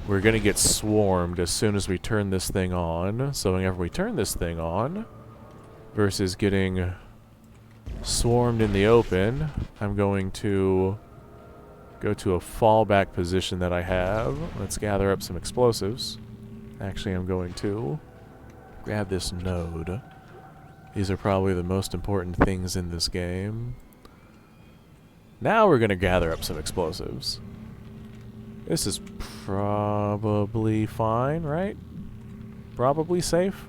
we're gonna get swarmed as soon as we turn this thing on. So whenever we turn this thing on, versus getting swarmed in the open, I'm going to go to a fallback position that I have. Let's gather up some explosives. Actually, I'm going to grab this node. These are probably the most important things in this game. Now we're going to gather up some explosives. This is probably fine, right? Probably safe.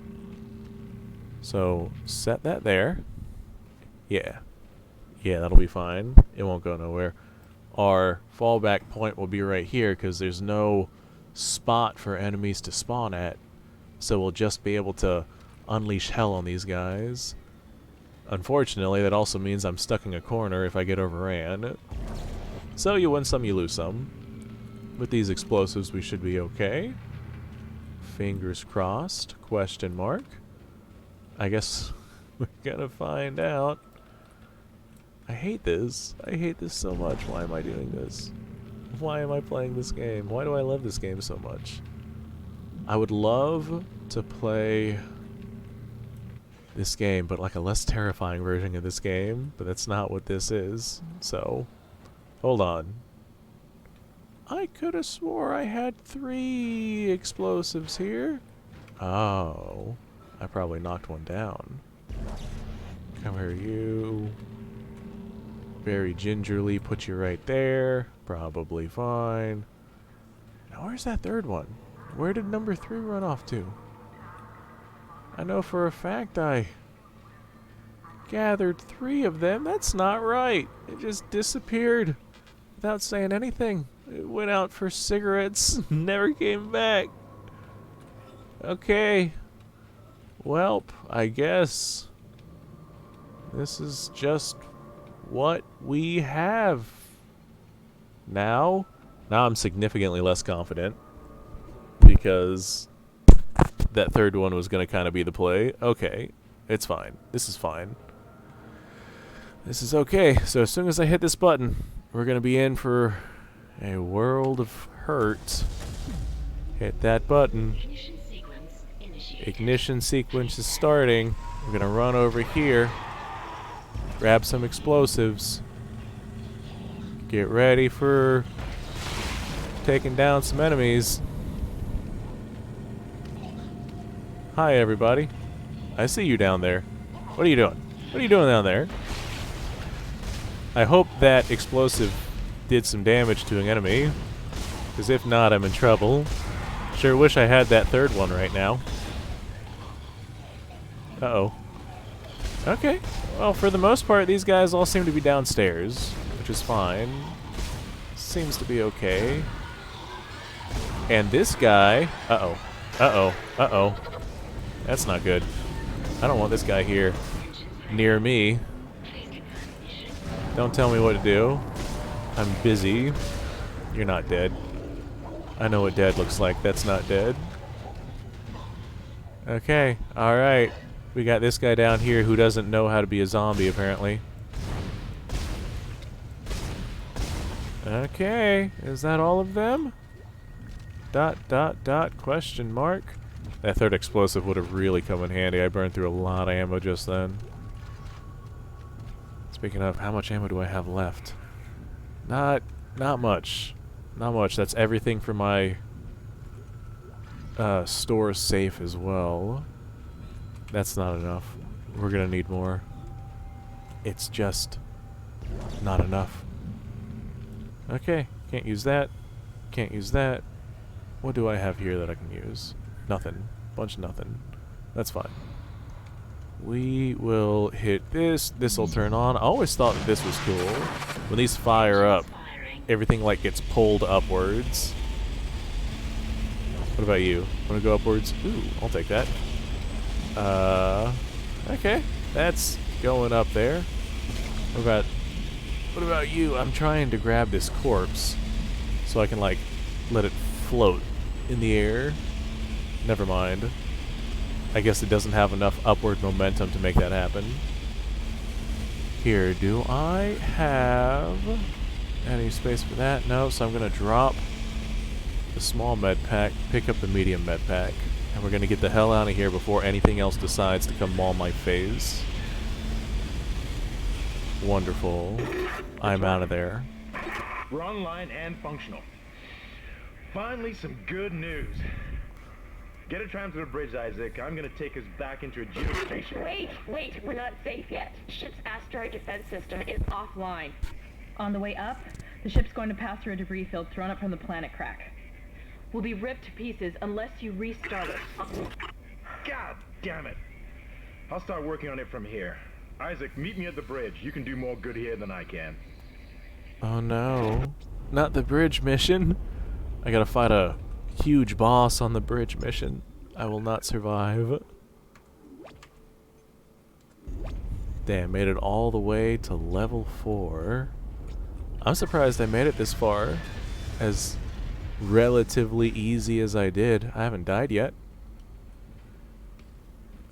So, set that there. Yeah. Yeah, that'll be fine. It won't go nowhere. Our fallback point will be right here because there's no spot for enemies to spawn at. So we'll just be able to unleash hell on these guys. Unfortunately, that also means I'm stuck in a corner if I get overran. So you win some, you lose some. With these explosives, we should be okay. Fingers crossed, question mark. I guess we're gonna find out. I hate this. I hate this so much. Why am I doing this? Why am I playing this game? Why do I love this game so much? I would love to play this game, but like a less terrifying version of this game, but that's not what this is. So, hold on. I could have swore I had 3 explosives here. Oh, I probably knocked one down. Come here, you. Very gingerly put you right there. Probably fine. Now where's that third one? Where did number 3 run off to? I know for a fact I gathered 3 of them. That's not right. It just disappeared without saying anything. It went out for cigarettes, never came back. Okay. Welp, I guess this is just what we have. Now I'm significantly less confident because that third one was going to kind of be the play. Okay, it's fine. This is fine. This is okay. So as soon as I hit this button, we're going to be in for a world of hurt. Hit that button. Ignition sequence is starting. We're going to run over here. Grab some explosives. Get ready for taking down some enemies. Hi, everybody. I see you down there. What are you doing? What are you doing down there? I hope that explosive did some damage to an enemy, because if not, I'm in trouble. Sure wish I had that third one right now. Uh-oh. Okay. Well, for the most part, these guys all seem to be downstairs, which is fine. Seems to be okay. And this guy... Uh-oh. Uh-oh. Uh-oh. That's not good. I don't want this guy here near me. Don't tell me what to do. I'm busy. You're not dead. I know what dead looks like. That's not dead. Okay. Alright. We got this guy down here who doesn't know how to be a zombie, apparently. Okay. Is that all of them? ... question mark. That third explosive would have really come in handy. I burned through a lot of ammo just then. Speaking of, how much ammo do I have left? Not much. Not much. That's everything for my store safe as well. That's not enough. We're gonna need more. It's just not enough. Okay, can't use that. Can't use that. What do I have here that I can use? Nothing. Bunch of nothing. That's fine. We will hit this. This will turn on. I always thought that this was cool. When these fire up, everything like gets pulled upwards. What about you? Want to go upwards? Ooh, I'll take that. Okay. That's going up there. What about you? I'm trying to grab this corpse so I can like let it float in the air. Never mind. I guess it doesn't have enough upward momentum to make that happen. Here, do I have any space for that? No, so I'm going to drop the small med pack, pick up the medium med pack, and we're going to get the hell out of here before anything else decides to come maul my face. Wonderful. I'm out of there. We're online and functional. Finally, some good news. Get a tram to the bridge, Isaac. I'm gonna take us back into a geostation. Wait, we're not safe yet. Ship's asteroid defense system is offline. On the way up, the ship's going to pass through a debris field thrown up from the planet crack. We'll be ripped to pieces unless you restart it. God damn it. I'll start working on it from here. Isaac, meet me at the bridge. You can do more good here than I can. Oh no. Not the bridge mission. I gotta fight a huge boss on the bridge mission. I will not survive. Damn, made it all the way to level 4. I'm surprised I made it this far. As relatively easy as I did. I haven't died yet.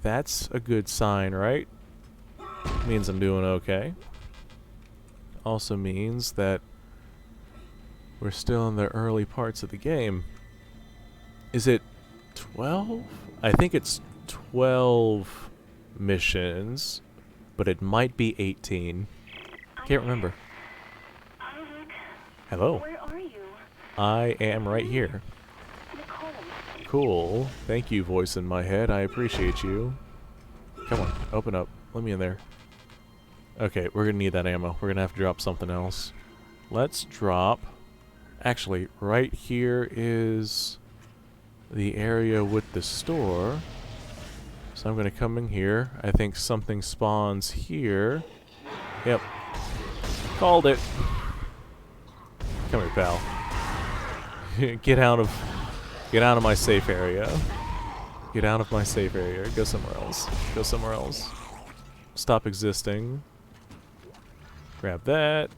That's a good sign, right? Means I'm doing okay. Also means that we're still in the early parts of the game. Is it 12? I think it's 12 missions, but it might be 18. Can't remember. Isaac, Hello. where are you? I am right here. Nicole. Cool. Thank you, voice in my head. I appreciate you. Come on, open up. Let me in there. Okay, we're gonna need that ammo. We're gonna have to drop something else. Let's drop... Actually, right here is the area with the store. So I'm gonna come in here. I think something spawns here. Yep. Called it. Come here, pal. Get out of my safe area. Get out of my safe area. Go somewhere else. Go somewhere else. Stop existing. Grab that.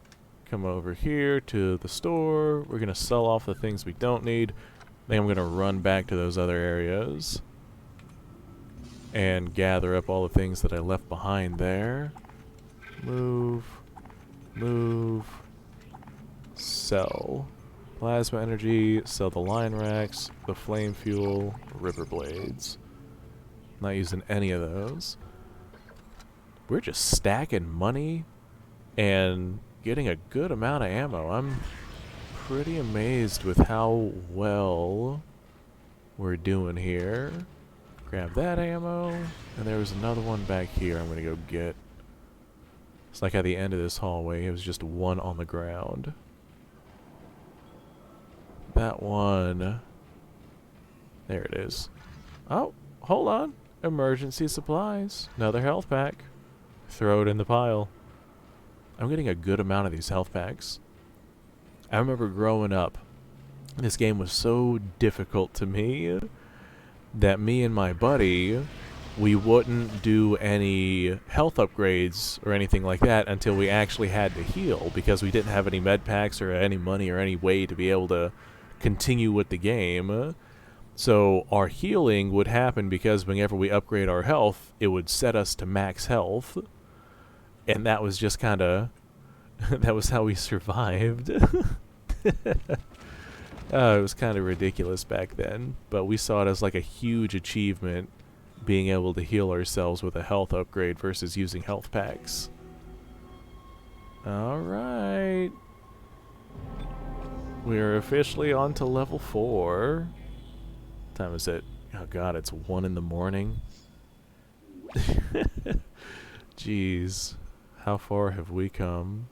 Come over here to the store. We're going to sell off the things we don't need. Then I'm going to run back to those other areas and gather up all the things that I left behind there. Move. Move. Sell. Plasma energy. Sell the line racks. The flame fuel. Ripper blades. Not using any of those. We're just stacking money and getting a good amount of ammo. I'm pretty amazed with how well we're doing here. Grab that ammo. And there was another one back here I'm going to go get. It's like at the end of this hallway, it was just one on the ground. That one. There it is. Oh, hold on. Emergency supplies. Another health pack. Throw it in the pile. I'm getting a good amount of these health packs. I remember growing up, this game was so difficult to me that me and my buddy, we wouldn't do any health upgrades or anything like that until we actually had to heal, because we didn't have any med packs or any money or any way to be able to continue with the game. So our healing would happen because whenever we upgrade our health, it would set us to max health. And that was just kind of, that was how we survived. It was kind of ridiculous back then, but we saw it as like a huge achievement, being able to heal ourselves with a health upgrade versus using health packs. Alright. We're officially on to level 4. What time is it? Oh god, it's 1 in the morning. Jeez. How far have we come?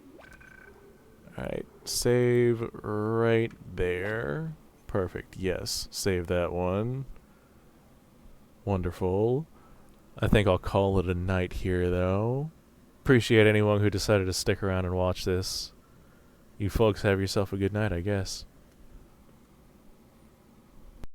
Alright, save right there. Perfect, yes. Save that one. Wonderful. I think I'll call it a night here, though. Appreciate anyone who decided to stick around and watch this. You folks have yourself a good night, I guess.